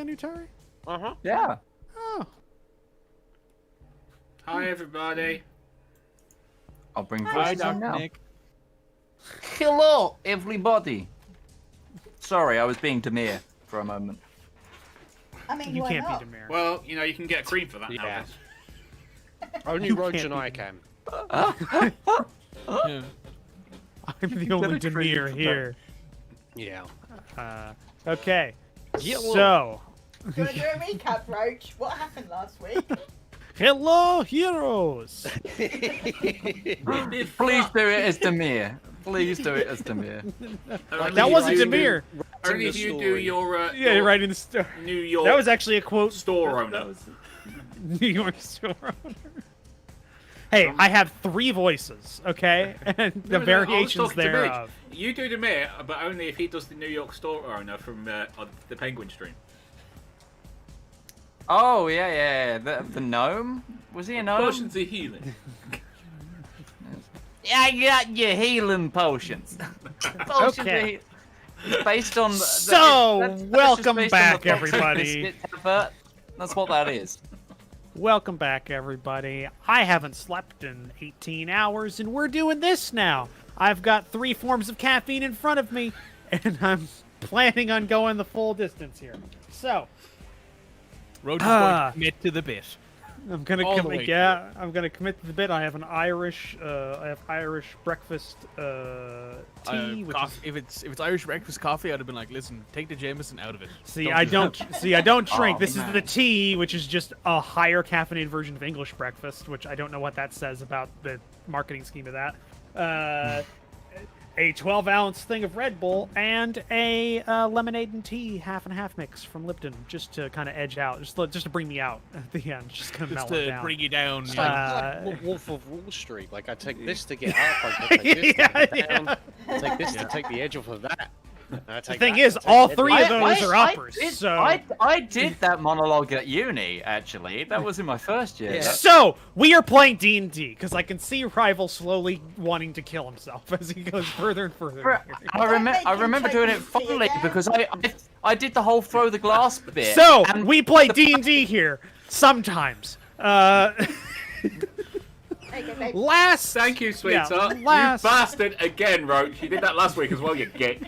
New Terry? Yeah. Oh. Hi, everybody. I'll bring Hi, voices on Dr. now. Nick. Hello, everybody. Sorry, I was being Demir for a moment. I mean, You why can't not? be Demir. Well, you know, you can get a cream for that Yeah. now. Only You Roach can't and be- I can. Yeah. I'm the only Get a cream Demir for here. Yeah. Okay. Yeah, So, Do you want to do a recap, Roach? What happened last week? hello, heroes. Please do it as Demir. Please do it as Demir. That wasn't Demir. Only if you do your, Yeah, your right in the store. New York That was actually a quote. store That owner. was New York store owner. Hey, I have 3 voices, okay, and the No, I was variations talking to Mitch. thereof. You do Demir, but only if he does the New York store owner from on the Penguin stream. Oh, yeah. The gnome? Was he a gnome? Potions of healing. Yeah, I got your healing potions. Potions of Okay. heal- Based on... So, that's just welcome based on back, the Fox's everybody. Biscuit advert. That's what that is. Welcome back, everybody. I haven't slept in 18 hours, and we're doing this now. I've got 3 forms of caffeine in front of me, and I'm planning on going the full distance here. So, Roach is going to commit to the bit. I'm gonna All the commit. way Yeah, I'm gonna commit to the bit. I have an Irish. I have Irish breakfast tea. Which is, If it's Irish breakfast coffee, I'd have been like, listen, take the Jameson out of it. I don't drink. Oh, This man. is the tea, which is just a higher caffeinated version of English breakfast, which I don't know what that says about the marketing scheme of that. A 12-ounce thing of Red Bull and a lemonade and tea half and half mix from Lipton, just to kind of edge out, just to bring me out at the end, just kind of Just mellow to down. bring you down. It's Yeah. like Wolf of Wall Street. Like, I take this to get up, I take this Yeah, to get down, I take this to take the edge off of that. The thing is, all 3 of those are uppers. I did that monologue at uni, actually. That was in my first year. Yeah. So we are playing D&D because I can see Rival slowly wanting to kill himself as he goes further and further. I remember doing it fondly because I did the whole throw the glass bit. So and we play D&D here sometimes. Okay, babe. Last. Thank you, Yeah, sweetheart. last. You bastard again, Roach. You did that last week as well, you git.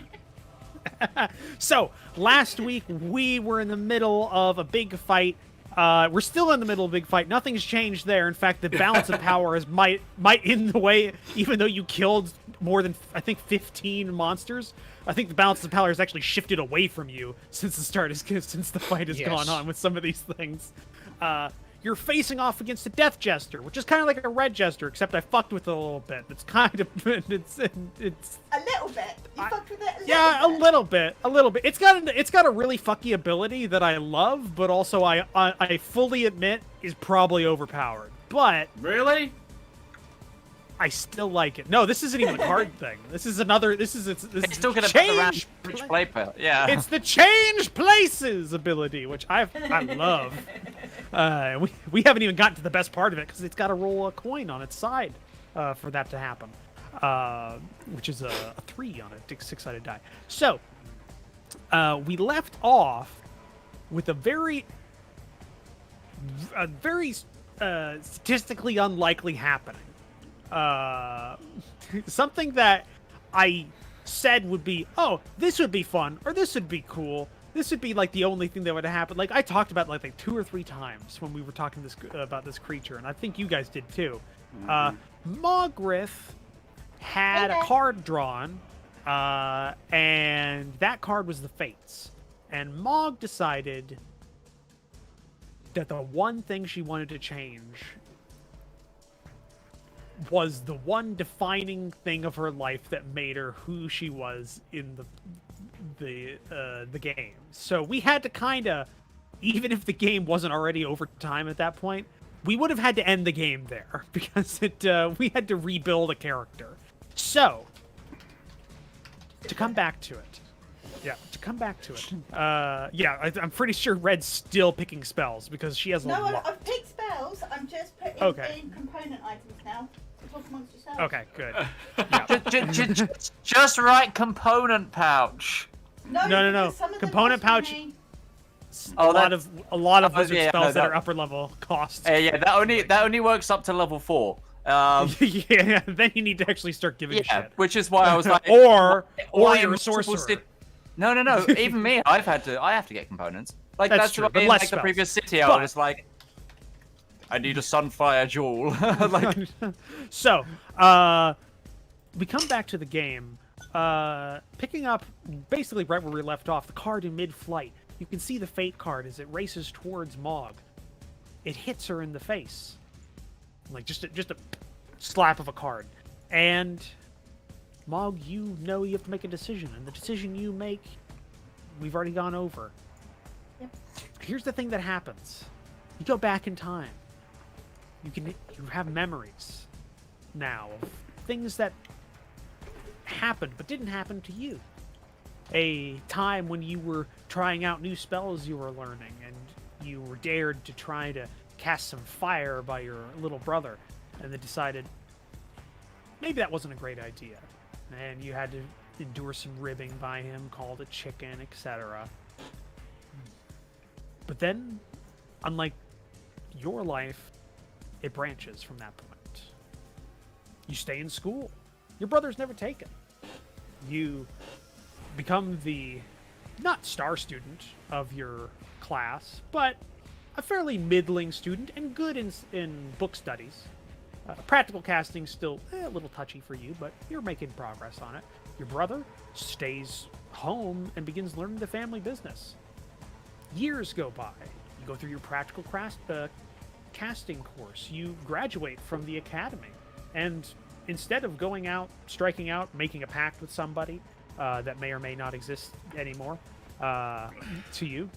So last week we were in the middle of a big fight. We're still in the middle of a big fight. Nothing's changed there. In fact, the balance of power is might in the way. Even though you killed more than I think 15 monsters, I think the balance of power has actually shifted away from you since the fight has gone on with some of these things. You're facing off against a Death Jester, which is kind of like a Red Jester, except I fucked with it a little bit. It's kind of it's A little bit. You fucked with it a little yeah, bit. a little bit. It's got a really fucky ability that I love, but also I fully admit is probably overpowered. But Really? I still like it. No, this isn't even a card thing. This is another. This is It's still gonna put around Rich Play Pal. Yeah. It's the change places ability, which I love. We haven't even gotten to the best part of it because it's got to roll a coin on its side for that to happen, which is a 3 on a 6-sided die. So we left off with a very statistically unlikely happening. Something that I said would be, oh, this would be fun, or this would be cool. This would be like the only thing that would happen. Like I talked about like 2 or 3 times when we were talking about this creature, and I think you guys did too. Mogriff had a card drawn, and that card was the Fates. And Mog decided that the one thing she wanted to change was the one defining thing of her life that made her who she was in the game. So we had to kind of, even if the game wasn't already over time at that point, we would have had to end the game there because we had to rebuild a character. So to come back to it. I'm pretty sure Red's still picking spells because she has a No, lot. I've picked spells. I'm just putting in component items now. So talk amongst yourselves. Okay, good. Just right component pouch. No. No. because some of them Component cost pouch- money. Oh, a lot of wizard yeah, spells no, that are upper level costs. Yeah, that only works up to level 4. Yeah, then you need to actually start giving a Yeah, shit. which is why I was like, or why you're a multiple sorcerer. No. Even me, I have to get components. Like That's that's true, why but in less like the spells. previous city, I But- was like, I need a sunfire jewel. Like, So, we come back to the game, picking up basically right where we left off, the card in mid-flight. You can see the fate card as it races towards Mog. It hits her in the face, like just a slap of a card. And Mog, you know you have to make a decision, and the decision you make, we've already gone over. Yep. Here's the thing that happens: you go back in time. You have memories now of things that happened but didn't happen to you. A time when you were trying out new spells you were learning, and you were dared to try to cast some fire by your little brother, and then decided maybe that wasn't a great idea, and you had to endure some ribbing by him, called a chicken, etc. But then, unlike your life, it branches from that point. You stay in school. Your brother's never taken. You become the, not star student of your class, but a fairly middling student and good in book studies. Practical casting still a little touchy for you, but you're making progress on it. Your brother stays home and begins learning the family business. Years go by. You go through your practical casting course. You graduate from the academy, and instead of going out, striking out, making a pact with somebody that may or may not exist anymore to you,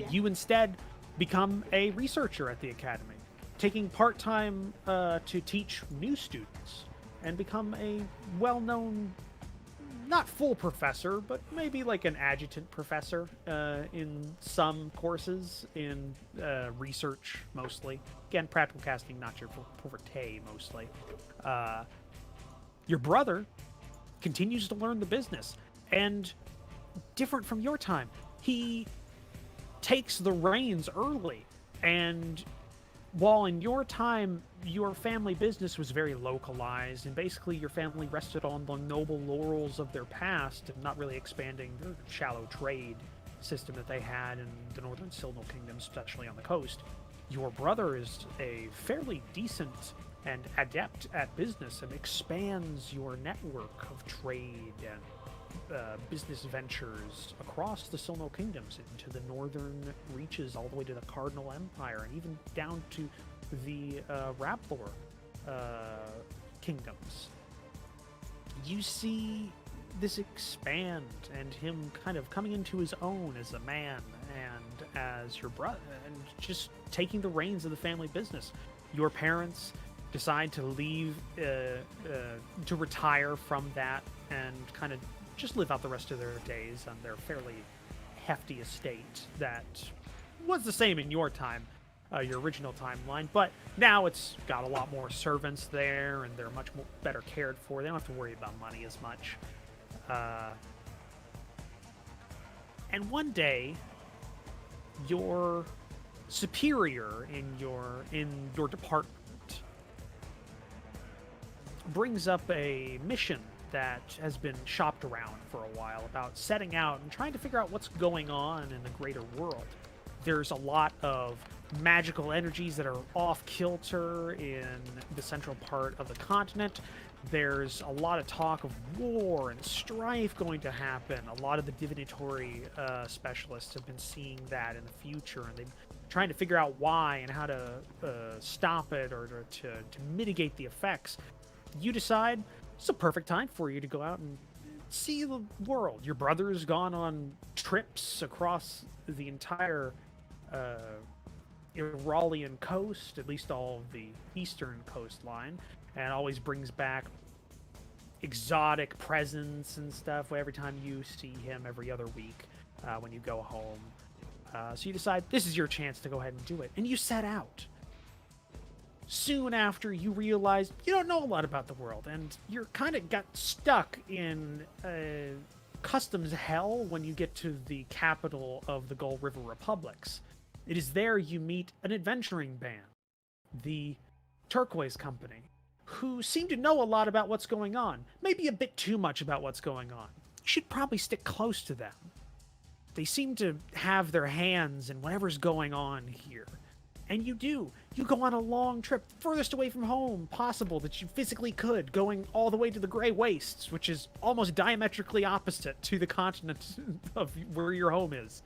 you instead become a researcher at the academy, taking part-time to teach new students, and become a well-known, not full professor, but maybe like an adjutant professor in some courses, in research mostly. Again, practical casting, not your forte mostly. Your brother continues to learn the business, and different from your time, he takes the reins early, and while in your time your family business was very localized, and basically your family rested on the noble laurels of their past and not really expanding their shallow trade system that they had in the northern Silnal Kingdom, especially on the coast, your brother is a fairly decent and adept at business and expands your network of trade and business ventures across the Silnal Kingdoms into the northern reaches, all the way to the Cardinal Empire, and even down to the Rivallon kingdoms. You see this expand, and him kind of coming into his own as a man and as your brother, and just taking the reins of the family business. Your parents decide to leave, to retire from that, and kind of just live out the rest of their days on their fairly hefty estate that was the same in your time, your original timeline, but now it's got a lot more servants there, and they're much more better cared for. They don't have to worry about money as much. And one day, your superior in your department brings up a mission that has been shopped around for a while about setting out and trying to figure out what's going on in the greater world. There's a lot of magical energies that are off-kilter in the central part of the continent. There's a lot of talk of war and strife going to happen. A lot of the divinatory specialists have been seeing that in the future, and they're trying to figure out why and how to stop it or to mitigate the effects. You decide it's a perfect time for you to go out and see the world. Your brother's gone on trips across the entire Rivallon coast, at least all of the eastern coastline, and always brings back exotic presents and stuff every time you see him every other week when you go home. So you decide this is your chance to go ahead and do it, and you set out. Soon after, you realize you don't know a lot about the world, and you're kind of got stuck in customs hell when you get to the capital of the Gull River Republics. It is there you meet an adventuring band, the Turquoise Company, who seem to know a lot about what's going on. Maybe a bit too much about what's going on. You should probably stick close to them. They seem to have their hands in whatever's going on here. And you do. You go on a long trip, furthest away from home possible that you physically could, going all the way to the Grey Wastes, which is almost diametrically opposite to the continent of where your home is.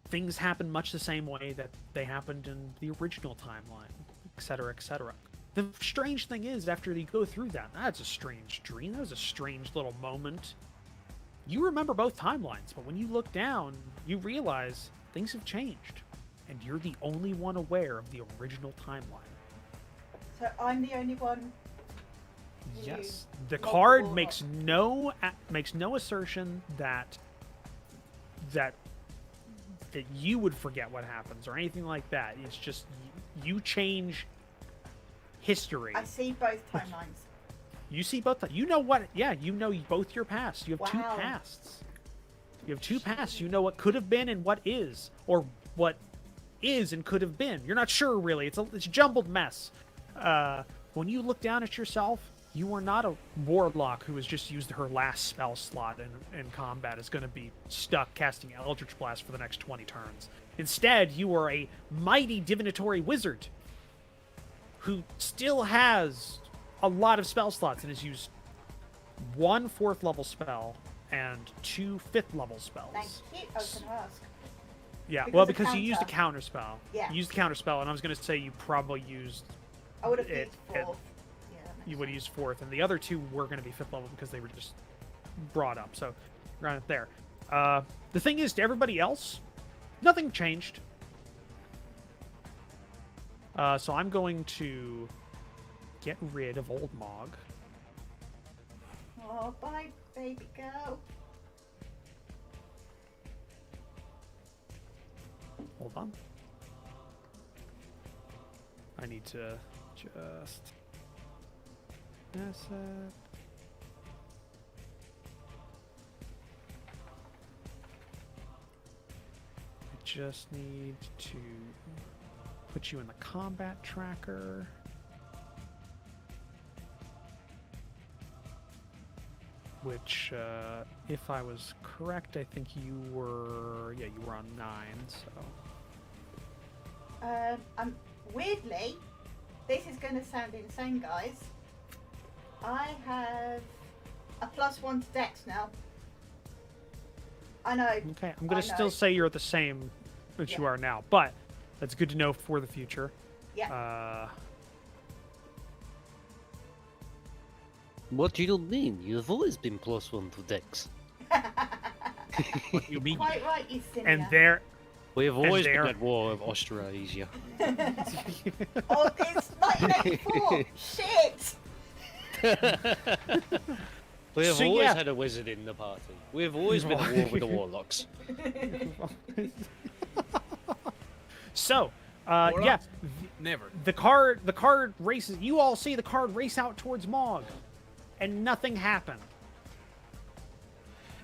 Things happen much the same way that they happened in the original timeline, etc., etc. The strange thing is, after you go through that, that's a strange dream. That was a strange little moment. You remember both timelines, but when you look down, you realize things have changed, and you're the only one aware of the original timeline. So I'm the only one. Yes, the card makes no assertion that you would forget what happens or anything like that. It's just you change history. I see both timelines. You see both. You know what? Yeah, you know both your pasts. You have two Wow. pasts. You have two pasts. You know what could have been and what is, or what is and could have been. You're not sure really. It's a jumbled mess. When you look down at yourself, you are not a warlock who has just used her last spell slot in combat, is going to be stuck casting Eldritch Blast for the next 20 turns. Instead, you are a mighty divinatory wizard who still has a lot of spell slots and has used 1 4th level spell and 2 5th level spells. Thank you. I was going to ask. Yeah, Because well, of because you used a counter. counter spell. Yeah. You used a counter spell, and I was going to say you probably used. I would have It- used 4th. it- Yeah, that makes You would sense. use 4th, and the other 2 were going to be 5th level because they were just brought up. So, you're on it there. The thing is, to everybody else, nothing changed. So I'm going to get rid of Old Mog. Oh, bye, baby girl. Hold on. I need to just asset. I just need to put you in the combat tracker. Which, if I was correct, I think you were, yeah, you were on 9, so. Weirdly, this is going to sound insane, guys. I have a +1 to Dex now. I know. Okay, I'm going I to know. still say you're at the same as you Yeah. are now, but that's good to know for the future. Yeah. What do you mean? You've always been +1 to Dex. What do you mean? Quite right, you silly. And there, We have always been there- at war with Australasia. Oh, it's 1984. Shit. We have So, always yeah. had a wizard in the party. We have always been at war with the warlocks. so, yeah, Warlocks? Never. the card races. You all see the card race out towards Mog, and nothing happened.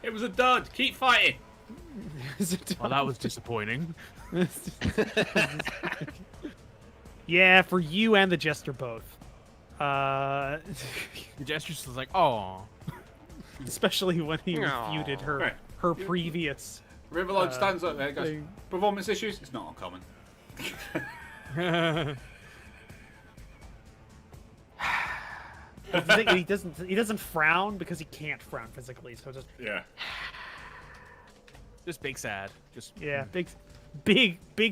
It was a dud. Keep fighting. Well, that was disappointing. Yeah, for you and the Jester both. The gesture's just like, oh. Especially when he Aw. refuted Right. her previous. Rivallon stands up there and goes, thing. performance issues? It's not uncommon. The thing, he doesn't frown because he can't frown physically, so just Yeah. Just big sad. Just yeah, big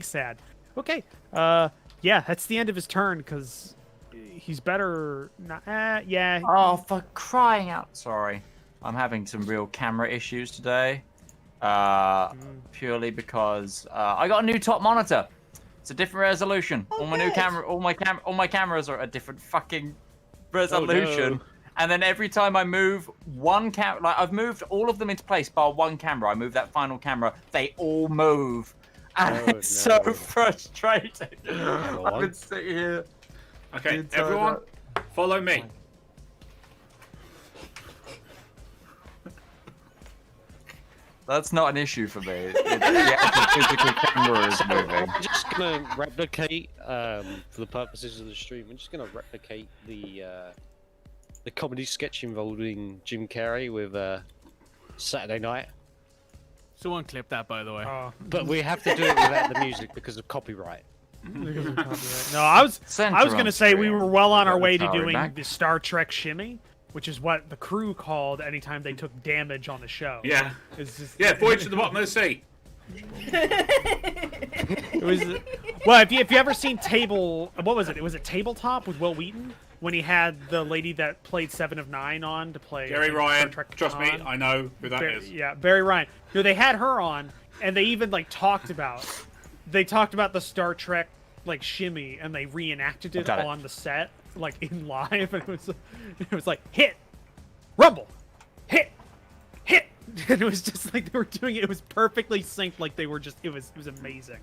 sad. Okay, yeah, that's the end of his turn because he's better. Not, yeah. Oh, for crying out! Sorry, I'm having some real camera issues today. Purely because I got a new top monitor. It's a different resolution. Oh, all my new good. camera, all my cameras are a different fucking resolution. no. And then every time I move one camera, like I've moved all of them into place bar one camera. I move that final camera, they all move, and Oh, it's so no. frustrating. Hello. I could sit here. Okay, Good time everyone, out. follow me. That's not an issue for me. The actual physical camera is moving. I'm just gonna replicate, for the purposes of the stream, I'm just gonna replicate the comedy sketch involving Jim Carrey with Saturday Night. Someone clip that, by the way. But we have to do it without the music because of copyright. No, I was gonna say we were well on our way to doing the Star Trek shimmy, which is what the crew called anytime they took damage on the show. Yeah. It's just, Yeah, voyage to the bottom of the sea. It was well. If you ever seen what was it? It was a Tabletop with Will Wheaton when he had the lady that played 7 of 9 on to play Jerry Star Ryan. Trek Trust me, Khan. I know who that is. Yeah, Barry Ryan. No, they had her on, and they even talked about the Star Trek shimmy, and they reenacted it on the set in live, and it was like hit, rumble, hit, and it was just they were doing it. It was perfectly synced. They were just it was amazing.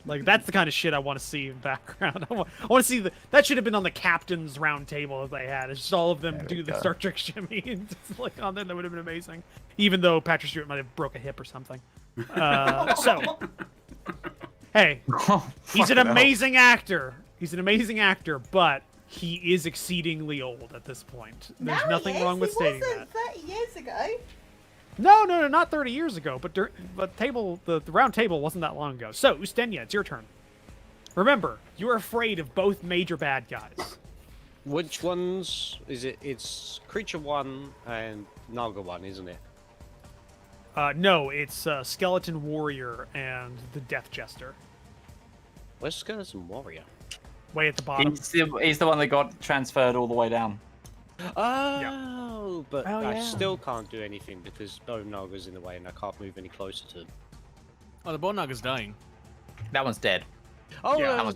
That's the kind of shit I want to see in background. I want to see that should have been on the captain's round table if they had. It's just all of them do the Star Trek shimmy and just on there. That would have been amazing. Even though Patrick Stewart might have broke a hip or something. So, hey, he's an amazing actor. He's an amazing actor, but he is exceedingly old at this point. There's nothing wrong with stating that. He wasn't 30 years ago. No, not 30 years ago, but the round table wasn't that long ago. So, Ustenia, it's your turn. Remember, you're afraid of both major bad guys. Which ones is it? It's Creature 1 and Naga 1, isn't it? No, it's Skeleton Warrior and the Death Jester. Where's Skeleton Warrior? Way at the bottom. He's the one that got transferred all the way down. Oh, but I yeah. still can't do anything because Bone Naga's in the way and I can't move any closer to him. Oh, the Bone Naga's dying. That one's dead. Oh, Yeah.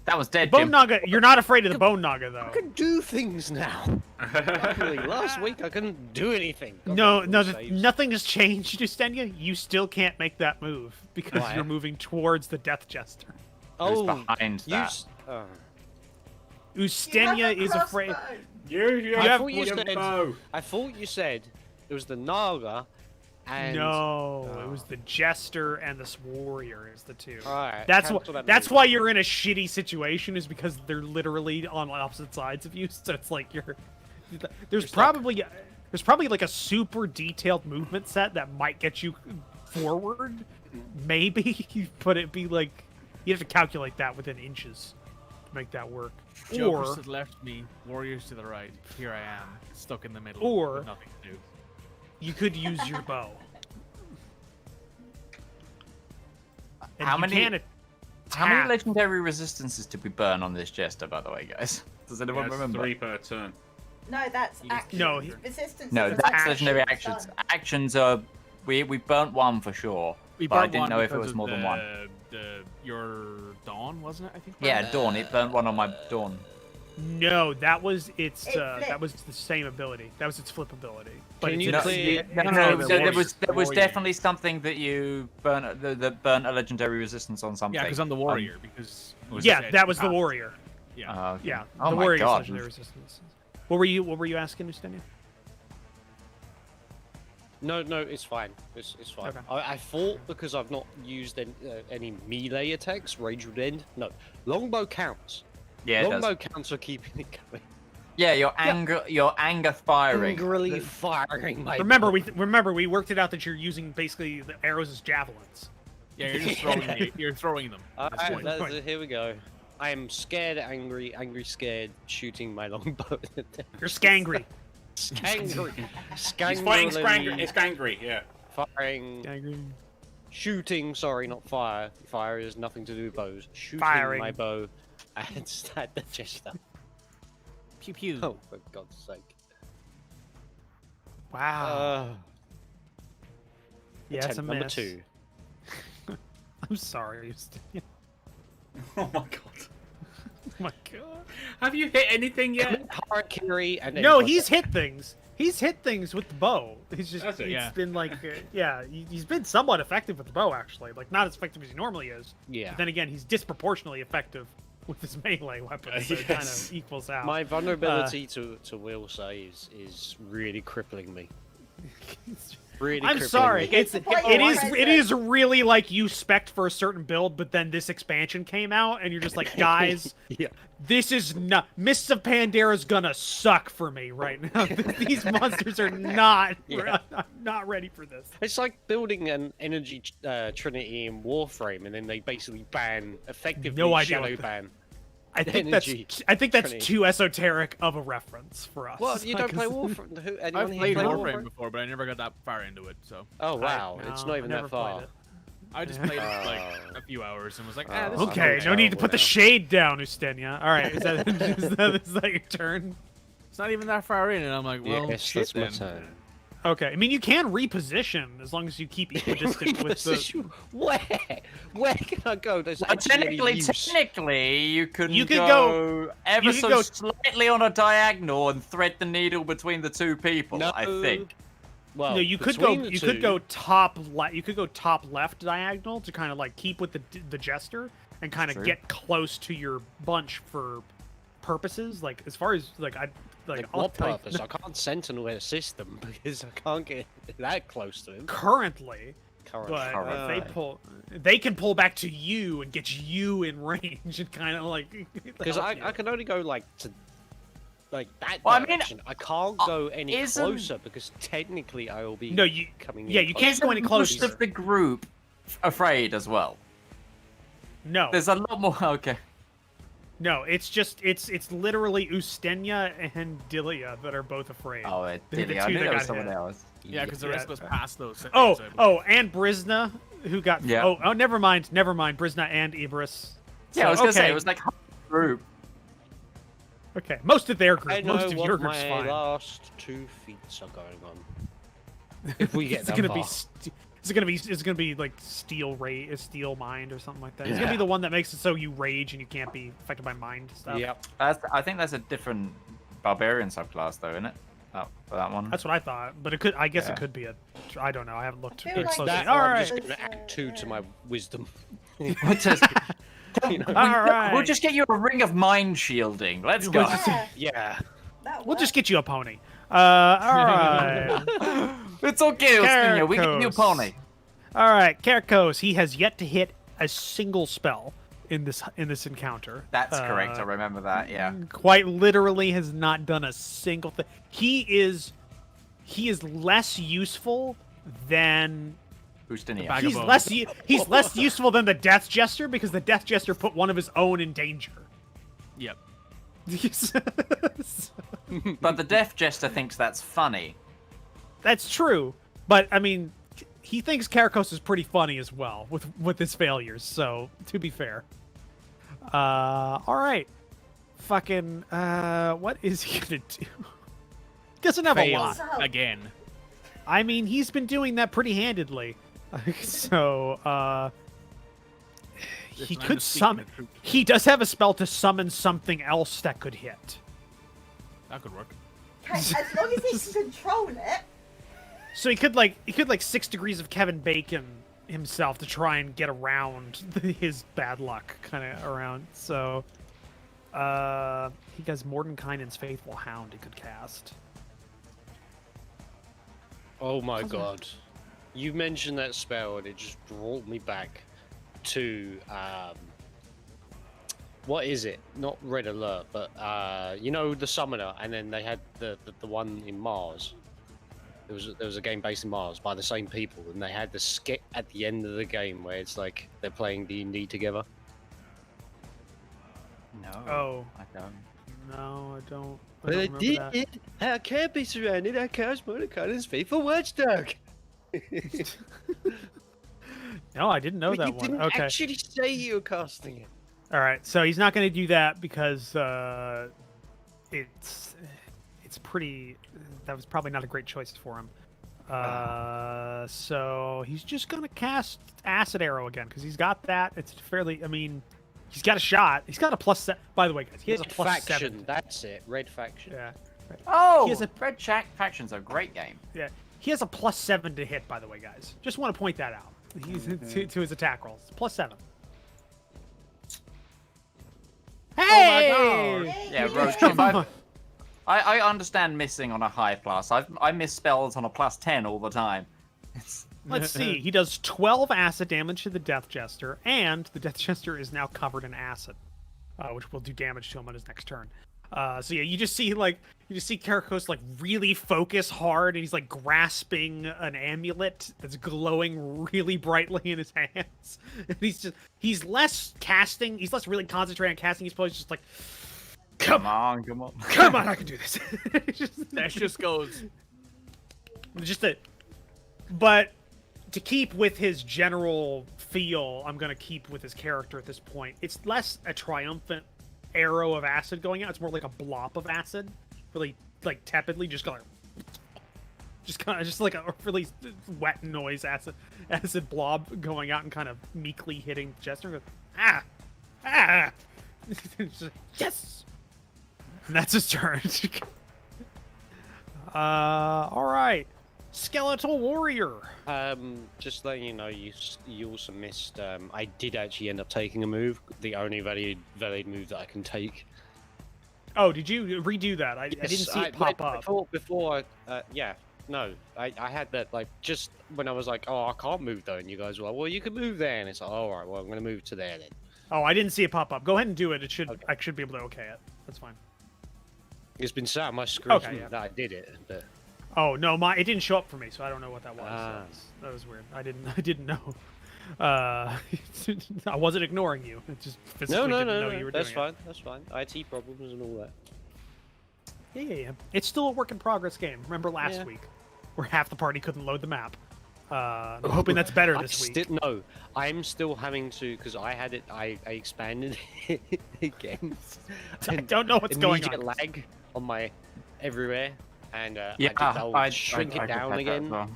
That was dead, Bone Jim. Naga, you're not afraid of the Bone Naga, though. I can do things now. Luckily, last week I couldn't do anything. No, Saves. nothing has changed, Ustenia. You still can't make that move because Why? you're moving towards the Death Jester. Who's behind that? Ustenia is afraid. I thought you said it was the Naga and... No, it was the Jester and this Warrior is the two. Alright, That's cancel that that's move. why you're in a shitty situation is because they're literally on opposite sides of you. So it's there's probably a super detailed movement set that might get you forward. Maybe, but it'd be you have to calculate that within inches to make that work. Jokers to the left me, warriors to the right. Here I am, stuck in the middle. Or- with nothing to do. You could use your bow. And How you many- can How many attack. legendary resistances did we burn on this Jester, by the way, guys? Does anyone That's remember? 3 per turn. No, that's action. No, Resistance. No, is that's action. legendary actions. Actions are... We burnt one for sure, We but I burnt didn't one know if it because was of more than one. Your Dawn, wasn't it? I think. Yeah, Dawn. It burnt one on my Dawn. No, that was its. It That flipped. was the same ability. That was its flip ability. But Can it's you its- clear- No, it's no, the there warrior. was definitely something that you burnt that burnt a legendary resistance on something. Yeah, because I'm the warrior. Because it was Yeah, said that was the to warrior. Yeah. Okay. Yeah, Oh the my warrior's god. legendary resistance. What were you asking, Ustenia? No, it's fine. It's fine. Okay. I thought because I've not used any melee attacks, Rage would end. No, longbow counts. Yeah, it Longbow does. counts are keeping it going. Yeah, your anger firing. Angrily firing my. Remember, we worked it out that you're using basically the arrows as javelins. Yeah, you're just throwing. You're throwing them. at this Alright, point. here we go. I am scared, angry, scared, shooting my longbow. You're scangry. Scangry. He's fighting it's Gangry, yeah. Firing. Angry. Shooting, sorry, not fire. Fire has nothing to do with bows. Shooting Firing. my bow and stab the Jester. Pew pew. Oh, for God's sake. Wow. Yeah, it's a Attempt number miss. 2. I'm sorry, Ustenia. Oh my god. Oh my god. Have you hit anything yet? Harakiri and then No, like he's that. hit things. He's hit things with the bow. He's just Has he? it's Yeah. been he's been somewhat effective with the bow actually. Not as effective as he normally is. Yeah. But then again, he's disproportionately effective with his melee weapon, so it kind Yes. of equals out. My vulnerability to will say is really crippling me. Really I'm crippling sorry. me. It is really like you spec'd for a certain build, but then this expansion came out, and you're just like, guys, Yeah. this is not. Mists of Pandera's gonna suck for me right now. These monsters are not. Yeah. I'm not ready for this. It's like building an energy trinity in Warframe, and then they basically effectively No idea shadow what the- ban. I think Energy that's Trinity. too esoteric of a reference for us. Well, you don't play Like, Warframe. I've Anyone here played play Warframe before, but I never got that far into it. So Oh wow, it's no, not I even never that far. played it. I just played it like a few hours and was like, Oh, this is Okay, I'm no need to put the now. shade down, Ustenia. All right, is that your turn? It's not even that far in, and I'm like, well, Yes, shit that's my then. turn. Okay, I mean you can reposition as long as you keep equidistant with the. Reposition- Where can I go? There's Well, actually any technically, use. you can You could go ever you could so go- slightly on a diagonal and thread the needle between the two people. No. I think. Well, No, you could go. between the You could two- go top left. You could go top left diagonal to kind of like keep with the jester and kind of True. get close to your bunch for purposes. Like as far as like Like I'll what tell you- purpose? I can't sentinel assist them because I can't get that close to him. currently, Currently. but Currently. they can pull back to you and get you in range and kind of like Because help I you. can only go like to like that Well, I mean, direction. I can't go any isn't- closer because technically I will be No, you- coming yeah, in you close. can't go any Isn't most closer. of the group afraid as well. No, There's a lot more. Okay. no, it's literally Ustenia and Dilia that are both afraid. Oh, it They're did. the I two knew that there was got someone hit. else. Yeah, because the Yeah. rest goes past those. Oh, settings, I believe. and Brisna, who got. Yeah. Oh, never mind. Brisna and Ibris. Yeah, I was gonna say okay. it was like half the group. Okay, most of their I group, know most of your what group's my fine. last 2 feats are going on. If we get It's that gonna far. be. It's gonna be like steel mind or something like that. It's gonna be Yeah. the one that makes it so you rage and you can't be affected by mind stuff. Yep. I think that's a different barbarian subclass, though, isn't it? Oh, for that one. That's what I thought, but it could. I guess Yeah. it could be a. I don't know. I haven't looked I too feel It's like closely. that, All or I'm right. just going to It's, add 2 to my wisdom. What is- You know? All right. We'll just get you a ring of mind shielding. Let's go. Yeah, Yeah. that We'll just works. get you a pony. All right. It's okay, Ustenia. We get you a Caracos. pony. All right, Kerkos. He has yet to hit a single spell in this encounter. That's correct. I remember that. Yeah. Quite literally has not done a single thing. He is less useful than Ustenia. Bag of bones. he's less useful than the Death Jester because the Death Jester put one of his own in danger. Yep. But the Death Jester thinks that's funny. That's true, but I mean, he thinks Karakos is pretty funny as well with his failures. So to be fair, all right, fucking, what is he gonna do? Doesn't have a Fail lot. So- again. I mean, he's been doing that pretty handedly. So, he Listen, I'm could just speaking summon. the truth. He does have a spell to summon something else that could hit. That could work. Okay, as long as he can control it. So he could like 6 degrees of Kevin Bacon himself to try and get around his bad luck kind of around. So he has Mordenkainen's Faithful Hound he could cast. Oh my god. You mentioned that spell and it just brought me back to what is it? Not Red Alert, but you know the Summoner, and then they had the one in Mars. There was a game based in Mars by the same people, and they had the skit at the end of the game where it's like they're playing D&D together. No. Oh. I don't. No, I don't. But I don't remember that. I can't be surrounded. I cast Mordenkainen's Faithful Watchdog. No, I didn't know But that you one. didn't Okay. actually say you were casting it. All right, so he's not going to do that because it's pretty. That was probably not a great choice for him. So he's just going to cast Acid Arrow again because he's got that. It's fairly. I mean, he's got a shot. He's got a +7. By the way, guys, he has a Red +7. faction, that's it. Red faction. Yeah, Oh, He has a- Red Shack Faction's a great game. yeah. He has a +7 to hit. By the way, guys, just want to point that out. He's to his attack rolls. +7. Hey! Yeah, Yay! Roach. Come on. I understand missing on a high plus. I miss spells on a +10 all the time. Let's see. He does 12 acid damage to the Death Jester, and the Death Jester is now covered in acid, which will do damage to him on his next turn. So yeah, you just see Karakos like really focus hard, and he's like grasping an amulet that's glowing really brightly in his hands. And he's less really concentrating on casting. He's probably just like, come on, I can do this. That just goes. But to keep with his general feel, I'm gonna keep with his character at this point. It's less a triumphant arrow of acid going out. It's more like a blop of acid, really like tepidly, just like a really wet noise acid blob going out and kind of meekly hitting Jester. And goes, yes, and that's his turn. All right. Skeletal Warrior. Just letting you know, you also missed. I did actually end up taking a move, the only valid move that I can take. Oh, did you redo that? I didn't see it pop up. Before, yeah, no, I had that like just when I was like, oh, I can't move though, and you guys were like, well, you can move there, and it's like, all right, well, I'm gonna move to there then. Oh, I didn't see it pop up. Go ahead and do it. It should. Okay. I should be able to okay it. That's fine. It's been sat on my screen that I did it, but. Oh no, it didn't show up for me, so I don't know what that was. That was weird. I didn't know. I wasn't ignoring you. It just physically didn't know you were doing it. That's fine. IT problems and all that. Yeah. It's still a work in progress game. Remember last week, where half the party couldn't load the map. I'm hoping that's better this week. No, I'm still having to because I had it. I expanded it again. I don't know what's going on. Lag on my everywhere. And I shrink it down again. Well.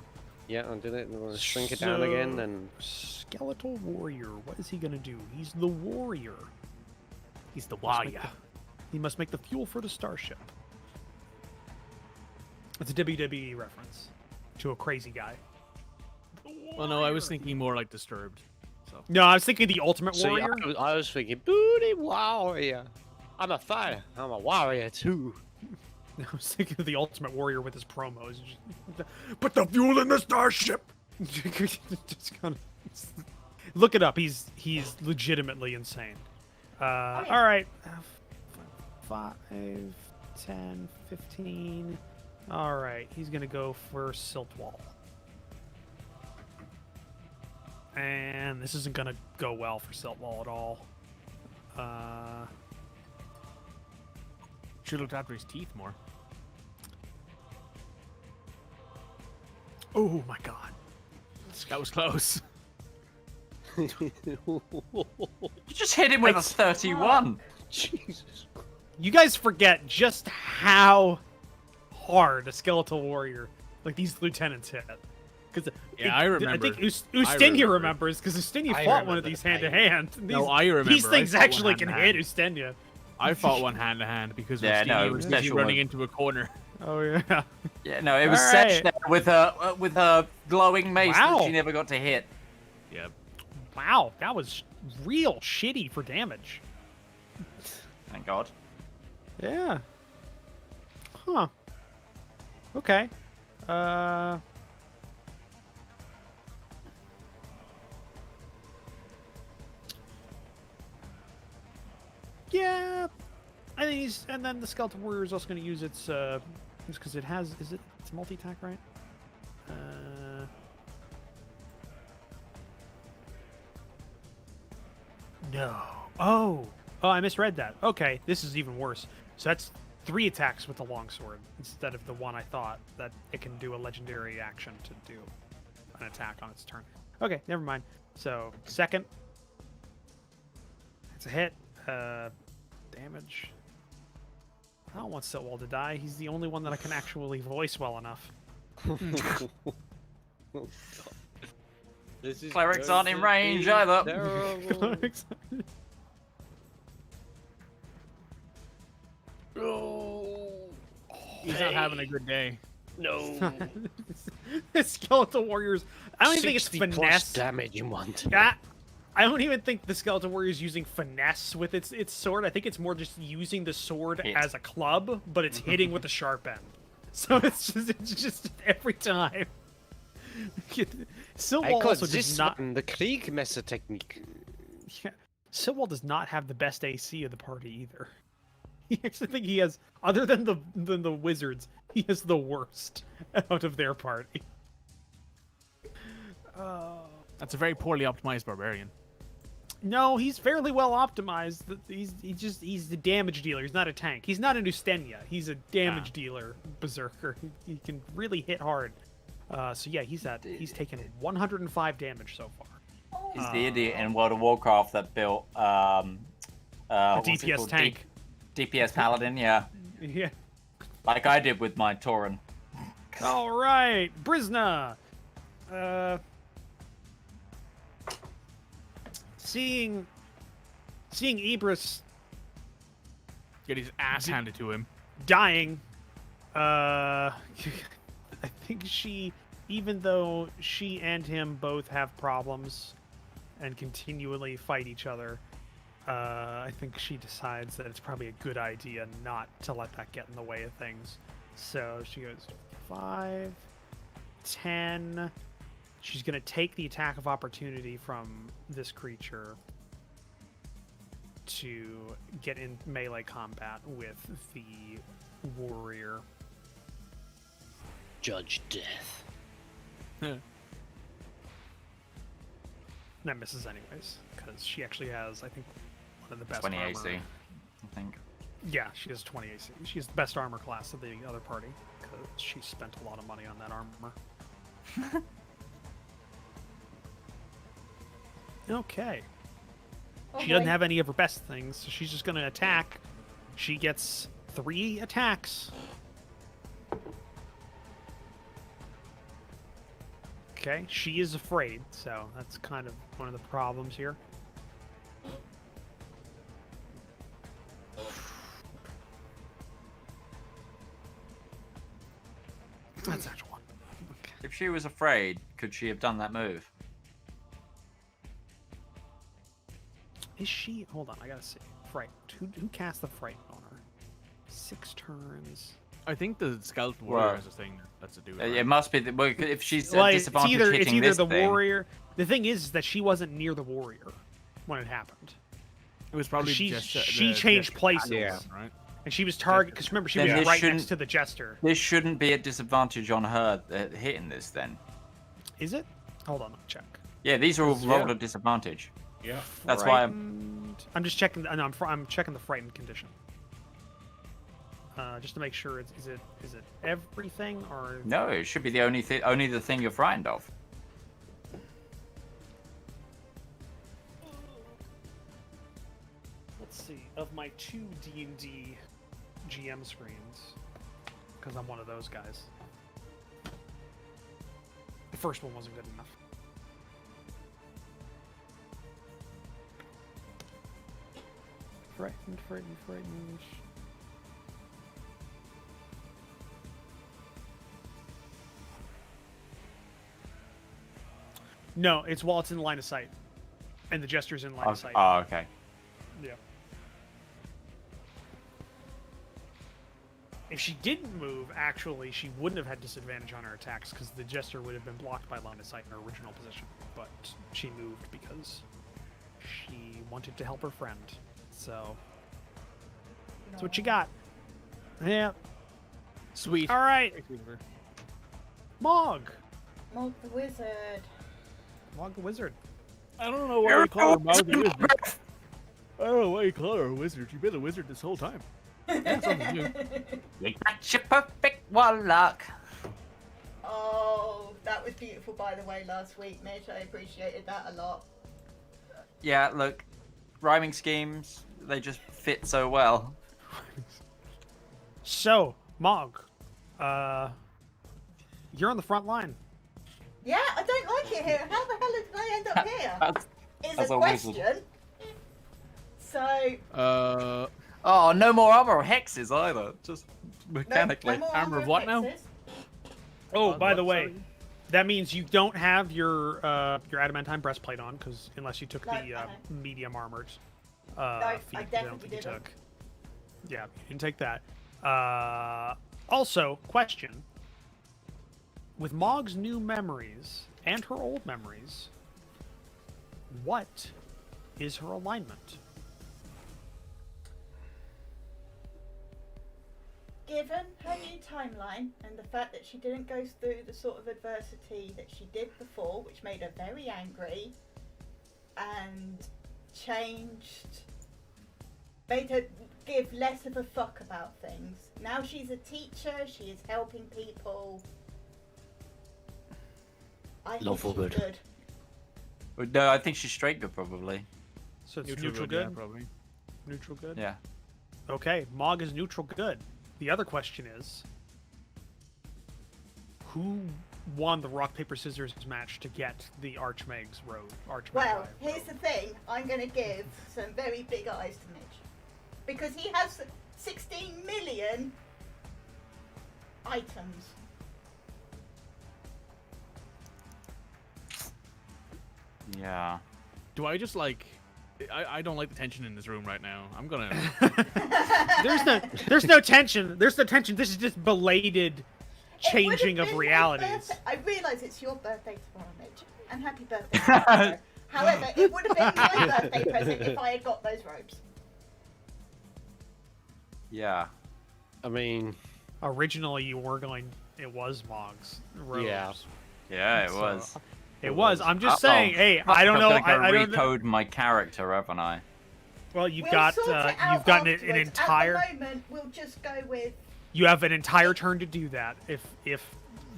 Yeah, I did it. I'll shrink it down again. And Skeletal Warrior. What is he gonna do? He's the warrior. He's the warrior. He must make the fuel for the starship. It's a WWE reference to a crazy guy. Well, no, I was thinking more like Disturbed. So. No, I was thinking the Ultimate Warrior. I was thinking booty warrior. I'm a fighter. I'm a warrior too. I was thinking of the Ultimate Warrior with his promos. Put the fuel in the starship. Just kind of look it up. He's legitimately insane. All right, 5, 10, 15. All right, he's gonna go for Siltwall, and this isn't gonna go well for Siltwall at all. Should have looked after his teeth more. Oh my god. That was close. You just hit him with a 31. Jesus. You guys forget just how hard a Skeletal Warrior, like these lieutenants hit. I remember. I think Ustenia remembers, because Ustenia fought one of these hand to hand. No, I remember. These things actually can hit Ustenia. I fought one hand to hand because Ustenia was busy running into a corner. Oh yeah. Yeah, no, it was Setch there with her glowing mace that she never got to hit. Yep. Wow, that was real shitty for damage. Thank God. Yeah. Huh. Okay. Yeah. I think and then the Skeletal Warrior is also going to use its, just because it has, it's multi-attack, right? No. Oh, I misread that. Okay, this is even worse. So that's 3 attacks with the longsword instead of the one I thought, that it can do a legendary action to do an attack on its turn. Okay, never mind. So, second. It's a hit. Damage. I don't want Siltwall to die. He's the only one that I can actually voice well enough. Clerics aren't in range either. He's not having a good day. No. Skeletal Warriors. I don't even think it's finesse damage in one turn. I don't even think the Skeletal Warrior is using finesse with its sword. I think it's more just using the sword as a club, but it's hitting with the sharp end. So it's just every time. Silwall also does not. the Kriegmessertechnik. Yeah, Silwall does not have the best AC of the party either. I actually think he has, other than the wizards, he has the worst out of their party. That's a very poorly optimized barbarian. No, he's fairly well optimized. He's the damage dealer. He's not a tank. He's not an Ustenia. He's a damage dealer berserker. He can really hit hard. So yeah, he's taken 105 damage so far. He's the idiot in World of Warcraft that built A what's it DPS called? tank. DPS Paladin, yeah. Yeah. Like I did with my Tauren. All right, Brisna. Seeing Ibris Get his ass handed to him. dying, I think even though she and him both have problems and continually fight each other, I think she decides that it's probably a good idea not to let that get in the way of things. So she goes 5, 10. She's going to take the attack of opportunity from this creature to get in melee combat with the warrior. Judge Death. That misses anyways, because she actually has, I think, one of the best 20 armor. AC, I think. Yeah, she has 20 AC. She's the best armor class of the other party, because she spent a lot of money on that armor. Okay. She doesn't have any of her best things, so she's just going to attack. She gets 3 attacks. Okay, she is afraid, so that's kind of one of the problems here. That's actually one. Okay. If she was afraid, could she have done that move? Is she? Hold on, I gotta see. Fright. Who cast the fright on her? 6 turns. I think the skeleton warrior has a thing that's to do with it. It must be if she's Well, disadvantaged it's hitting either this the thing. warrior. The thing is that she wasn't near the warrior when it happened. It was probably She just she changed places, right? and she was target because remember she Then was this right shouldn't- next to the jester. This shouldn't be at disadvantage on her hitting this then. Is it? Hold on, let me check. Yeah, these are all rolled at disadvantage. Yeah. That's why I'm just checking. No, I'm checking the frightened condition. Just to make sure is it everything or No, it should be the only the thing you're frightened of. let's see, of my 2 D&D GM screens, because I'm one of those guys. The first one wasn't good enough. Frightened. No, it's while it's in line of sight. And the gesture's in line of sight. Oh, okay. Yeah. If she didn't move, actually, she wouldn't have had disadvantage on her attacks because the jester would have been blocked by line of sight in her original position. But she moved because she wanted to help her friend. So that's what you got. Yeah. Sweet. All right. Mog. Mog the wizard. Mog the wizard. I don't know why you call her Mog the Wizard. I don't know why you call her a wizard. You've been a wizard this whole time. That's something new. You got your perfect warlock. Oh, that was beautiful, by the way, last week, Mitch. I appreciated that a lot. Yeah, look, rhyming schemes, they just fit so well. So, Mog, you're on the front line. Yeah, I don't like it here. How the hell did I end up here? Is As a a wizard. question. So, Oh, no more armor or hexes either. Just mechanically. no more Armor of what now? hexes. Oh, by the way, that means you don't have your adamantine breastplate on, because unless you took No, the I medium armored feat, I that I don't definitely think you didn't. took. Yeah, you didn't take that. Also, question: with Mog's new memories and her old memories, what is her alignment? Given her new timeline and the fact that she didn't go through the sort of adversity that she did before, which made her very angry and made her give less of a fuck about things. Now she's a teacher, she is helping people. I think Lawful she's good. No, I think she's straight good, probably. So it's neutral Yeah, good? probably. Neutral good? Yeah. Okay, Mog is neutral good. The other question is, who won the rock paper scissors match to get the Archmage's robe? Well, here's the thing. I'm going to give some very big eyes to Mitch. Because he has 16 million items. Yeah. Do I just like? I don't like the tension in this room right now. I'm gonna. There's no tension. There's no tension. This is just belated It would changing have of been my realities. birthday- I realise it's your birthday tomorrow, Mitch. And happy birthday. tomorrow. However, it would have been my birthday present if I had got those robes. Yeah. I mean, Originally, you were going. It was Mog's robes. Yeah. Yeah, it So, was. It was. I'm just Uh-oh. saying. Hey, I don't know. I've got I to don't know. recode my character, haven't I? Well, you've We'll got. sort it out You've gotten an afterwards. entire. At the moment, we'll just go with. You have an entire turn to do that if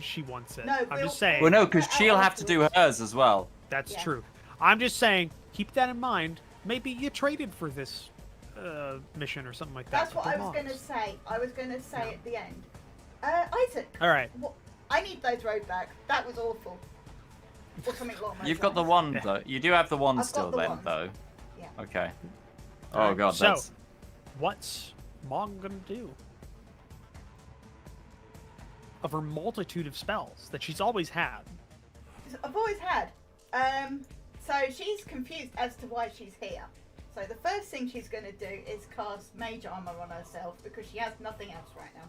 she wants it. No, I'm we'll- just saying. Well, no, because Sort it out she'll have to do afterwards. hers as well. That's Yeah. true. I'm just saying. Keep that in mind. Maybe you traded for this mission or something like that. That's what with I the was going to Mogs. say. I was going to say at the end. Isaac, All right. I need those robes back. That was awful. Or something along those You've got the lines. wand, though. You do have the wand I've got still the then, wand. though. Yeah. Okay. All Oh, right, God, so- that's... What's Mog gonna do? Of her multitude of spells that she's always had. I've always had. So she's confused as to why she's here. So the first thing she's going to do is cast Mage Armor on herself because she has nothing else right now.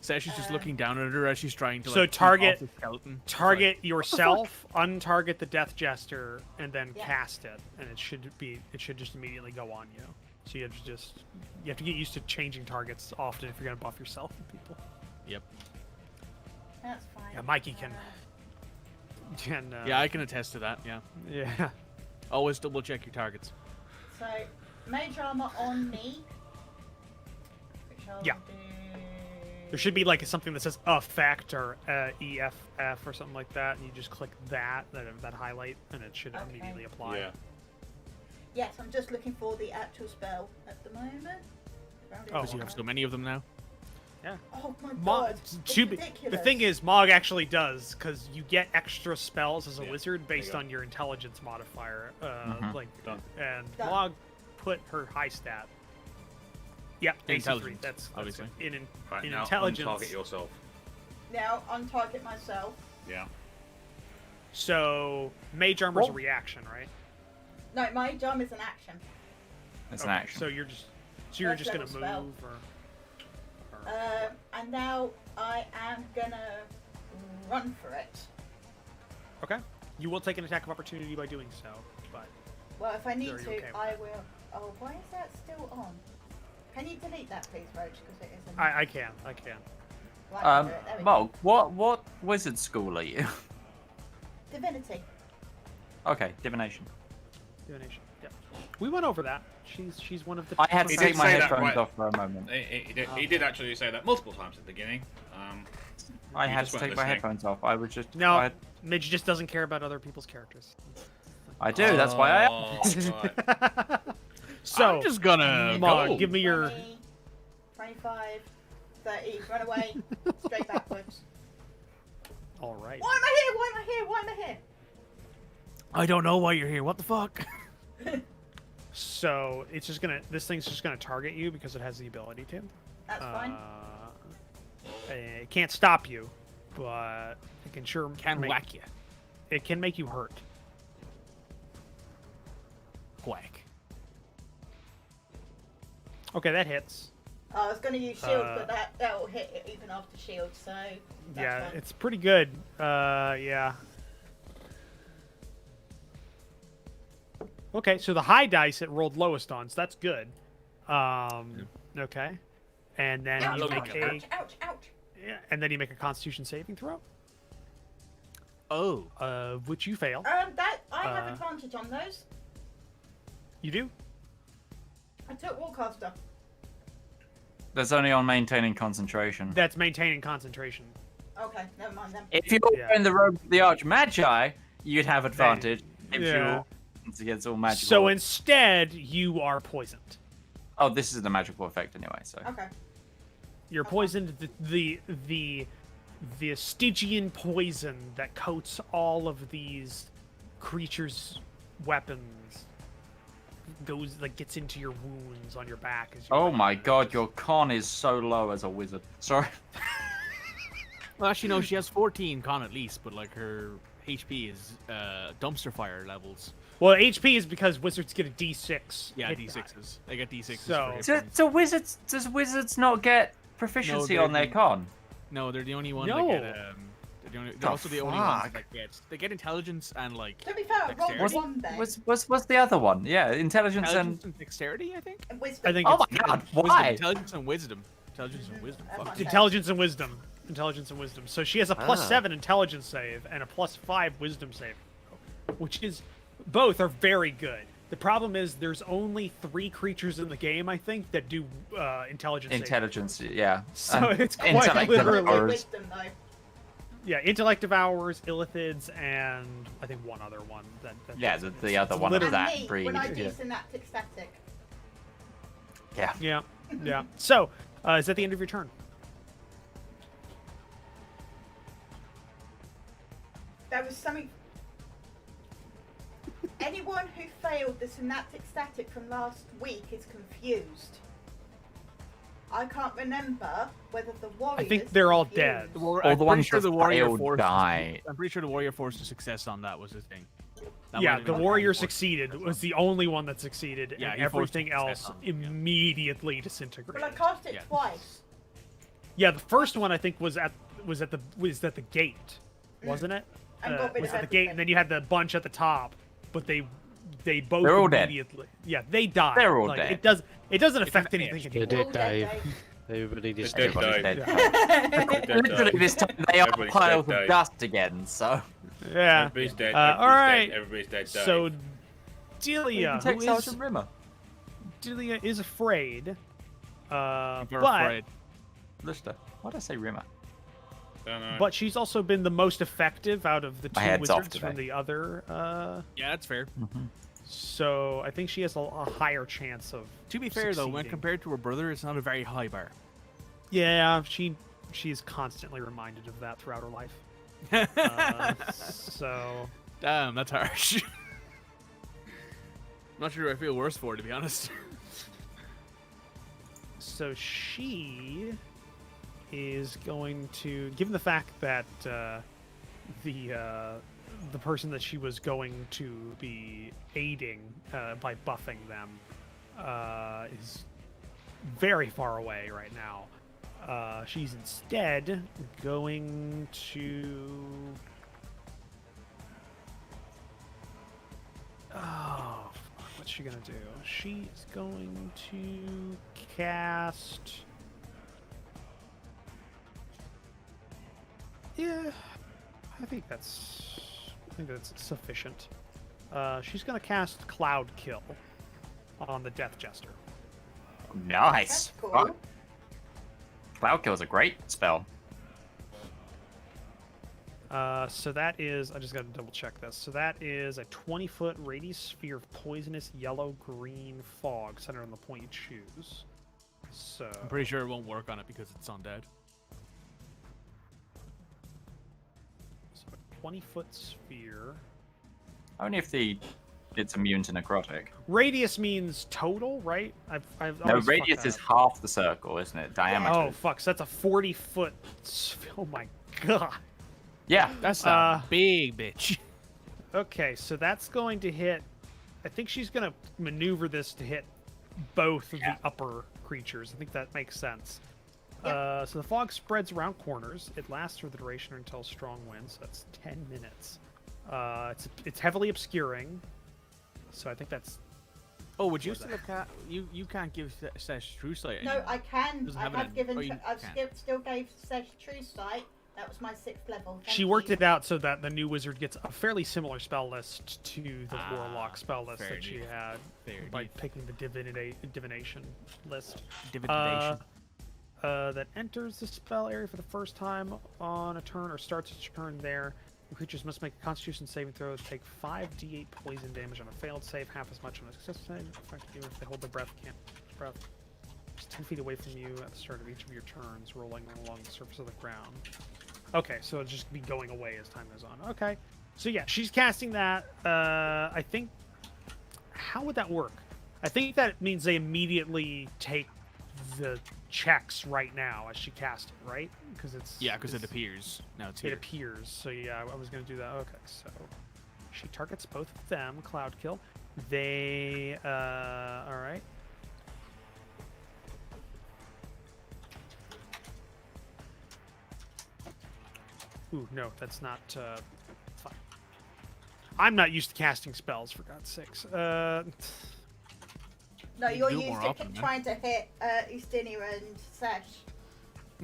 Says she's just looking down at her as she's trying to. So Like, keep target- off the skeleton. It's Target like, yourself, untarget the Death Jester, and then Yeah. cast it, and it should just immediately go on you. So you have to get used to changing targets often if you're gonna buff yourself and people. Yep. That's fine. Yeah, Mikey can. Yeah, I can attest to that. Yeah. Yeah. Always double check your targets. So Mage Armor on me. Which I'll Yeah. do. There should be like something that says effect or EFF or something like that, and you just click that highlight, and it should Okay. immediately apply. Yeah. Yes, I'm just looking for the actual spell at the moment. Round it Oh, Because you up. have so many of them now. Oh my Mog, god. It's the ridiculous. thing is, Mog actually does, because you get extra spells as a Yeah, wizard there you based go. on your intelligence modifier. Like, Done. and Done. Mog put her high stat. Yep, AC3. Intelligence, That's obviously. in Right, in now intelligence. target yourself. Now untarget myself. Yeah. So Mage Armor's a Roll. reaction, right? No, Mage Armor is an action. It's an Okay, action. So you're just First gonna level move, spell. or And now I am gonna run for it. okay. You will take an attack of opportunity by doing so, but Well, if I need Are you to, okay with I that? will. Oh, why is that still on? Can you delete that, please, Roach? Because it isn't. I can. Right, I'll do it. There we go. Mog, what wizard school are you? Divinity. Okay, divination. Divination. Yep. We went over that. She's one of the. I had to He take did my say that headphones right. off for a moment. He did actually say that multiple times at the beginning. I You had just to weren't take my listening. headphones off. I was just... No, Midge just doesn't care about other people's characters. I do, that's why I... Oh, right. So, I'm just gonna Mog, go. give me your. 20, 25, 30. Run away. Straight backwards. All right. Why am I here? Why am I here? Why am I here? I don't know why you're here. What the fuck? So it's just gonna. This thing's just gonna target you because it has the ability to. That's fine. It can't stop you, but it can sure Can make, whack you. It can make you hurt. Whack. Okay, that hits. I was going to use shield, but that'll hit it even after shield, so that's Yeah, fine. it's pretty good. Yeah. Okay, so the high dice it rolled lowest on, so that's good. Okay. And then Ouch, you ouch, make a ouch, ouch. yeah, and then you make a Constitution saving throw, Oh. which you fail. That I have advantage on those. You do? I took Warcaster. That's only on maintaining concentration. That's maintaining concentration. Okay, never mind then. If you're Yeah. wearing the robe of the Archmagi, you'd have advantage. If yeah. it's against all magical. So instead, you are poisoned. Oh, this is the magical effect anyway. So. Okay. You're poisoned. The Stygian poison that coats all of these creatures' weapons gets into your wounds on your back. As you Oh my god, your con is so low as a wizard. Sorry. Well, actually, no, she has 14 con at least, but like her HP is dumpster fire levels. Well, HP is because wizards get a D6. Yeah, hit D6s. They get D6s. So- for hit points. Wizards? Does wizards not get proficiency No, on their they're- con? No, they're the only one No. that get. They're also the only ones fuck? that get. They get intelligence and like To be fair, I rolled Dexterity? one then. What's the other one? Yeah, intelligence intelligence and dexterity, I think. And wisdom. I think Oh my it's god, Wisdom, why? intelligence and wisdom. Intelligence and wisdom. That's Fuck. fine. intelligence and wisdom. Intelligence and wisdom. So she has a plus Ah. 7 intelligence save and a plus 5 wisdom save, which is both are very good. The problem is there's only 3 creatures in the game, I think, that do intelligence. saving. Intelligence, yeah. So it's quite intellect literally- devours. Wisdom though. Yeah, intellect devours, illithids, and I think one other one. That Yeah, does it. the It's other one of literally- And that me, breed. when I do Yeah. synaptic static. Yeah. Yeah, yeah. So, is that the end of your turn? There was something. Anyone who failed the synaptic static from last week is confused. I can't remember whether the warriors. I think they're all confused. dead. All I'm the pretty ones sure that the warrior failed forced. die. I'm pretty sure the warrior forced a success on that was his thing. That Yeah, wasn't the even warrior forced succeeded. success Was on. the only one that succeeded, Yeah, and he forced everything success else on it, yeah. immediately disintegrated. Well, I cast it Yeah. twice. Yeah, the first one I think was at the gate, wasn't it? And got rid was of at the gate, and then you had the bunch at the top, but they both They're all dead. immediately. Yeah, they died. They're all Like, dead. It doesn't affect kinda anything They anymore. did, All dead, Dave. Everybody just They're Everybody's dead. dead. Dead, Literally, dead. this time they are Everybody's piles dead, of Dave. dust again, so. Yeah. Everybody's dead. All right. Everybody's dead. So, You Delia, can take who is, Sergeant Rimmer. Delia is afraid, They're but afraid. Lister. Why did I say Rimmer? Don't know. but she's also been the most effective out of the My two head's off wizards from today. the other. Yeah, that's fair. So I think she has a higher chance of. To be fair, though, when succeeding. compared to her brother, it's not a very high bar. Yeah, she is constantly reminded of that throughout her life. So Damn, that's harsh. I'm not sure who I feel worse for, to be honest. so she is going to, given the fact that the person that she was going to be aiding by buffing them is very far away right now. She's instead going to. Oh, fuck, what's she gonna do? She's going to cast. Yeah, I think that's sufficient. She's gonna cast Cloud Kill on the Death Jester. Nice. That's cool. Fuck. Cloud Kill is a great spell. So that is, I just gotta double check this. So that is a 20-foot radius sphere of poisonous yellow-green fog centered on the point you choose. So I'm pretty sure it won't work on it because it's undead. a 20-foot sphere. Only if it's immune to necrotic. Radius means total, right? I've No, always fucked radius that is up. half the circle, isn't it? Diameter. Oh fuck! So that's a 40-foot. Oh my god. Yeah. That's a big bitch. Okay, so that's going to hit. I think she's going to maneuver this to hit both of the upper creatures. I think that makes sense. Yep. So the fog spreads around corners. It lasts for the duration or until strong winds. So that's 10 minutes. It's heavily obscuring. So I think that's... Oh, would you still have you can't give Sesh true sight? No, I can. Doesn't I have have it. given. Oh, you I've can't. still gave Sesh True Sight. That was my 6th level. She worked it out so that the new wizard gets a fairly similar spell list to the warlock spell list fair that she enough. had Fair by enough. picking the divination list. Divination. That enters the spell area for the first time on a turn or starts its turn there. The creatures must make a Constitution saving throw. Take 5d8 poison damage on a failed save, half as much on a success save. Effectively, if they hold their breath, can't breath. Just 10 feet away from you at the start of each of your turns, rolling along the surface of the ground. Okay, so it'll just be going away as time goes on. Okay, so yeah, she's casting that. I think. How would that work? I think that means they immediately take the checks right now as she cast it, right? Because it's Because it appears. Now it's it here. appears. So yeah, I was gonna do that. Okay, so she targets both of them. Cloud kill. They. All right. Ooh, no, that's not fine. I'm not used to casting spells, for God's sakes. No, You you're do it used more to often, man. trying to hit Ustinia and Sesh.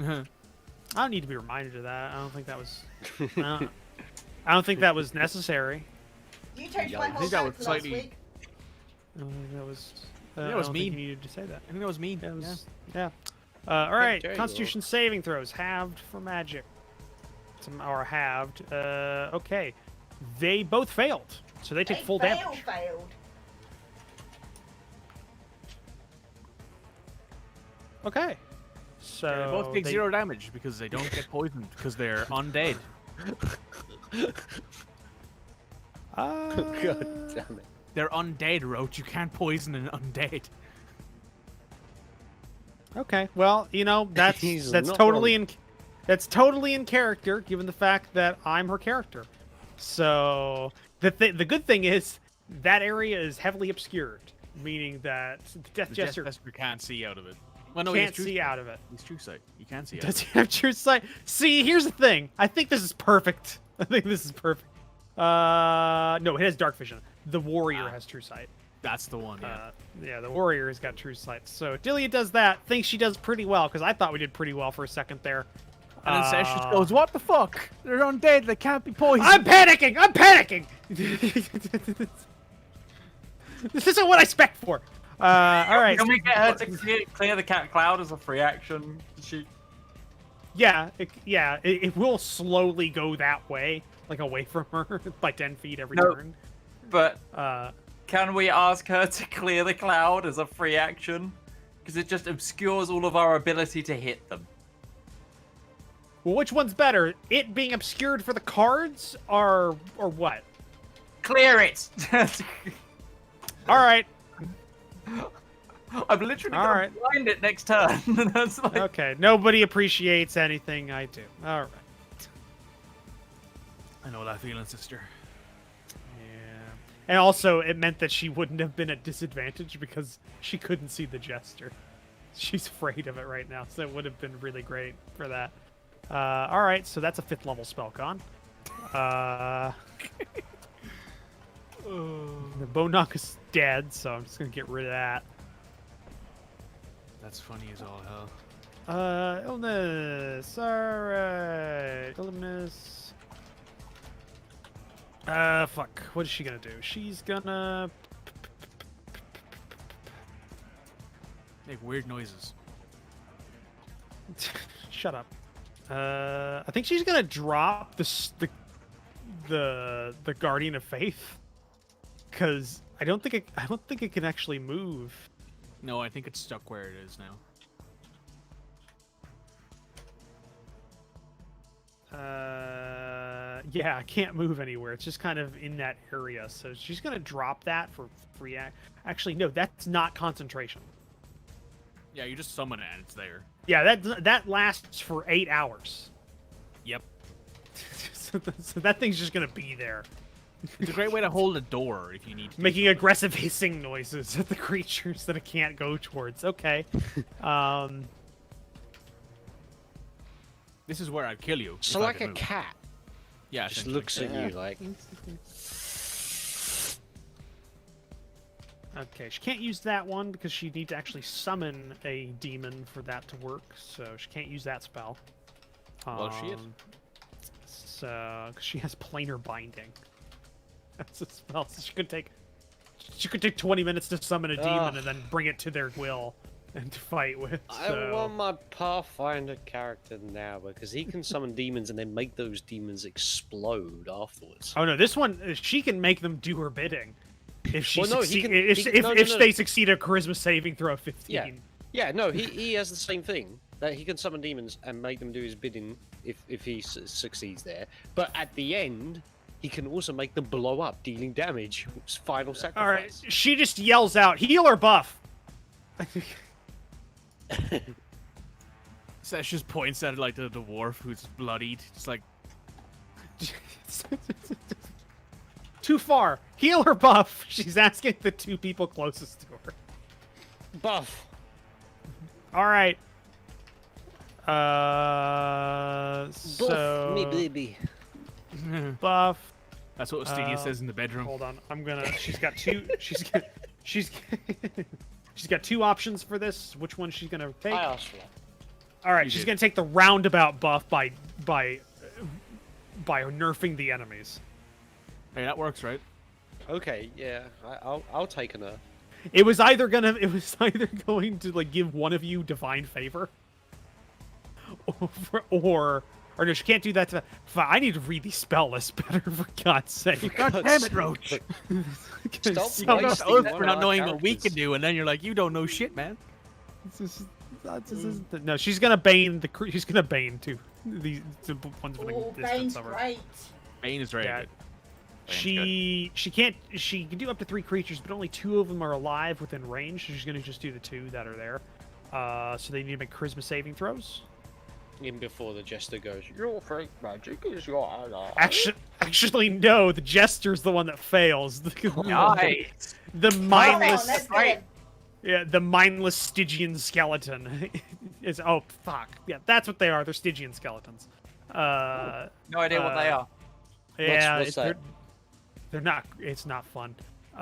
I don't need to be reminded of that. I don't think that was. I don't think that was necessary. You changed Yeah, my I whole think that was character last slightly- week. I don't think that was. That was I don't think mean. you needed to say that. I think that was mean. That was, yeah. All right. there you Constitution saving throws halved for magic. Or halved. Okay. They both failed, so they take full damage. Failed. Okay. So They both take 0 damage because they don't get poisoned because they're undead. God damn it. They're undead, Roach. You can't poison an undead. Okay. Well, you know that's He's that's not totally wrong. that's totally in character, given the fact that I'm her character. So the good thing is that area is heavily obscured, meaning that the Death The Jester Jester can't see out of it. Well, no, can't see out of it. He's true sight. You can't see out Does of he have true sight? See, here's the thing. I think this is perfect. I think this is perfect. No, it has dark vision. The warrior has true sight. it. That's the one, yeah. Yeah, the warrior has got true sight. So Delia does that. Thinks she does pretty well because I thought we did pretty well for a second there. And then Sesh just goes, "What the fuck? They're undead. They can't be poisoned." I'm panicking. I'm panicking. This isn't what I spec for. All right. Can we get her to clear the cat cloud as a free action? She. Yeah, it will slowly go that way, like away from her by 10 feet every No. turn. But Uh, can we ask her to clear the cloud as a free action? Because it just obscures all of our ability to hit them. well, which one's better? It being obscured for the cards, or what? Clear it! All right. I'm literally All gonna right. blind it next turn. That's like... Okay. Nobody appreciates anything I do. All right. I know that feeling, sister. Yeah. And also, it meant that she wouldn't have been at disadvantage because she couldn't see the jester. She's afraid of it right now, so it would have been really great for that. All right, so that's a 5th level spell con. The Bone Knock is dead, so I'm just gonna get rid of that. That's funny as all hell. Illness. Alright. Illness. Fuck. What is she gonna do? She's gonna... Make weird noises. Shut up. I think she's gonna drop the Guardian of Faith, because I don't think it can actually move. No, I think it's stuck where it is now. Yeah, I can't move anywhere. It's just kind of in that area. So she's gonna drop that for free. Actually, no, that's not concentration. Yeah, you just summon it and it's there. Yeah, that lasts for 8 hours. Yep. So that thing's just gonna be there. It's a great way to hold a door if you need to. Making aggressive hissing noises at the creatures that it can't go towards. Okay. This is where I'd kill you. So if I like could a move. cat, Yeah. just essentially. looks at you like. Okay, she can't use that one because she needs to actually summon a demon for that to work, so she can't use that spell. Well, she is. So, 'cause she has planar binding. That's a spell, so she could take 20 minutes to summon a demon and then bring it to their will and to fight with. I So. want my Pathfinder character now because he can summon demons and then make those demons explode afterwards. Oh no, this one she can make them do her bidding. If she Well, no, he succeed, can- if he can- if, no, if no, no. they succeed a charisma saving throw of 15. Yeah. Yeah, no, he has the same thing. That he can summon demons and make them do his bidding if he succeeds there. But at the end, he can also make them blow up, dealing damage. It's final sacrifice. All right, she just yells out, "Heal or buff." Sesh just points at like the dwarf who's bloodied. It's like, Too far. Heal or buff? She's asking the two people closest to her. Buff. All right. Buff So me baby. buff. that's what Stygia says in the bedroom. Hold on. I'm gonna. She's got two. She's got two options for this. Which one she's gonna take? I asked for that. All right. You She's did. gonna take the roundabout buff by nerfing the enemies. Hey, that works, right? Okay, yeah, I'll take an It was either going to like give one of you divine favor, or no, she can't do that. I need to read these spell lists better, for God's sake. God damn it, Roach! Stop So- You're wasting oath one for of not our knowing what we characters. can do, and then you're like, you don't know shit, man. No, she's gonna bane she's gonna bane two the ones within Oh, distance Bane's of her. great. Bane is very Yeah. good. She can do up to 3 creatures, but only 2 of them are alive within range. So she's gonna just do the 2 that are there. So they need to make charisma saving throws. Even before the jester goes, your fake magic is your ally. Actually, no. The jester's the one that fails. Nice. The Come on, mindless, let's get right. him. yeah, the mindless Stygian skeleton is. Oh fuck, yeah, that's what they are. They're Stygian skeletons. No idea what they are. Yeah, what's that? they're not. It's not fun. All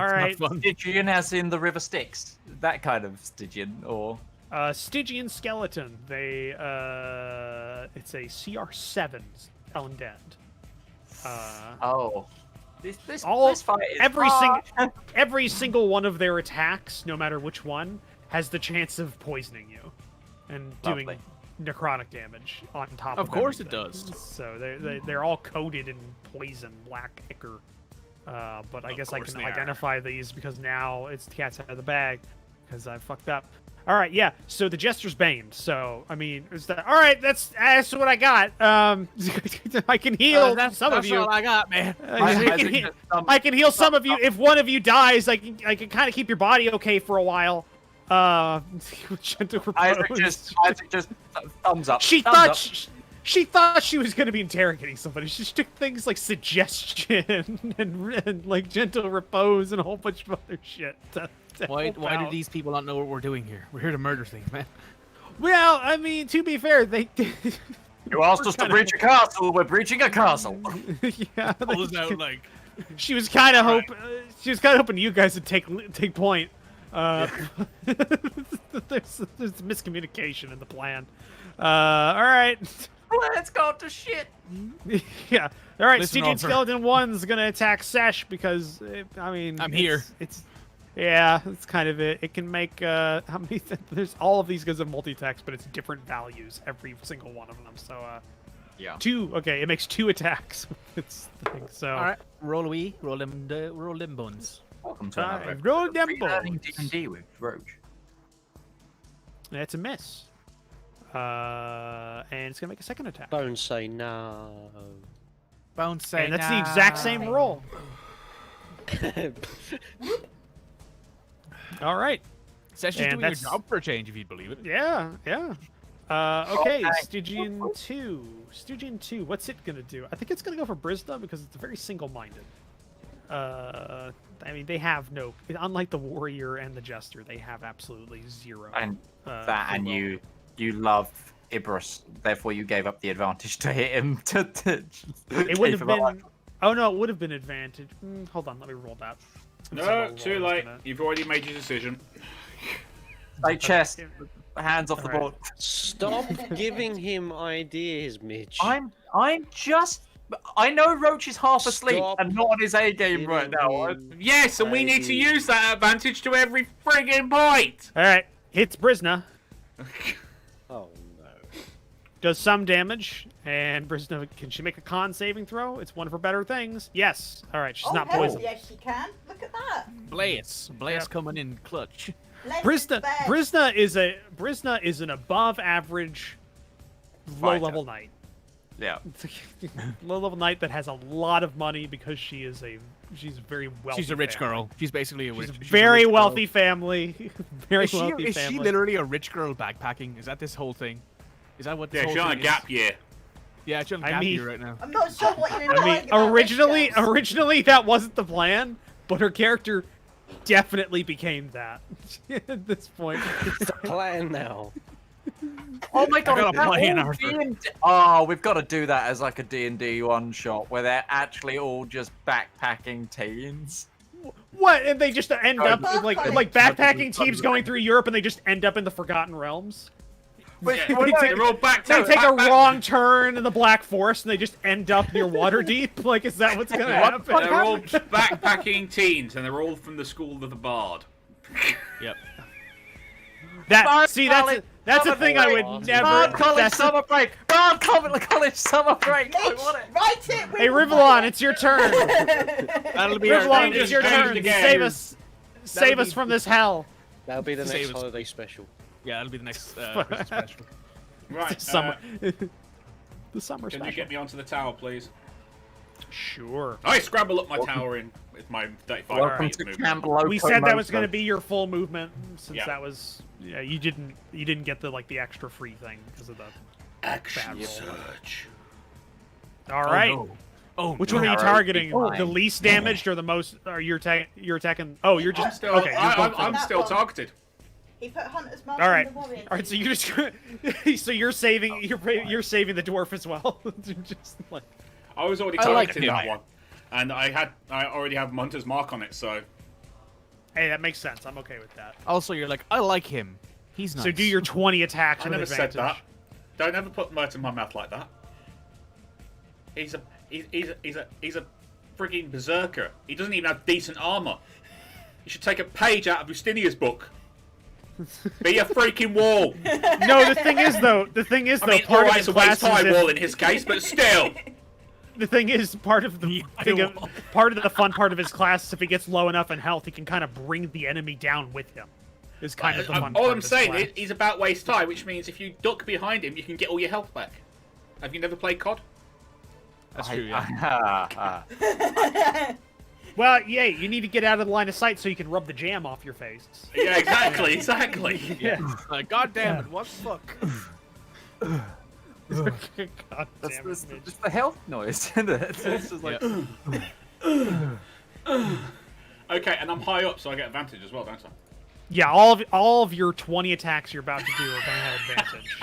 right. Not fun. Stygian as in the river Styx. That kind of Stygian, or Stygian skeleton. They it's a CR7 undead. oh, this All fight is every single one of their attacks, no matter which one, has the chance of poisoning you and doing Lovely. necrotic damage on top. Of course it everything. does. So they're all coated in poison, black ichor. But I Of guess I course can they are. identify these because now it's the cat's out of the bag because I fucked up. All right, yeah. So the jester's bane. So I mean, is that all right? That's what I got. I can heal some of you. That's all I got, man. I can heal some of you. If one of you dies, I can kind of keep your body okay for a while. Gentle Isaac repose. just thumbs up. She thumbs thought up. she thought she was going to be interrogating somebody. She took things like suggestion and like gentle repose and a whole bunch of other shit. to Why help do out. these people not know what we're doing here? We're here to murder things, man. Well, I mean, to be fair, they. You asked us to breach a castle. We're breaching a castle. Yeah, Pulls out like she was kind of hoping you guys would take point. There's miscommunication in the plan. All right. Let's go to shit. Yeah. All right. Listen, Stygian Oliver. Skeleton 1's gonna attack Sesh because I mean I'm here. It's yeah. It's kind of it. It can make how many? There's all of these guys have multi-attacks, but it's different values every single one of them. So Yeah. 2. Okay, it makes 2 attacks. It's the thing. So all right. Roll them buns. Welcome to another Alright, roll them relearning bones. D&D with Roach. That's a miss. And it's gonna make a second attack. Bones say no. Bones say And that's the exact same roll. All right. Sesh is And doing your that's- job for a change, if you'd believe it. Yeah, yeah. Okay, Okay. Stygian 2. Stygian 2, what's it gonna do? I think it's gonna go for Brisda because it's very single-minded. I mean, they have no. Unlike the warrior and the jester, they have absolutely zero. And free will. you love Ibris, therefore you gave up the advantage to hit him. It would have been. Oh no, it would have been advantage. Hold on, let me roll that. No, too late. You've already made your decision. Like chest, hands off the Alright. board. Stop giving him ideas, Mitch. I'm just. I know Roach is half asleep Stop and not on his A game right now. him Yes, and we need to ideas. use that advantage to every friggin' point. All right, hits Brisna, Oh no. does some damage, and Brisna, can she make a con saving throw? It's one of her better things. Yes. All right, she's Oh, not hell, poisoned. yes, she can. Look at that. Blaze Yep. coming in clutch. Let's Brisna, bet. Brisna is an above average low level knight. Yeah. Low level knight that has a lot of money because she's very wealthy. She's a rich family. girl. She's basically a She's rich. a she's a very rich girl. wealthy family. Very Is she, wealthy is family. she literally a rich girl backpacking? Is that this whole thing? Is that what this Yeah, whole she's on a thing gap is? year. Yeah, she's on a I gap mean- year right now. I'm not sure what you're I mean, originally that wasn't the plan, but her character definitely became that at this point. It's the plan now. Oh my god! gotta that play an all Arthur. D&D Oh, we've got to do that as like a D&D one shot where they're actually all just backpacking teens. What? And they just end up Backpacking. like backpacking teams going through Europe, and they just end up in the Forgotten Realms. Wait, Yeah, well, no, they're all back They to take a back- wrong turn in the Black Forest, and they just end up near Waterdeep. Like, is that what's gonna happen? They're all backpacking teens, and they're all from the school of the Bard. Yep. That see, that's a summer thing I break. would never. Bard College that's a- summer break. Bard College summer break. I Mitch, want it. write it. Hey, Rivallon, it's your turn. That'll be Rivallon, our it's your Changed turn. again. Save us from this hell. That'll be the Save next us. holiday special. Yeah, that'll be the next Christmas special. Right, The summer. The summer can you special. get me onto the tower, please? Sure. I scramble up my tower in with my 35 Welcome feet to movement. Camp Loco. We said that was going to be your full movement, since Yeah. that was you didn't get the extra free thing because of the. Action Bad roll. surge. All right. Oh, no. Oh, Which no. one are you Alright, targeting? fine. The least damaged or the most? Or you're attacking? Oh, you're I'm just still, okay. You're going for I'm the- still That one. targeted. He put Hunter's Mark All on right. the warrior. All right. So you're just so you're saving you're saving the dwarf as well. Just like I was already I like targeting him. that one, and I already have Hunter's Mark on it, so hey, that makes sense. I'm okay with that. Also, you're like, I like him. He's nice. So do your 20 attacks I with never advantage. said that. Don't ever put words in my mouth like that. He's a frigging berserker. He doesn't even have decent armor. You should take a page out of Justinia's book. Be a freaking wall. No, the thing is though, I mean, part of alright, his it's a waist class high is wall in his case, but still. the thing is part of the thing of, part of the fun part of his class is if he gets low enough in health, he can kind of bring the enemy down with him. Is kind of the fun All part I'm of his saying class. is he's about waist high, which means if you duck behind him, you can get all your health back. Have you never played COD? That's true, yeah. Well, yeah, you need to get out of the line of sight so you can rub the jam off your face. Yeah, exactly, exactly. Yeah. Like, God damn it, what the fuck? God That's, damn that's, it, Mitch. that's the health noise, isn't it? It's just like. Okay, and I'm high up, so I get advantage as well, don't I? Yeah, all of your 20 attacks you're about to do are going to have advantage.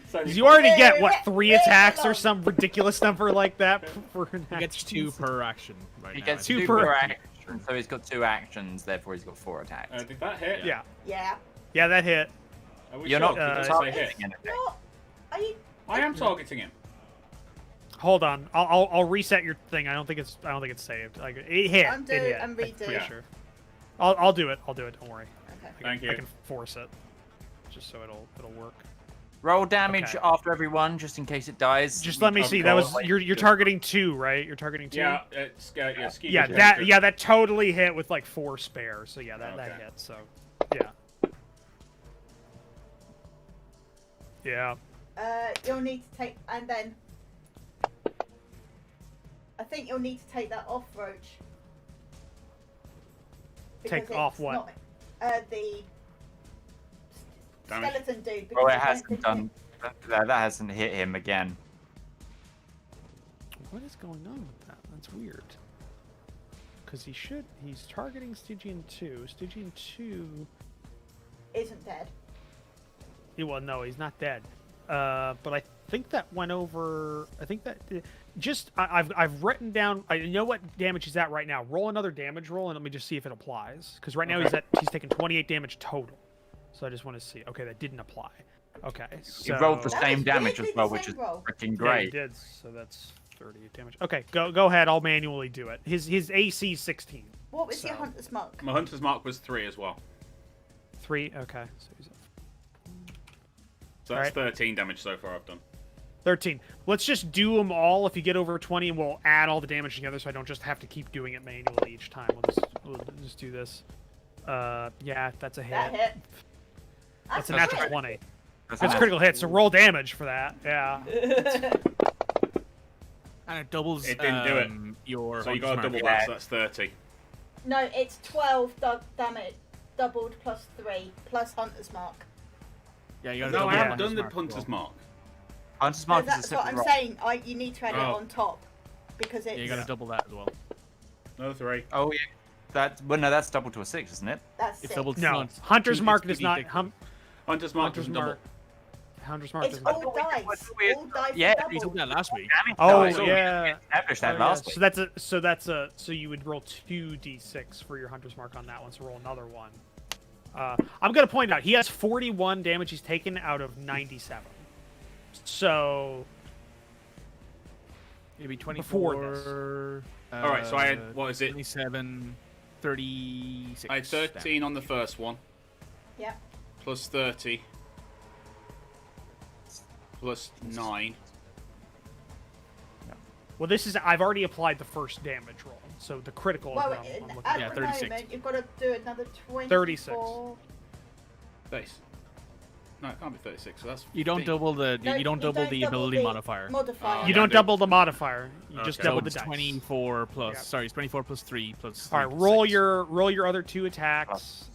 So 'Cause you already get what Yeah, 3 yeah, attacks yeah. or some ridiculous number like that for an He gets 2 per action right He now. gets Two 2 per per action, so he's got 2 actions, therefore he's got 4 attacks. did that hit? Yeah, Yeah. yeah, that hit. Are we You're sure? not Did it say targeting hit? anything. No. Are you? I am targeting him. Hold on, I'll reset your thing. I don't think it's saved. Like it hit. Undo it hit. and I'm redo. pretty Yeah. sure. I'll do it. Don't worry. Okay. Thank I you. can force it, just so it'll work. Roll damage Okay. after every one, just in case it dies. Just let me Of see. That was course. you're targeting 2, right? You're targeting 2. Yeah, it's yeah, ski Yeah, is that good. yeah that totally hit with like 4 spare. So yeah, that Okay. hit. So yeah. Yeah. You'll need to take, and then I think you'll need to take that off, Roach. Take Because off it's what? Not, the Damage. skeleton dude. Well, because it it hasn't went done. That hasn't hit him again. What is going on with that? That's weird. Because he's targeting Stygian 2. Stygian 2... Isn't dead. Well, no, he's not dead. But I think that went over... I think that... I've written down... I know what damage he's at right now. Roll another damage roll, and let me just see if it applies. Because right now he's taking 28 damage total. So I just want to see. Okay, that didn't apply. Okay, so... He rolled the That same was damage as weirdly well, the which is same roll. freaking Yeah, he great. did. So that's 38 damage. Okay, go ahead. I'll manually do it. His AC 16. What was your So- hunter's mark? My hunter's mark was 3 as well. 3. Okay, so he's at So that's Alright. 13 damage so far I've done. 13. Let's just do them all. If you get over 20, and we'll add all the damage together, so I don't just have to keep doing it manually each time. We'll just do this. Yeah, that's a hit. That hit. That's a a natural crit. 20. That's That's a critical hit, so roll damage for that. Yeah. And it doubles. It didn't do it. Your So you got a hunter's double mark. that, so that's 30. No, it's 12 damage. Doubled plus 3 plus hunter's mark. Yeah, you got to No, double I your haven't done the mark as hunter's well. mark. Hunter's No, mark is a that's what separate I'm roll. saying. You need to add it Oh. on top because it's Yeah, you got to double that as well. Another 3. Oh, yeah. Well, no, that's double to a 6, isn't it? that's It's 6. doubled. No, it's Hunter's two- Mark it's does 2d6. not. Hunter's mark Hunter's doesn't double. Mark. Hunter's Mark It's does not. all dice. All dice Yeah, are You took doubled. that last week. Oh, it's all- yeah. Established that Oh, yeah. last week. So you would roll 2d6 for your Hunter's Mark on that one. So roll another one. I'm gonna point out he has 41 damage he's taken out of 97. So It'd be Before 24. Alright, so I had, what is it? 27, 36. I had 13 on the first one, Yeah. plus 30, plus 9. well, this is I've already applied the first damage roll. So the critical. Well, is what I'm looking at Yeah, the 36. moment, you've got to do another 24. 36. 36. No, it can't be 36, so that's... You don't 15. double the. No, you don't double the ability modifier. Modifier. Oh, You yeah, I don't do. double the modifier. You just Okay. double So the it's dice. 24 plus. Yeah. Sorry, it's 24 plus 3 plus. All 3 right, plus roll 6. your other 2 attacks.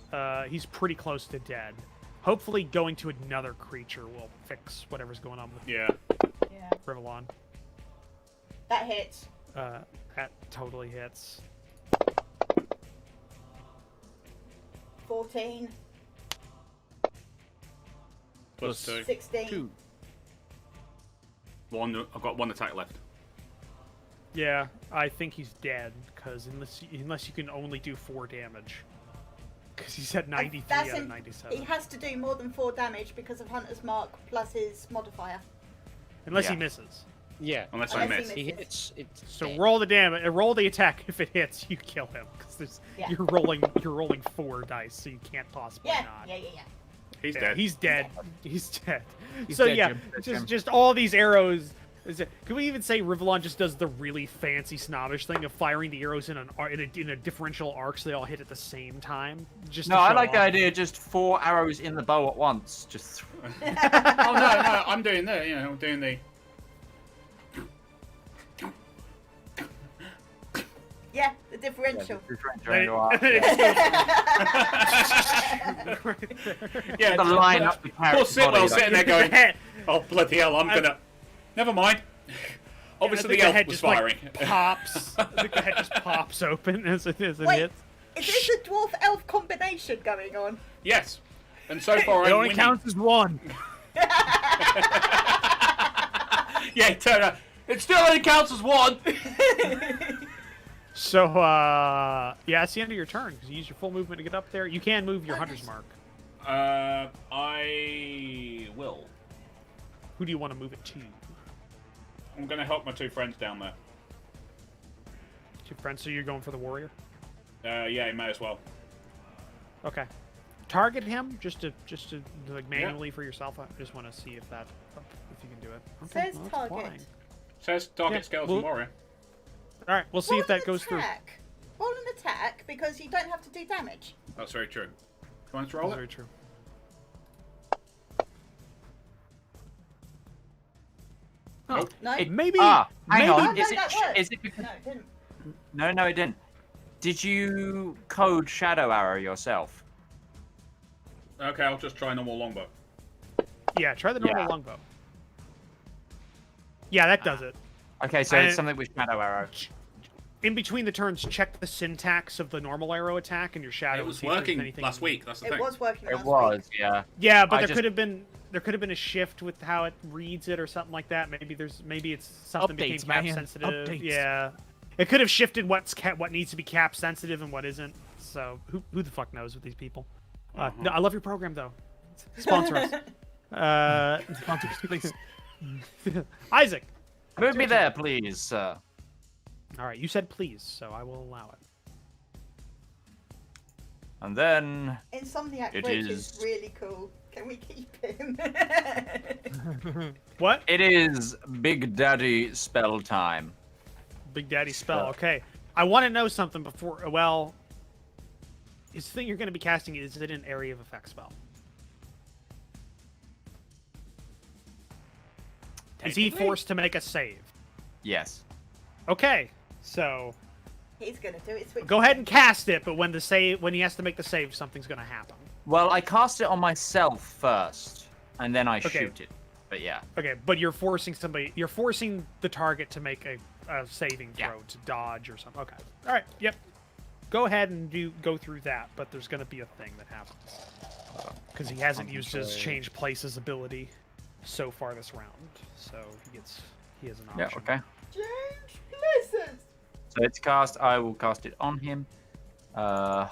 He's pretty close to dead. Hopefully, going to another creature will fix whatever's going on with Yeah. Yeah. Rivallon. That hits. That totally hits. 14, Plus 2. 16. 2. I've got 1 attack left. Yeah, I think he's dead because unless you can only do 4 damage. Because he's at 93 That's out of He 97. has to do more than 4 damage because of Hunter's Mark plus his modifier. Unless he Yeah. misses. Yeah. Unless I Unless miss. he He misses. hits. It's So dead. roll the damage. Roll the attack. If it hits, you kill him because Yeah. you're rolling 4 dice, so you can't possibly Yeah, not. yeah. He's Yeah, dead. He's dead. He's dead. He's So dead, yeah, Jim. just all these arrows. Can we even say Rivallon just does the really fancy snobbish thing of firing the arrows in a differential arc so they all hit at the same time? Just No, to I show like the off. idea. Just 4 arrows in the bow at once. Just. Oh, no, I'm doing the, I'm doing the... Yeah, the differential. Yeah, The line up the Poor character's Sitwell body, sitting there going, oh, bloody hell, I'm gonna... Never mind. Obviously the elf was firing. Pops. I think the head just pops open as it Wait, hits. is this a dwarf elf combination going on? Yes. And so far It I'm only winning. counts as 1. Yeah, turn around. It still only counts as 1. So, yeah, it's the end of your turn because you use your full movement to get up there. You can move your Hunter's Mark. I will. Who do you want to move it to? I'm gonna help my 2 friends down there. Two friends, so you're going for the warrior? Yeah, you may as well. Okay. Target him just to like manually for yourself. I just want to see if you can do it. Okay, Says well, target. flying. Says target Yeah, skeleton well- warrior. All right, we'll see Roll if that an goes through. attack. Roll an attack because you don't have to do damage. That's very true. Come on, roll That's it. very true. Nope. No, Maybe. Hang maybe. Oh, on. no, Is that it? worked. Is it because? no, it didn't. No, it didn't. Did you code Shadow Arrow yourself? Okay, I'll just try normal longbow. Yeah, try the normal Yeah. longbow. Yeah, that does it. Okay, so And- it's something with Shadow Arrow. In between the turns, check the syntax of the normal arrow attack and your shadow. It and was see if there's working anything- last week. That's the It thing. was working It last was, week. yeah. Yeah, but I there just- could have been a shift with how it reads it or something like that. Maybe it's something became Updates, cap man. sensitive. Updates. Yeah, it could have shifted what needs to be cap sensitive and what isn't. So who the fuck knows with these people? No, I love your program though. Sponsor us. Sponsors, please. Isaac. Move me there, please, sir. All right, you said please, so I will allow it. And then Insomniac It Roach is- is really cool. Can we keep him? What? it is Big Daddy spell time. Big Daddy spell. So- Okay. I want to know something before. Well, is the thing you're going to be casting, is it an area of effect spell? Is he Technically. forced to make a save? Yes. Okay. So He's gonna do it. go ahead and cast it, but when he has to make the save, something's going to happen. Well, I cast it on myself first, and then I Okay. shoot it. But yeah. Okay, but you're forcing the target to make a saving Yeah. throw to dodge or something. Okay. All right. Yep. Go ahead and go through that, but there's going to be a thing that happens because he hasn't used his Concentrate. change places ability so far this round, so he has an option. Yeah, okay. Change places. So it's cast. I will cast it on him. All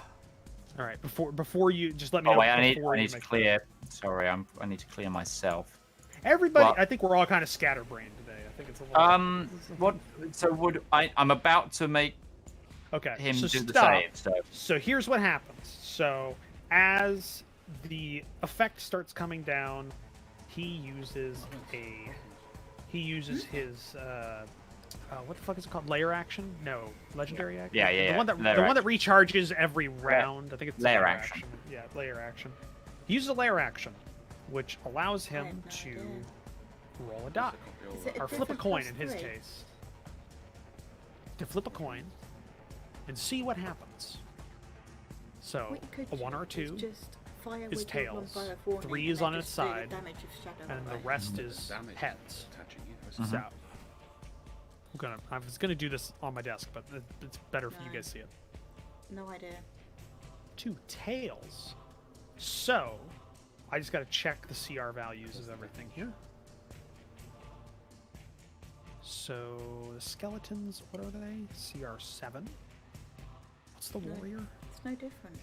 right. Before you just let me Oh know. wait, I need before you to make- clear. Sorry, I need to clear myself. Everybody, Well- I think we're all kind of scatterbrained today. I think it's a little. What? So would I'm about to make Okay. him so do the stop. save. So So here's what happens. So as the effect starts coming down, he uses his what the fuck is it called? Layer action? No, legendary action. Yeah, yeah, The one that layer the one that recharges every round. I think it's layer layer action. Yeah, layer action. He uses a layer action, which allows him have no to idea. roll a die Is it or flip a different coin plus in his 3? case. To flip a coin and see what happens. So What you could a 1 or a do is 2, just fire is with your one tails, fire of warning 3 and is then on its just do the side, damage of shadow and the away. rest is Damage heads. attaching, you know, Mm-hmm. So I was gonna do this on my desk, but it's better if you No. guys see it. No idea. 2 tails. So I just gotta check the CR values of everything here. So the skeletons, what are they? CR7. What's the No. warrior? It's no different.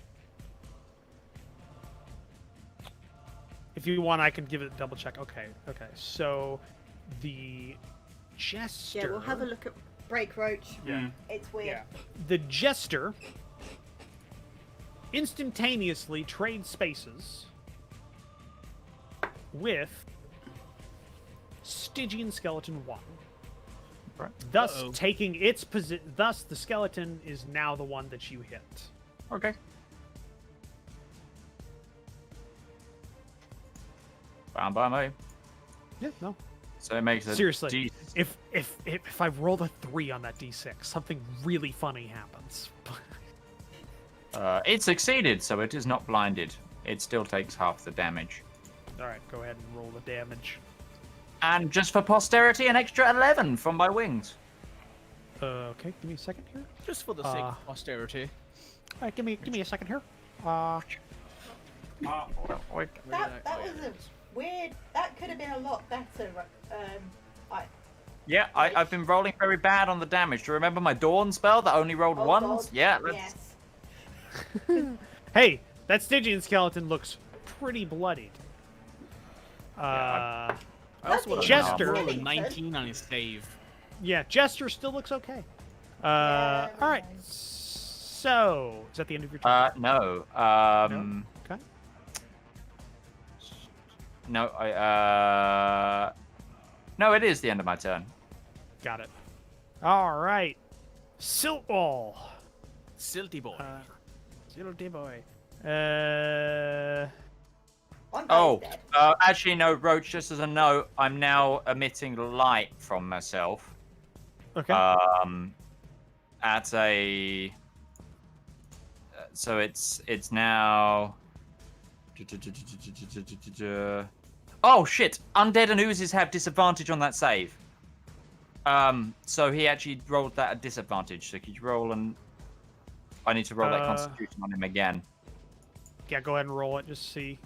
If you want, I can give it a double check. Okay. So the jester. Yeah, we'll have a look at Break Roach. Yeah. It's weird. Yeah. The jester instantaneously trades spaces with Stygian Skeleton 1. Right. Thus, Uh-oh. taking its position. Thus, the skeleton is now the one that you hit. okay. Fine by me. Yeah, no. So it makes a Seriously, D- if I roll a 3 on that d6, something really funny happens. it succeeded, so it is not blinded. It still takes half the damage. All right, go ahead and roll the damage. And just for posterity, an extra 11 from my wings. Okay, give me a second here. Just for the sake of posterity. All right, give me a second here. That was a weird. That could have been a lot better. Yeah, I've been rolling very bad on the damage. Do you remember my Dawn spell that only rolled Oh, ones? God. Yeah, let's... Yes. Hey, that Stygian skeleton looks pretty bloodied. I also want to Jester. roll a 19 on his save. Yeah, Jester still looks okay. Yeah, All right. nice. So, is that the end of your turn? No. No? Okay. No, no, it is the end of my turn. Got it. All right. Siltwall. Silty boy. Silty boy. One guy's Oh, dead. actually, no, Roach, just as a note, I'm now emitting light from myself. Okay. At a... So it's now... Oh, shit! Undead and oozes have disadvantage on that save. So he actually rolled that at disadvantage. So could you roll and I need to roll that Constitution on him again. Yeah, go ahead and roll it. Just see.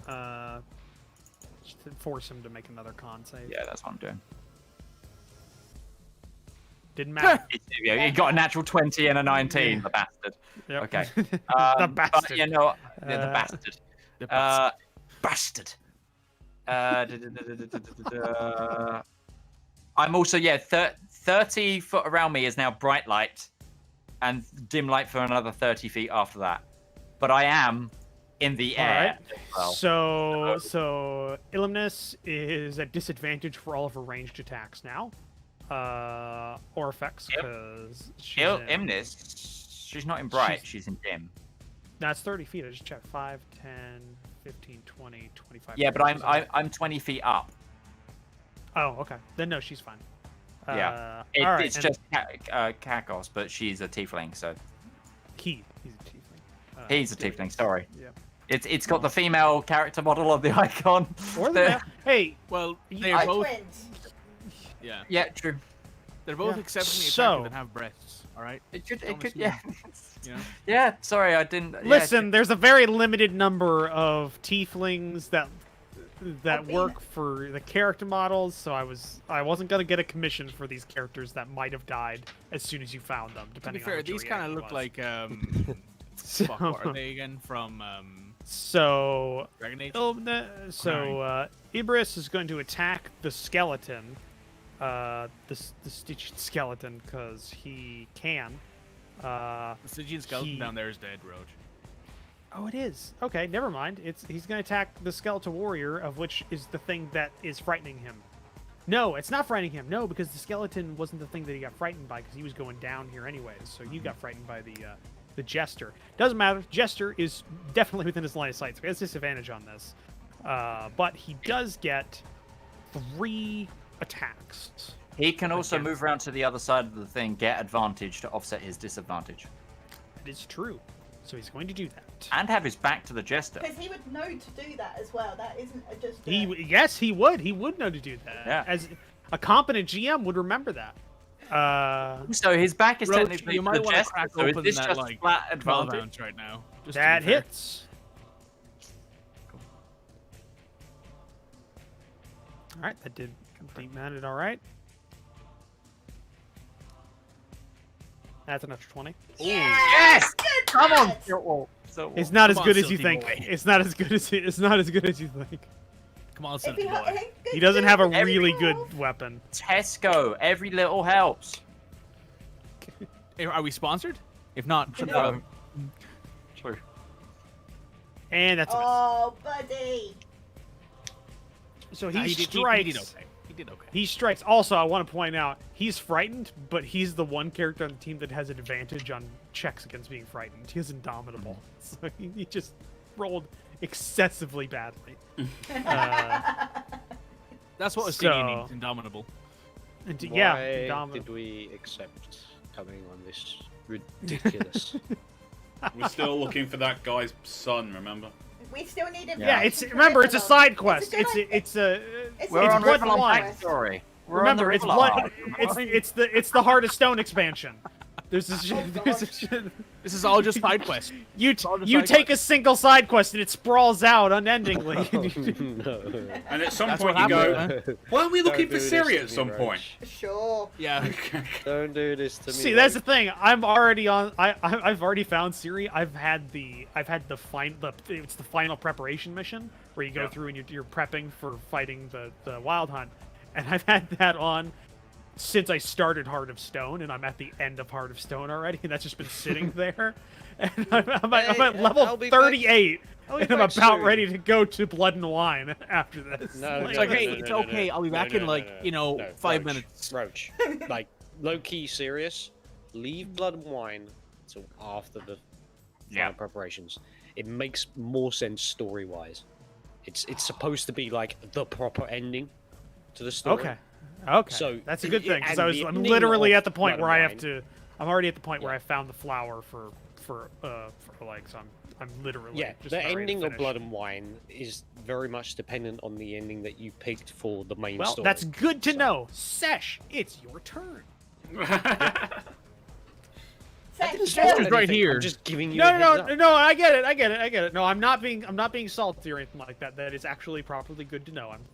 Just to force him to make another con save. Yeah, that's what I'm doing. Didn't matter. He got a natural 20 and a 19. The bastard. Yep. Okay. The bastard. But, you know, yeah, the bastard. The bastard. Bastard. I'm also 30 foot around me is now bright light, and dim light for another 30 feet after that. But I am in the air. Alright. As well. So Illuminus is at disadvantage for all of her ranged attacks now. Or effects, because she's she's not in bright, she's in dim. That's 30 feet. I just checked. 5, 10, 15, 20, 25. Yeah, but I'm 20 feet up. Oh, okay. Then no, she's fine. Yeah. Alright, It's just Kakos, but she's a tiefling, so. He's a tiefling. He's a tiefling, sorry. Yeah. It's got the female character model of the icon. Or the hey. Well, they We're are both. twins. Yeah. Yeah, true. They're both Yeah. exceptionally So- attractive and have breasts. All right. It could, Honestly, yeah. You know. Yeah, sorry, I didn't. yeah, Listen, there's a very limited number of tieflings that Albina. work for the character models, so I wasn't gonna get a commission for these characters that might have died as soon as you found them. To be Depending fair, on what your these kind of reaction look was. like So, fuck, what are they again from so Dragon Age? Ibris is going to attack the skeleton, the Stygian skeleton, because he can. The Stygian skeleton he- down there is dead, Roach. Oh, it is. Okay, never mind. He's going to attack the skeletal warrior, of which is the thing that is frightening him. No, it's not frightening him. No, because the skeleton wasn't the thing that he got frightened by, because he was going down here anyways. So he got frightened by the jester. Doesn't matter. Jester is definitely within his line of sight, so he has disadvantage on this. But he does get 3 attacks. He can also Against- move around to the other side of the thing, get advantage to offset his disadvantage, That is true. So he's going to do that. and have his back to the jester. Because he would know to do that as well. That isn't just. Yes, he would. He would know to do that. Yeah. As a competent GM would remember that. So his back is Roach, technically you to might the want to jester. crack So is open this that just like flat 12 advantage? ounce right now. Just to That be fair. hits. All right, that did complete mounted. All right. That's an extra 20. Yes! Come on! Yes! So, It's not as Come on, good as you silky think. boy. It's not as good as it's not as good as you think. Come on, If silky he, boy. He doesn't have a Every really good wolf. weapon. Tesco, every little helps. Hey, are we sponsored? If not, No. True. And that's a miss. Oh, buddy. So Nah, he he strikes. did okay. He did okay. He strikes. Also, I want to point out he's frightened, but he's the one character on the team that has an advantage on checks against being frightened. He is indomitable, so he just rolled excessively badly. That's what a So- Stygian means, indomitable. And Why yeah, did indomitable. we accept coming on this ridiculous? We're still looking for that guy's son, remember? We still need him. Yeah, it's remember it's a side quest. It's a good It's a It's We're it's on blood Rivallon wine. backstory. We're Remember, on the it's Rivallon. blood. It's the Heart of Stone expansion. There's this. This is all just side quest. You all just you side take a single side quest and it sprawls out unendingly. No. And at some That's point what you go, happened, man. why are we looking Don't for do this Siri to at me, some Roach. point? Sure. Yeah. Don't do this to me. See, that's the Roach. thing. I'm already on. I've already found Siri. I've had the it's the final preparation mission where you go Yeah. through and you're prepping for fighting the wild hunt, and I've had that on since I started Heart of Stone, and I'm at the end of Heart of Stone already, and that's just been sitting there. And I'm at Hey, level I'll be back- 38, I'll be and I'm back about soon. ready to go to Blood and Wine after this. No, It's no, like, no, hey, no, it's no, okay, no, I'll be no, back no, in, no, like, no, you know, no, 5 Roach, minutes. Roach, like low key serious. Leave Blood and Wine until after the final preparations. It makes more sense story wise. It's supposed to be like the proper ending to the story. Okay. Okay. So, that's a good thing because and the I'm ending literally of at the point Blood where I and have Wine- to. I'm already at the point where Yeah. I found the flower for like, so I'm literally Yeah, just the about ready to ending of finish. Blood and Wine is very much dependent on the ending that you picked for the main Well, story. that's good to So- know. Sesh, it's your turn. Sesh, Just Jester's go. right here. I'm just giving you. No, a heads no, up. no, no. I get it. No, I'm not being salty or anything like that. That is actually properly good to know. I'm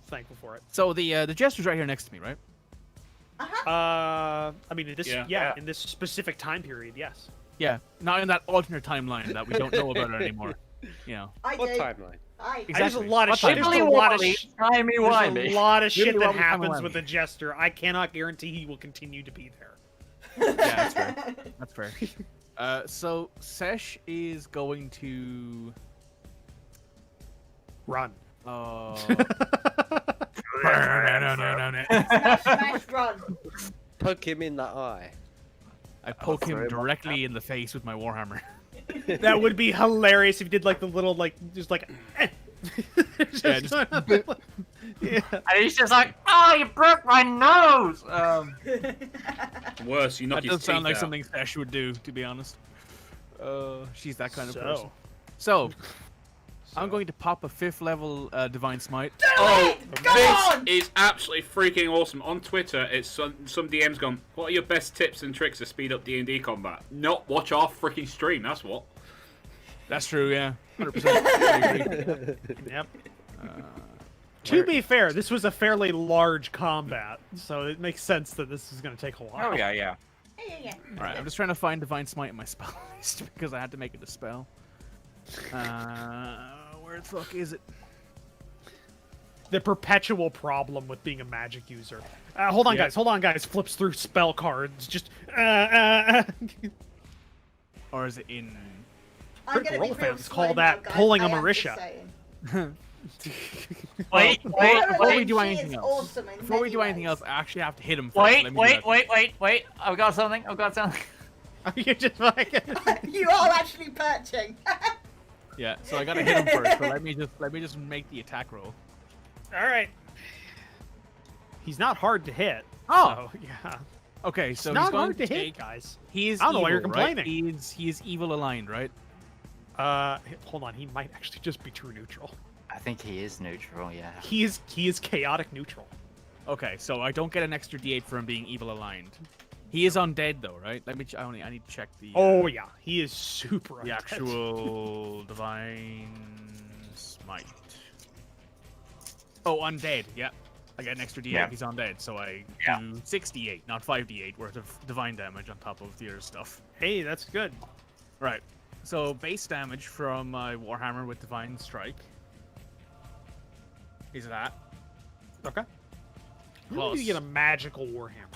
thankful for it. So the Jester's right here next to me, right? I mean, in this, Yeah. in this specific time period, yes. Yeah. Not in that alternate timeline that we don't know about anymore. You know. I What do. timeline? There's a lot of What shit. time? There's a lot of Timey There's wimey. a lot of shit that Wibbly-wobbly, happens timey-wimey. with the Jester. I cannot guarantee he will continue to be there. Yeah, that's fair. That's fair. So Sesh is going to. Run. No. Smash, run. Poke him in the eye. I poke him very much directly in the face with my warhammer. That would be hilarious if you did like the little just like. just- Yeah. And he's just like, oh, you broke my nose! Worse, you knock That his does sound teeth like out. something Sesh would do, to be honest. She's that kind of So. person. So, I'm going to pop a 5th level Divine Smite. Oh, Go this on! is absolutely freaking awesome. On Twitter, it's some DMs gone, what are your best tips and tricks to speed up D&D combat? Not watch our freaking stream, that's what. That's true, yeah. 100%. I agree. Yep. To be fair, this was a fairly large combat, so it makes sense that this is going to take a while. Oh, yeah, yeah. Yeah. Alright, I'm just trying to find Divine Smite in my spell list because I had to make it a spell. Where the fuck is it? The perpetual problem with being a magic user. Hold on, guys. Flips through spell cards. Just. Or is it in... I'm Critical gonna Role be real fans slow call now, that guys. pulling a I am just Marisha. saying. Wait, Before we Caroline, do she anything is else, awesome in before we many do anything ways. else, I actually have to hit him first. wait, Let me do that. wait. I've got something. You're just like. You are actually perching. Yeah, so I gotta hit him first. So let me just make the attack roll. All right. He's not hard to hit. Oh. So, yeah. Okay, so It's not he's going hard to to hit, take. guys. He is. I don't know why you're evil, right? complaining. He is evil aligned, right? Hold on. He might actually just be true neutral. I think he is neutral, yeah. He is chaotic neutral. Okay, so I don't get an extra D8 for him being evil aligned. He is undead though, right? Let me. I need to check the. Oh yeah, he is super. The undead. actual divine smite. Oh, undead. Yeah, I get an extra D8. Yeah. He's undead, so I Yeah. do 6d8, not 5d8 worth of divine damage on top of the other stuff. Hey, that's good. Right. So base damage from my warhammer with divine strike is that. Okay. Plus, You get a magical warhammer.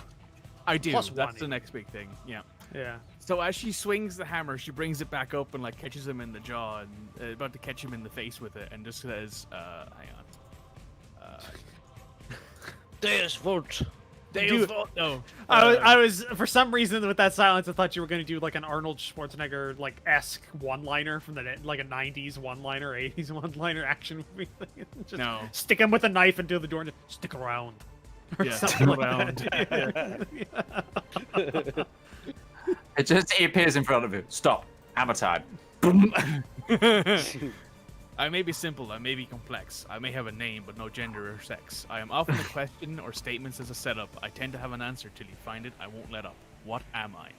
I do. plus That's one. the next big thing. Yeah. Yeah. So as she swings the hammer, she brings it back up and like catches him in the jaw and about to catch him in the face with it, and just says, "Hang on." Deus Vult. Dude, No. I was for some reason with that silence, I thought you were going to do like an Arnold Schwarzenegger like esque one-liner from the like a '90s one-liner, '80s one-liner action movie thing. Just No. stick him with a knife into the door and just stick around. Or Yeah, something stick like around. that. It appears in front of you. Stop. Hammer time. I may be simple, I may be complex, I may have a name but no gender or sex. I am often a question or statements as a setup. I tend to have an answer till you find it. I won't let up. What am I?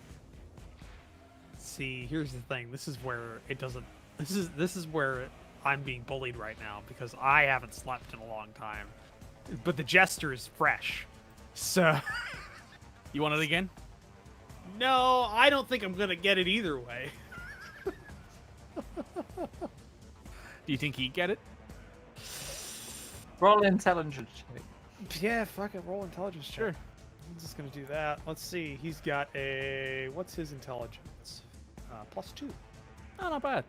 See, here's the thing. This is where it doesn't. This is where I'm being bullied right now because I haven't slept in a long time, but the Jester is fresh. So You want it again? no, I don't think I'm gonna get it either way. Do you think he'd get it? Roll intelligence check. Yeah, fuck it. Roll intelligence check. Sure. I'm just gonna do that. Let's see. He's got a what's his intelligence? +2. Oh, not bad.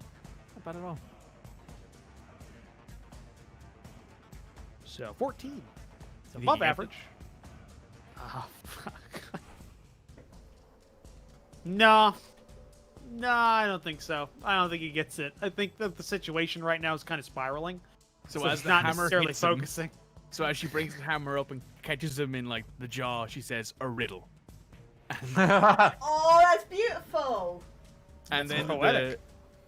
Not bad at all. So 14. It's think above he gets it? average. Ah, fuck. No. No, I don't think so. I don't think he gets it. I think that the situation right now is kind of spiraling. So as it's the not hammer necessarily hits him- focusing. So as she brings the hammer up and catches him in like the jaw, she says, "A riddle." Oh, that's beautiful. And then poetic.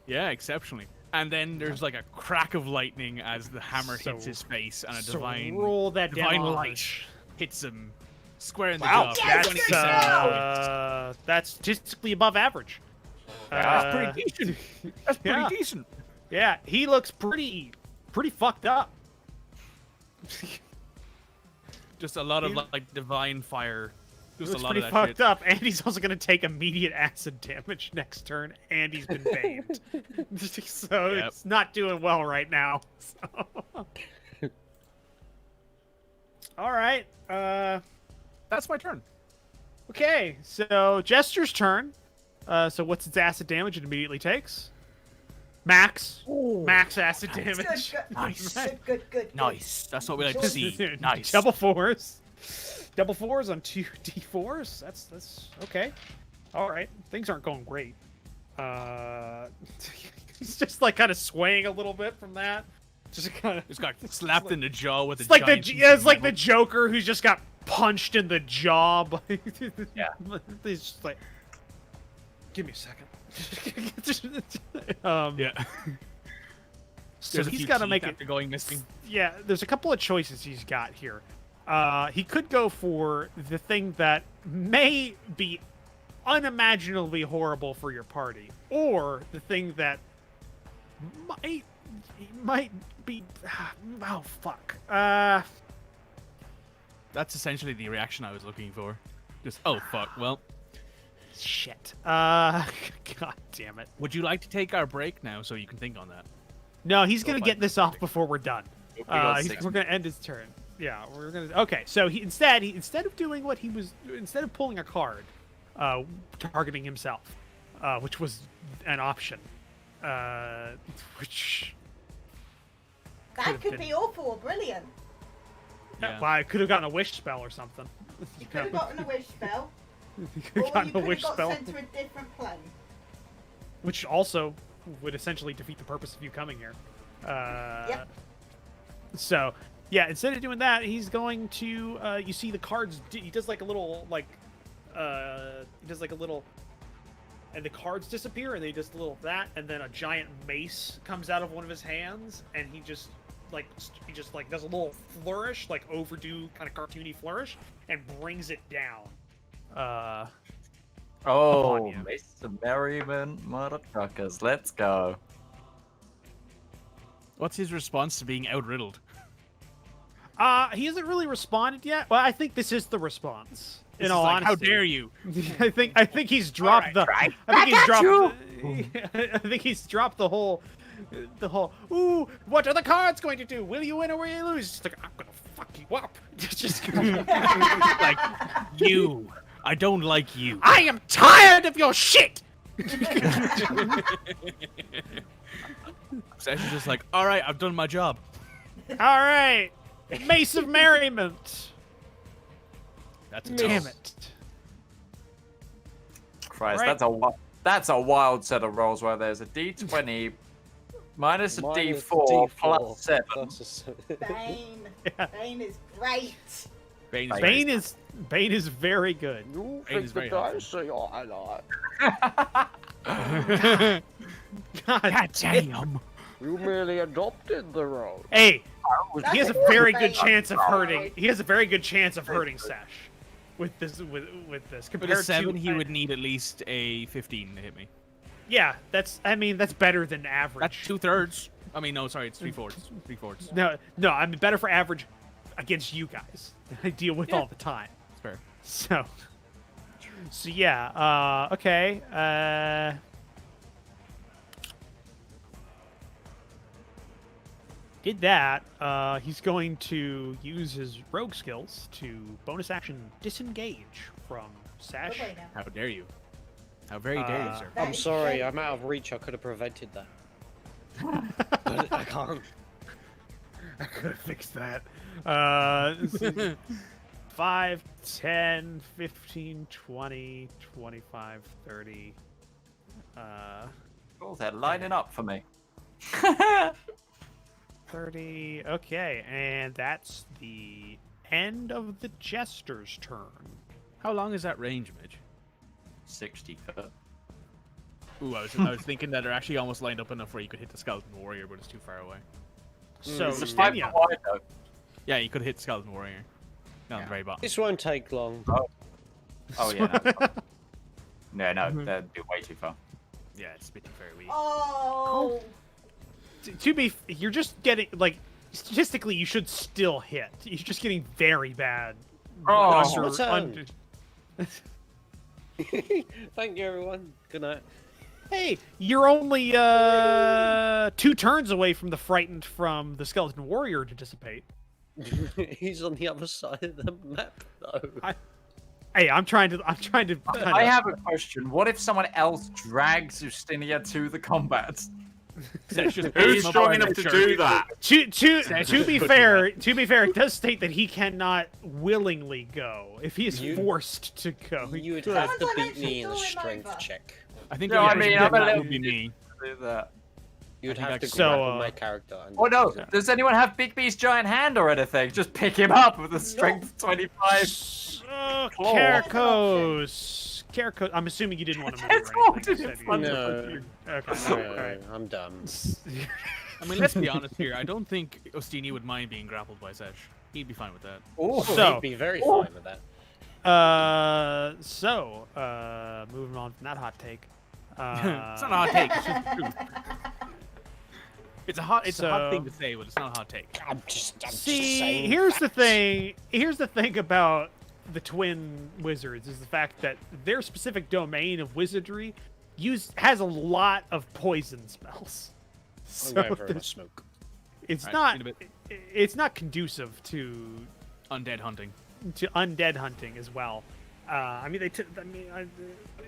yeah, exceptionally. And then there's like a crack of lightning as the hammer hits his face, and a So divine roll that divine damage. light hits him square in the Wow, jaw. Yes, that's good that's statistically above average. That's pretty decent. That's pretty yeah. decent. Yeah, he looks pretty fucked up. Just a lot of He- like divine fire. He Just a looks lot pretty of that fucked shit. up, and he's also going to take immediate acid damage next turn, and he's been banged. So Yep. it's not doing well right now. So. All right. That's my turn. Okay, so Jester's turn. So what's its acid damage it immediately takes? Max. Max acid Good, damage. good, Nice. good. Nice. That's what we like to see. Nice. Double fours. Double fours on 2d4s. That's okay. All right. Things aren't going great. He's just like kind of swaying a little bit from that. Just kind of. Just got slapped in the jaw with It's a like giant piece it's of like the metal. Joker who's just got punched in the jaw. Yeah. He's just like, give me a second. Yeah. So There's a he's few got to teeth make it. after going missing. Yeah, there's a couple of choices he's got here. He could go for the thing that may be unimaginably horrible for your party, or the thing that might be. Oh fuck. That's essentially the reaction I was looking for. Just oh fuck. Well, Shit. God damn it. would you like to take our break now so you can think on that? No, he's gonna fine. get this off before we're done. We got We're 6. gonna end his turn. Yeah, we're gonna. Okay, so he instead of doing what he was, instead of pulling a card, targeting himself, which was an option, which That Could've could been- be awful or brilliant. Yeah. well, I could have gotten a wish spell or something. You could have gotten a wish spell, You could or have gotten you a could have wish got spell, sent to a different plane. which also would essentially defeat the purpose of you coming here. Yep. So yeah, instead of doing that, he's going to. You see the cards. He does like a little like. He does like a little. And the cards disappear, and they just a little that, and then a giant mace comes out of one of his hands, and he just does a little flourish, like overdue kind of cartoony flourish, and brings it down. Oh, upon you. Mr. Merriman, motherfuckers, let's go. What's his response to being outriddled? He hasn't really responded yet. Well, I think this is the response. This In is all like, honesty, how dare you? I think he's dropped the. I think he's dropped. I think he's dropped the whole. Ooh, what are the cards going to do? Will you win or will you lose? Just like, I'm gonna fuck you up. Just. Like you. I don't like you. I am tired of your shit. Session's just like, all right, I've done my job. All right, Mace of Merriment. That's a Damn toss. it. Christ, Right. that's a wild set of rolls where there's a d20 minus a Minus d4 D4 plus 7. plus a 7. Bane. Yeah. Bane is great. Bane is Bane is very good. You Bane is very helpful. say I like. God damn. You merely adopted the role. Hey, That's he has a a very good good thing. chance of hurting. He has a very good chance of hurting Sesh with this. With this With compared a 7, to he would need at least a 15 to hit me. Yeah, that's. I mean, that's better than average. That's 2/3. I mean, no, sorry, it's 3/4. 3/4. No. I mean, better for average against you guys that I deal with Yeah. all the time. It's fair. So yeah. Okay. Did that. He's going to use his rogue skills to bonus action disengage from Sash. Wait now. How dare you? How very dare you, sir? That I'm is sorry, great. I'm out of reach. I could have prevented that. But I can't. I could have fixed that. 5, 10, 15, 20, 25, 30. Oh, they're lining up for me. 30. Okay, and that's the end of the Jester's turn. How long is that range, Midge? 60 foot. Ooh, I was thinking that they're actually almost lined up enough where you could hit the skeleton warrior, but it's too far away. So, It's a 5 Stenia, foot wide though. Yeah, you could hit skeleton warrior. Down the very bottom. This won't take long. Oh yeah. No, no, that'd be way too far. Yeah, it's a bit too far away. Oh. you're just getting like statistically, you should still hit. You're just getting very bad. Oh, return. Thank you, everyone. Good night. Hey, you're only 2 turns away from the frightened from the skeleton warrior to dissipate. He's on the other side of the map, though. Hey, I'm trying to. I have a question. What if someone else drags Justinia to the combat? Who's strong enough to do that? To be fair, it does state that he cannot willingly go. If he is forced to go, You would he have Someone's to like, beat "Actually, me in a throw him strength over." check. I think No, I mean, I'm a that little- would be me. Do that. You would I think have to I- So, grapple my character. And Oh no! Does anyone have Big B's giant hand or anything? Just pick him up with a strength 25. Caracos. I'm assuming you didn't want to move It's or all anything. just You fun. said No. you- Okay. No, alright. I'm done. I mean, let's be honest here. I don't think Ostini would mind being grappled by Sesh. He'd be fine with that. Oh, So- He'd be very fine with that. Moving on from that hot take. It's not a hot take. It's just the truth. It's a hot thing to say, but it's not a hot take. I'm just See, saying here's the facts. thing. Here's the thing about the twin wizards is the fact that their specific domain of wizardry has a lot of poison spells. I'm So going for a there's- smoke. it's Alright, not in a bit. it's not conducive to Undead hunting. undead hunting as well. I mean,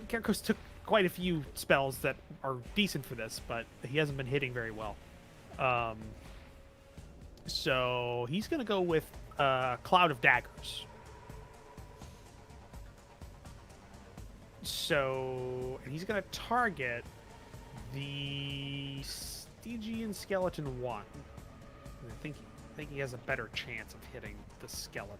Caracos took quite a few spells that are decent for this, but he hasn't been hitting very well. So he's gonna go with Cloud of Daggers. So and he's gonna target the Stygian Skeleton 1. I think he has a better chance of hitting the skeleton.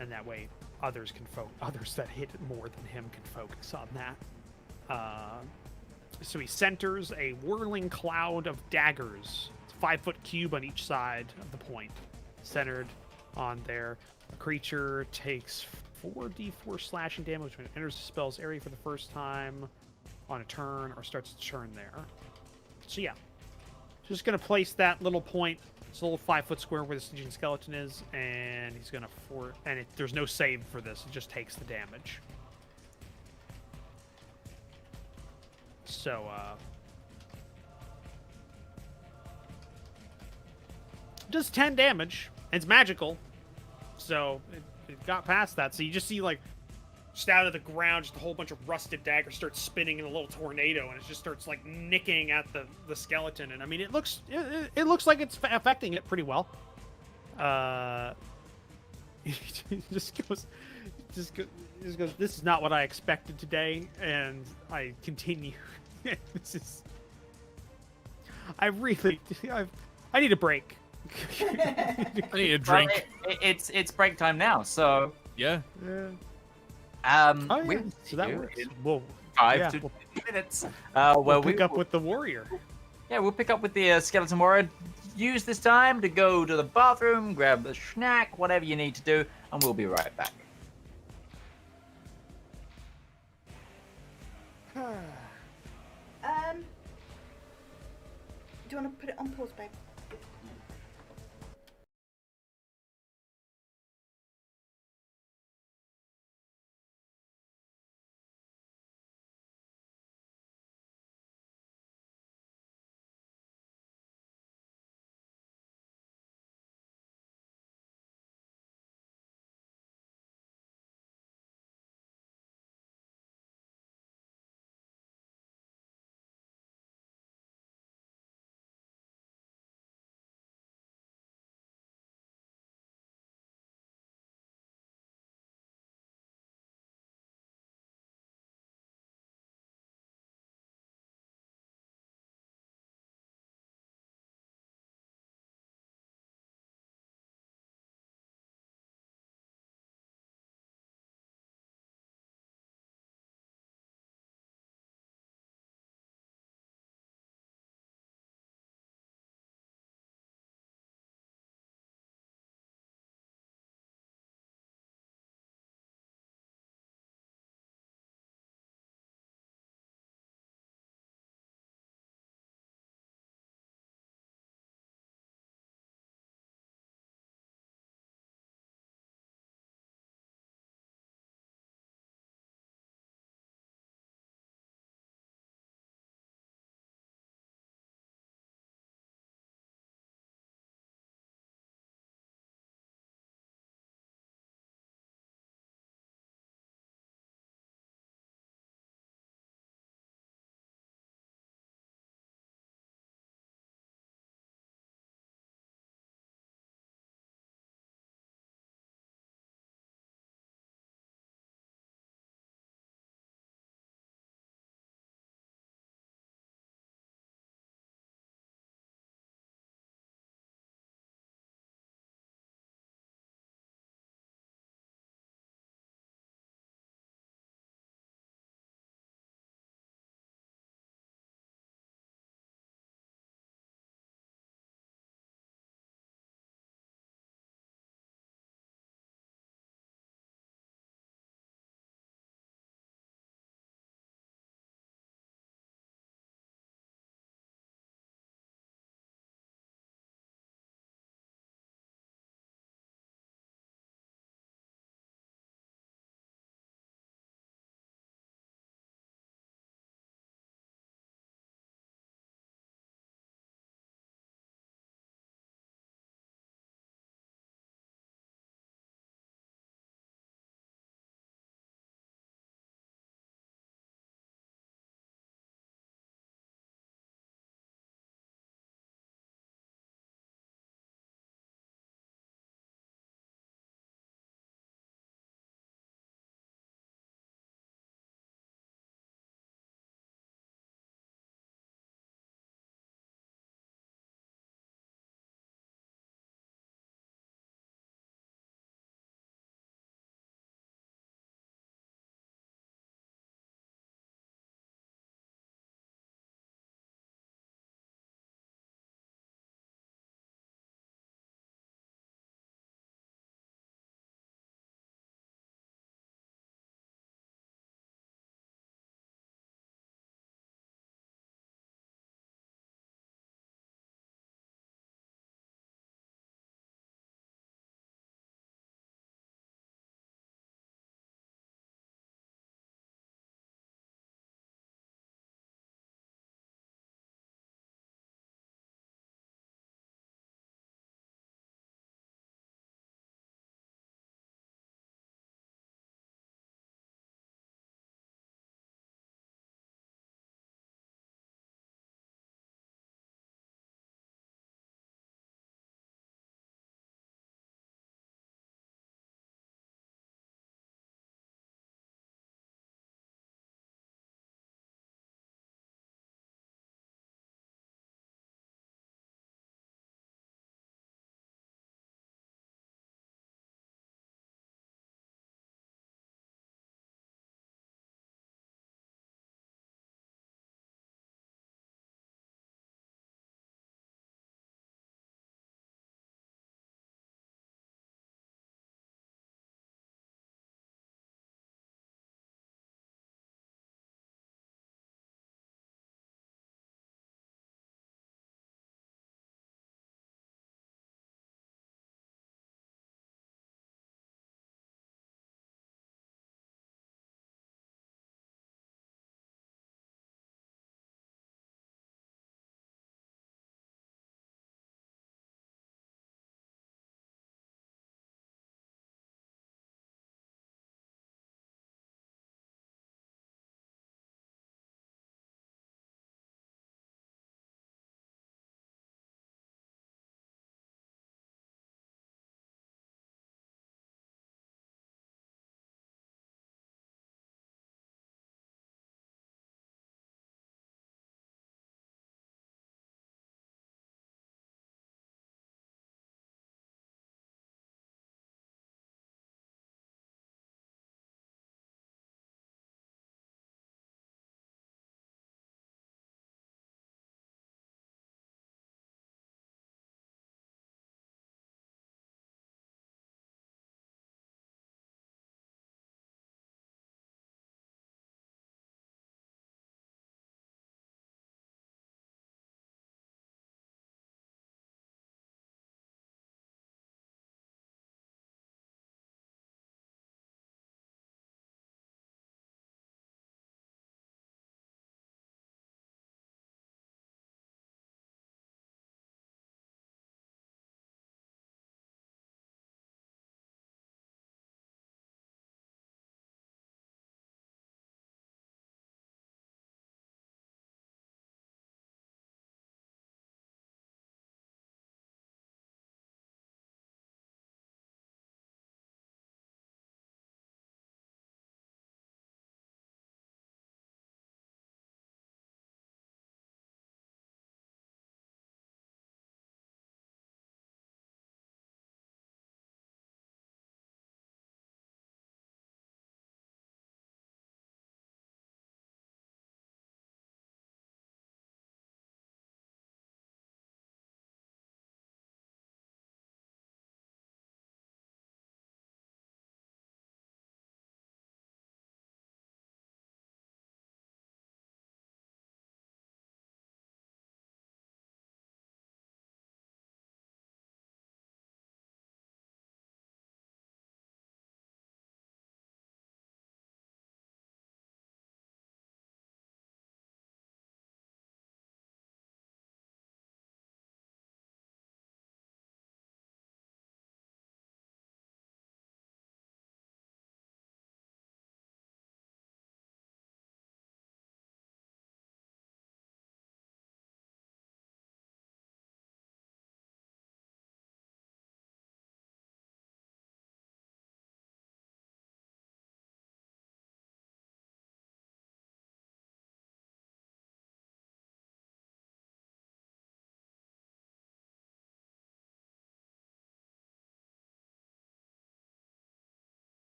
And that way, others that hit more than him can focus on that. So he centers a whirling cloud of daggers. It's a 5-foot cube on each side of the point, centered on there. The creature takes 4d4 slashing damage when it enters the spell's area for the first time on a turn or starts its turn there. So yeah, just gonna place that little point. It's a little 5-foot square where the Stygian skeleton is, and he's gonna there's no save for this. It just takes the damage. So does 10 damage. And it's magical, so it got past that. So you just see like just out of the ground, just a whole bunch of rusted daggers start spinning in a little tornado, and it just starts like nicking at the skeleton. And I mean, it looks like it's affecting it pretty well. It just goes. This is not what I expected today, and I continue. I need a break. I need a drink. Well, it's break time now, so Yeah. Oh, we yeah. So that you works. in We'll 5 to 10 minutes. Where pick up with the warrior. we'll pick up with the skeleton warrior. Use this time to go to the bathroom, grab a snack, whatever you need to do, and we'll be right back. Do you want to put it on pause, babe?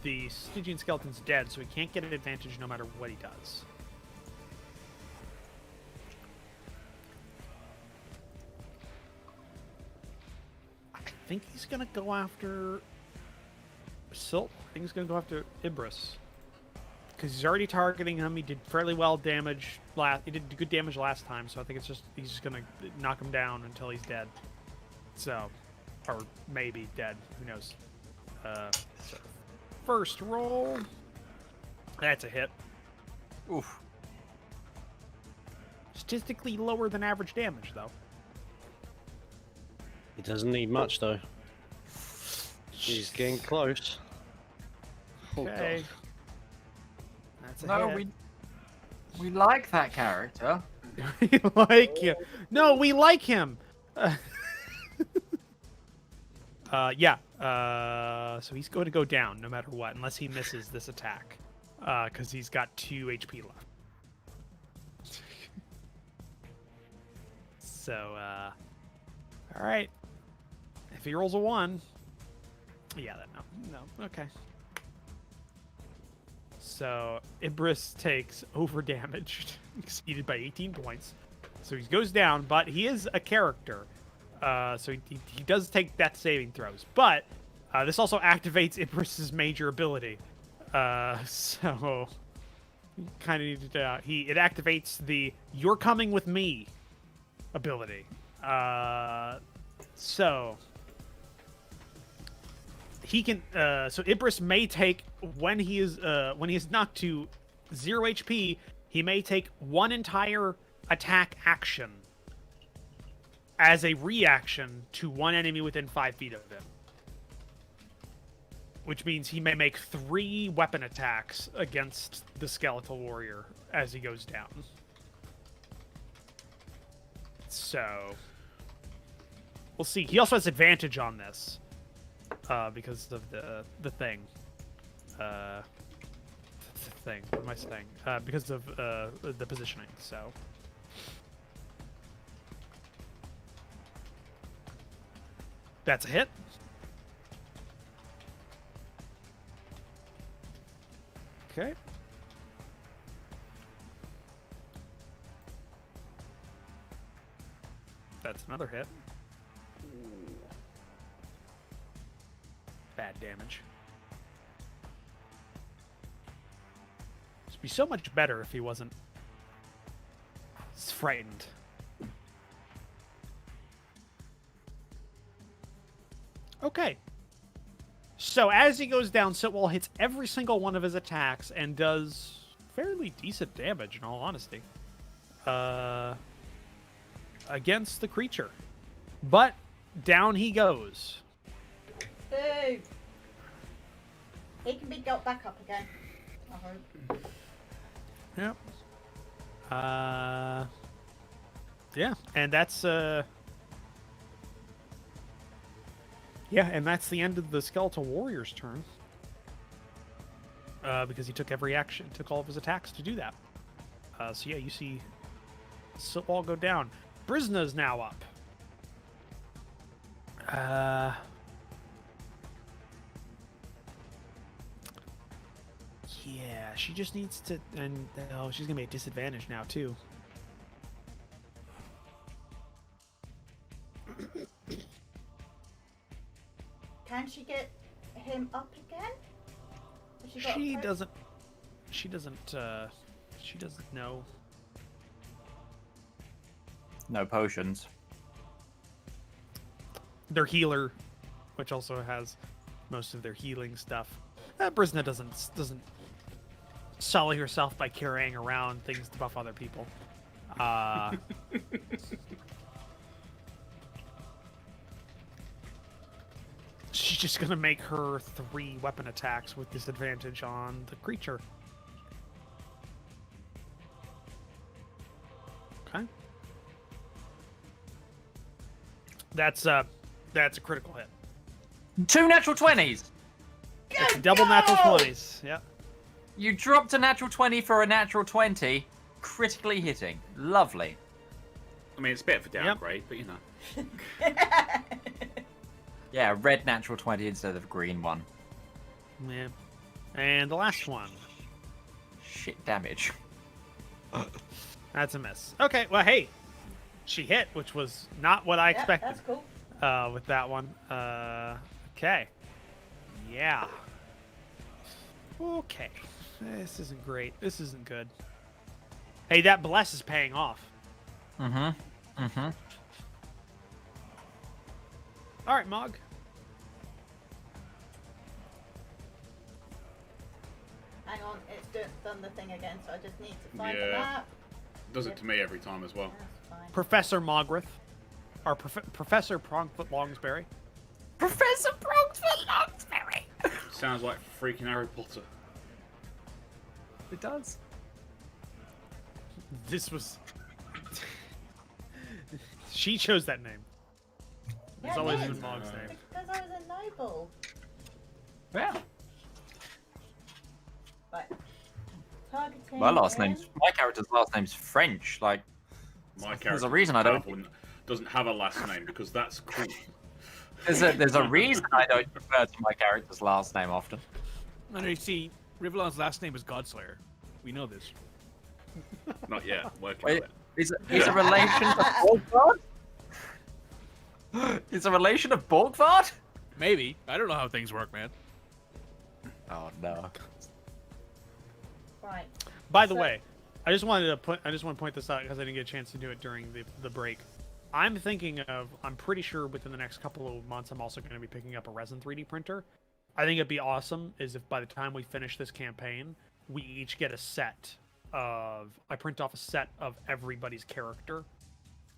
the Stygian skeleton's dead, so he can't get an advantage no matter what he does. I think he's gonna go after Silt. I think he's gonna go after Ibris. Because he's already targeting him. He did fairly well damage he did good damage last time, so I think he's just gonna knock him down until he's dead. So, or maybe dead. Who knows? So first roll. That's a hit. Oof. Statistically lower than average damage, though. He doesn't need much though. He's getting close. Oh, Okay. God. That's a No, hit. we like that character. We like him. No, we like him. Yeah. So he's going to go down no matter what, unless he misses this attack, because he's got 2 HP left. So, all right. If he rolls a 1, yeah, no, okay. So Ibris takes over damaged, exceeded by 18 points. So he goes down, but he is a character. So he does take death saving throws. But this also activates Ibris's major ability. So you kind of need to... it activates the "You're coming with me" ability. So he can... so Ibris may take... When he is knocked to 0 HP, he may take 1 entire attack action as a reaction to 1 enemy within 5 feet of him. Which means he may make 3 weapon attacks against the skeletal warrior as he goes down. So we'll see. He also has advantage on this because of the thing. What am I saying? Because of the positioning. So. That's a hit. Okay. That's another hit. Bad damage. It'd be so much better if he wasn't frightened. Okay. So as he goes down, Sitwell hits every single one of his attacks and does fairly decent damage, in all honesty, against the creature. But down he goes. Boo! He can be got back up again. I hope. Yep. Yeah, and that's yeah, and that's the end of the Skeletal Warrior's turn. Because he took every action, took all of his attacks to do that. So yeah, you see Sitwall go down. Brisna's now up. Yeah, she just needs to, and oh, she's gonna be at disadvantage now too. Can she get him up again? Has she got She a doesn't. She doesn't. She doesn't know. No potions. Their healer, which also has most of their healing stuff. Brisna doesn't sully herself by carrying around things to buff other people. She's just gonna make her 3 weapon attacks with disadvantage on the creature. Okay. That's a critical hit. 2 natural 20s! It's double natural 20s. Yeah. You dropped a natural 20 for a natural 20, critically hitting. Lovely. I mean, it's a bit of a downgrade, but you know. Yeah, red natural 20 instead of green one. Yeah. And the last one. Shit damage. That's a miss. Okay, well, hey, she hit, which was not what I Yeah, expected. that's cool. With that one. Okay. Yeah. Okay. This isn't great. This isn't good. Hey, that bless is paying off. Mm-hmm. Mm-hmm. All right, Mog. Hang on, it's done the thing again, so I just need to find the Yeah. map. Does it to me every time as well. That's fine. Professor Mogriff. Or Professor Prongfoot Longsberry. Professor Prongfoot Longsberry. Sounds like freaking Harry Potter. It does. This was... She chose that name. It's Yeah, always it been is. Mog's name. Because I was a noble. Yeah. Right. Targeting. My in. character's last name's French. Like, My there's character a reason I don't. doesn't have a last name because that's cool. There's a reason I don't refer to my character's last name often. And you see, Rivallon's last name is Godslayer. We know this. Not yet. Working Wait, on it. is a relation of Borgvard? Is a relation of Borgvard? Maybe. I don't know how things work, man. Oh no. Right. By the So- way, I just want to point this out because I didn't get a chance to do it during the break. I'm thinking of, I'm pretty sure within the next couple of months, I'm also going to be picking up a resin 3D printer. I think it'd be awesome is if by the time we finish this campaign, we each get a set of, I print off a set of everybody's character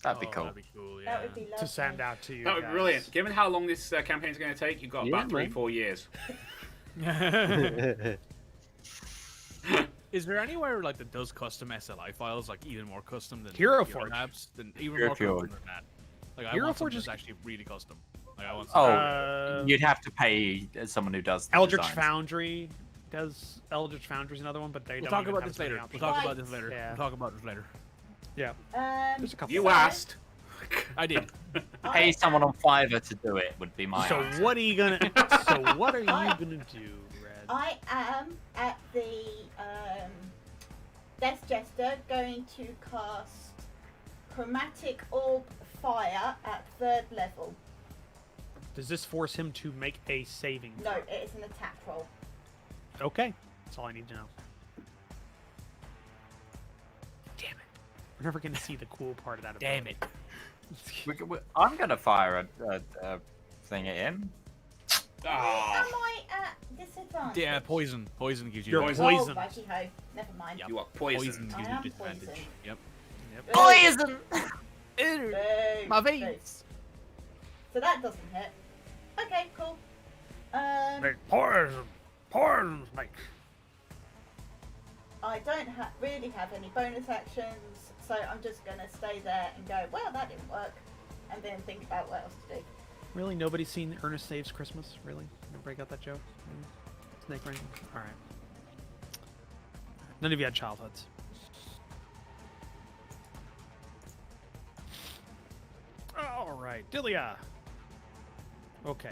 That'd be cool. That'd be cool, yeah. That would be lovely. to send out to you. That would be guys. brilliant. Given how long this campaign is going to take, you've got Yeah, about 3 man. 4 years. Is there anywhere like that does custom SLI files, like even more custom than Hero Hero Forge. Labs? Than even Hero more custom Forge. than that. Like I Hero want something Forge is- that's actually really custom. Like I want. Oh, Uh, you'd have to pay someone who does the Eldritch designs. Foundry does. Eldritch Foundry's another one, but they We'll don't talk even about have this as many later. We'll options. talk Right. about this later. Yeah. We'll talk about this later. Yeah, there's a couple. You So- asked. I did. Pay someone on Fiverr to do it would be my So answer. what are you gonna? So what are you gonna do, Red? I am at the Death Jester going to cast Chromatic Orb Fire at 3rd level. Does this force him to make a saving? No, throw? it is an attack roll. Okay, that's all I need to know. Damn it! We're never gonna see the cool part of that. Damn it. I'm gonna fire a thing at him. Ah, Am I at disadvantage? Yeah, poison. Poison gives you. You're advantage. poisoned. Oh, righty ho. Never mind. Yep. you are poisoned. Poison I gives you am disadvantage. poisoned. Yep. Poison! Boo, My boo. veins. So that doesn't hit. Okay, cool. Poison, like. I don't really have any bonus actions, so I'm just gonna stay there and go, well, that didn't work, and then think about what else to do. Really, nobody's seen Ernest Saves Christmas. Really, nobody got that joke. Snake Rain. All right. None of you had childhoods. All right, Dilia. Okay,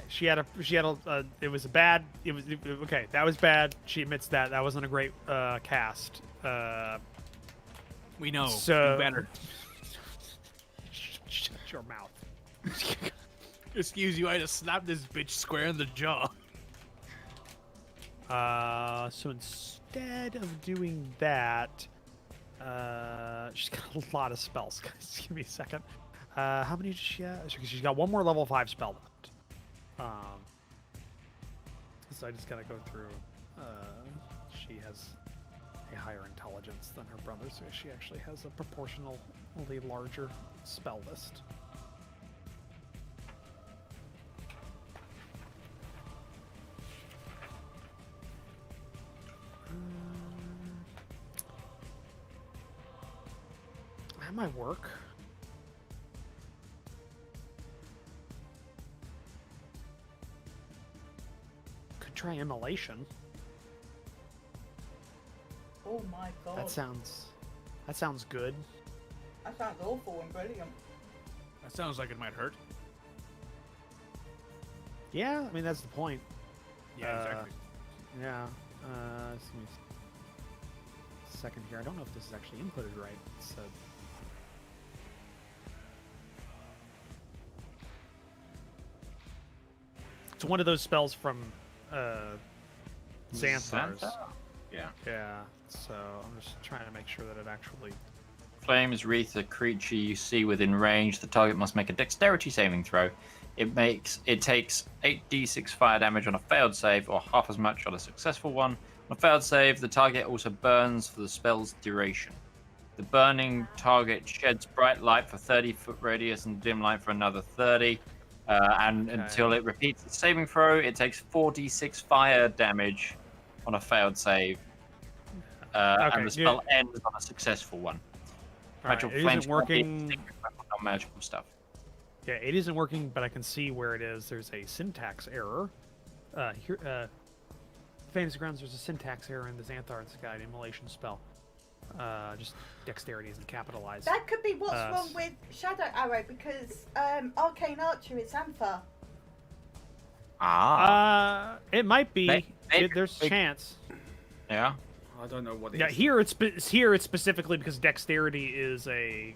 it was a bad. Okay, that was bad. She admits that that wasn't a great cast. We know. So- Do better. Shut your mouth. Excuse you, I just slapped this bitch square in the jaw. So instead of doing that, she's got a lot of spells. Guys, give me a second. How many does she have? She's got one more level 5 spell left. So I just gotta go through. She has a higher intelligence than her brother, so she actually has a proportionally larger spell list. That might work. Could try immolation. Oh my god. That sounds good. That sounds awful and brilliant. That sounds like it might hurt. Yeah, I mean that's the point. Yeah, exactly. Yeah. Let's give me a second here. I don't know if this is actually inputted right. So. It's one of those spells from Xanthar's. Xanthar? Yeah. Yeah, so I'm just trying to make sure that it actually... Flames wreath a creature you see within range. The target must make a dexterity saving throw. It takes 8d6 fire damage on a failed save, or half as much on a successful one. On a failed save, the target also burns for the spell's duration. The burning target sheds bright light for 30-foot radius and dim light for another 30. And until it repeats its saving throw, it takes 4d6 fire damage on a failed save. And the spell ends on a successful one. Right, it isn't working. Non-magical stuff. Yeah, it isn't working, but I can see where it is. There's a syntax error. Here, Fantasy Grounds, there's a syntax error in the Xanthar's Guide Immolation spell. Just dexterity isn't capitalized. That could be what's wrong with Shadow Arrow, because Arcane Archer is Xanthar. It might be. There's a chance. Yeah. I don't know what it Yeah, is. here it's specifically because dexterity is a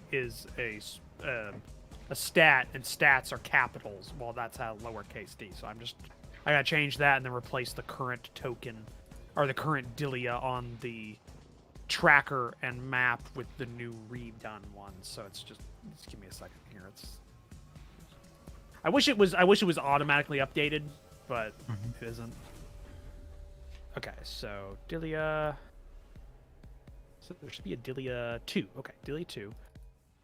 stat, and stats are capitals. Well, that's how lowercase d. So I gotta change that and then replace the current token or the current Dilia on the tracker and map with the new redone one. So it's just give me a second here. I wish it was automatically updated, but it isn't. Okay, so Dilia. So there should be a Dilia 2. Okay, Dilia 2.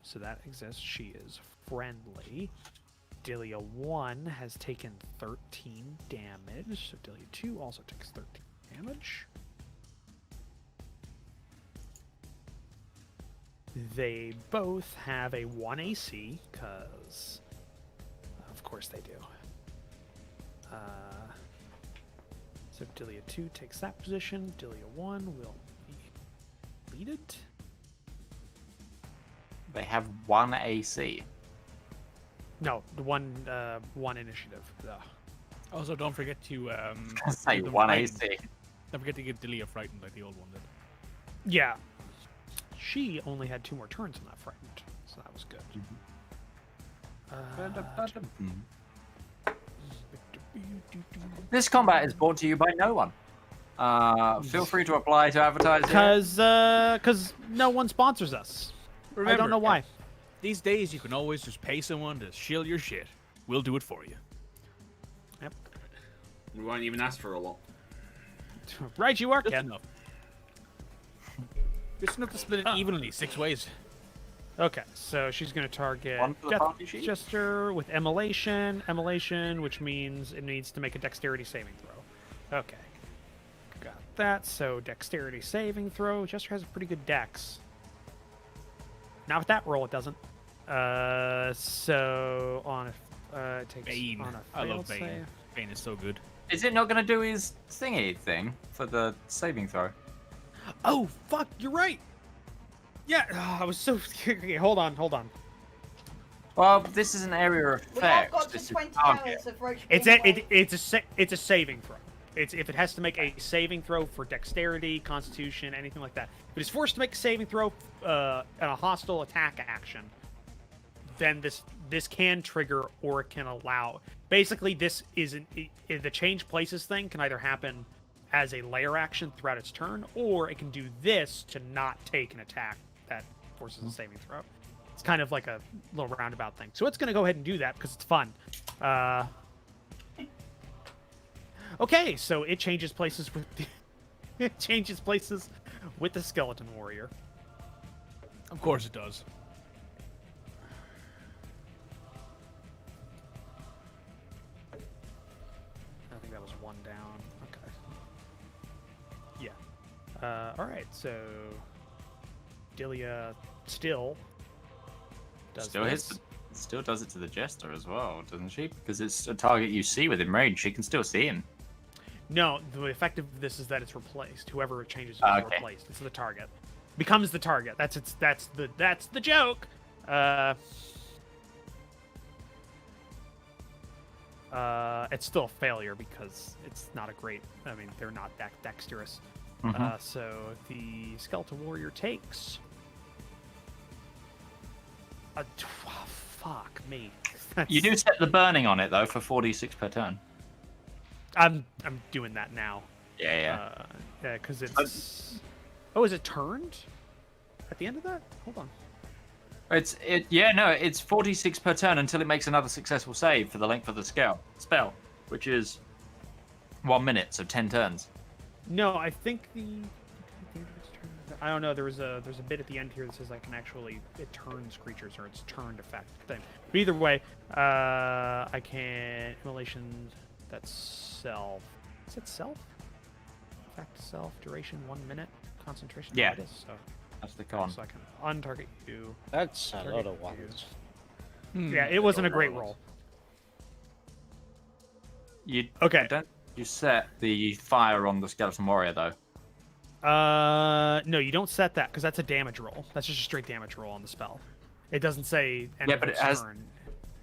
So that exists. She is friendly. Dilia 1 has taken 13 damage. So Dilia 2 also takes 13 damage. They both have a 1 AC, because of course they do. So Dilia 2 takes that position. Dilia 1 will be deleted. They have 1 AC. No, the one initiative. Ugh. Also, don't forget to Say give them 1 frightened. AC. Don't forget to give Dilia frightened like the old one did. Yeah. She only had 2 more turns on that frightened, so that was good. This combat is brought to you by no one. Feel free to apply to advertise. Because no one sponsors us. I don't know why. These days, you can always just pay someone to shill your shit. We'll do it for you. Yep. We won't even ask for a lot. Right, you are, Just Ken. enough. Just enough to split it evenly 6 ways. Okay, so she's going to target One for the party sheet? Jester with Immolation, which means it needs to make a dexterity saving throw. Okay. Got that, so dexterity saving throw. Jester has a pretty good dex. Not with that roll, it doesn't. So on it takes Bane. on a I love failed Bane. save. Bane is so good. Is it not going to do his thingy thing for the saving throw? Oh fuck! You're right. Yeah, I was so. Okay, hold on. Well, this is an area of We have effect. got This to is 20 target. hours of Roach It's being it's a saving throw. It's if it has to make a saving throw for dexterity, constitution, anything like that. If it is forced to make a saving throw and a hostile attack action, then this can trigger or it can allow. Basically, this isn't the change places thing can either happen as a layer action throughout its turn, or it can do this to not take an attack that forces a saving throw. It's kind of like a little roundabout thing. So it's going to go ahead and do that because it's fun. Okay, so it changes places with the skeleton warrior. Of course it does. I think that was 1 down. Okay. Yeah. All right. So Dilia still does Still does it to the jester as well, doesn't she? Because it's a target you see within range. She can still see him. No, the effect of this is that it's replaced. Whoever it changes is Okay. replaced. It's the target. Becomes the target. That's the joke. It's still a failure because it's not a great. I mean, they're not that dexterous. Mhm. So the skeletal warrior takes. Fuck me. You do set the burning on it though for 4d6 per turn. I'm doing that now. Yeah. Yeah, because it's. Oh, is it turned? At the end of that? Hold on. It's 4d6 per turn until it makes another successful save for the length of the spell, which is 1 minute, so 10 turns. No, I think the. I don't know. There's a bit at the end here that says I can actually it turns creatures or it's turned effect thing. But either way, I can immolation. That's self. Is it self? Effect self duration 1 minute concentration. Yeah. It is. So, That's the con. so I can untarget you. That's a lot Target of ones. Yeah, it wasn't a great roll. You Okay. don't you set the fire on the skeleton warrior though? No, you don't set that because that's a damage roll. That's just a straight damage roll on the spell. It doesn't say end Yeah, of but its it has- turn.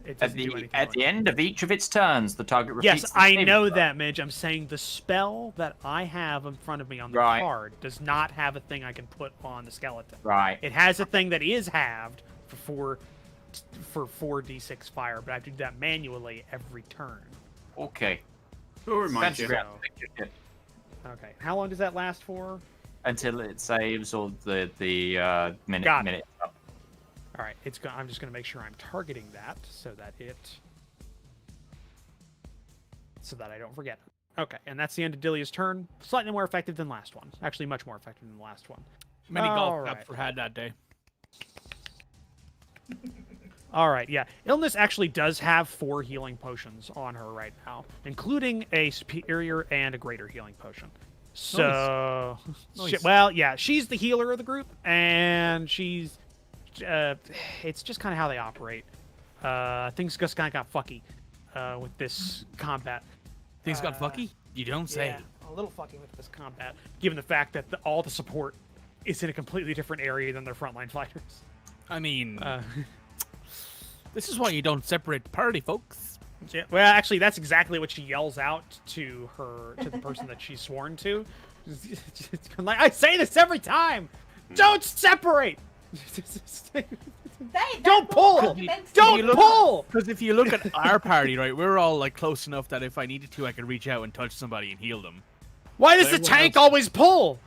It At doesn't do the anything at like the end of each of its turns, the target repeats. Yes, the I saving know throw. that, Midge. I'm saying the spell that I have in front of me on the Right. card does not have a thing I can put on the skeleton. Right. It has a thing that is halved for 4d6 fire, but I have to do that manually every turn. Okay. Who reminds Fancy you? ground. Okay. How long does that last for? Until it saves or the minute Got it. minute. Up. All right. I'm just going to make sure I'm targeting that so that I don't forget. Okay, and that's the end of Dilia's turn. Slightly more effective than last one. Actually, much more effective than the last one. Many golf Alright. caps were had that day. All right, yeah. Illness actually does have 4 healing potions on her right now, including a superior and a greater healing potion. So, Nice. well, yeah, she's the healer of the group, and she's. It's just kind of how they operate. Things just kind of got fucky with this combat. Things got fucky? You don't say. Yeah, a little fucky with this combat, given the fact that all the support is in a completely different area than their frontline fighters. I mean, Uh, this is why you don't separate the party, folks. Yeah, well, actually, that's exactly what she yells out to the person that she's sworn to. Like, I say this every time. Don't separate. Don't pull. Don't pull. Because if you look at our party, right, we're all like close enough that if I needed to, I could reach out and touch somebody and heal them. Why does the Everyone tank else- always pull?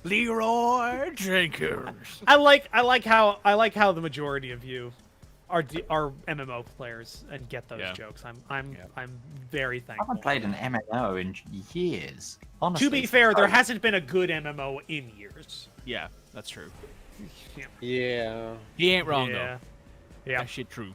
Leroy Jenkins. I like how the majority of you are MMO players and get those Yeah. jokes. I'm very I thankful. haven't played an MMO in years. Honestly. To be fair, there hasn't been a good MMO in years. Yeah, that's true. Yeah. He ain't wrong yeah. though. Yeah. That shit true.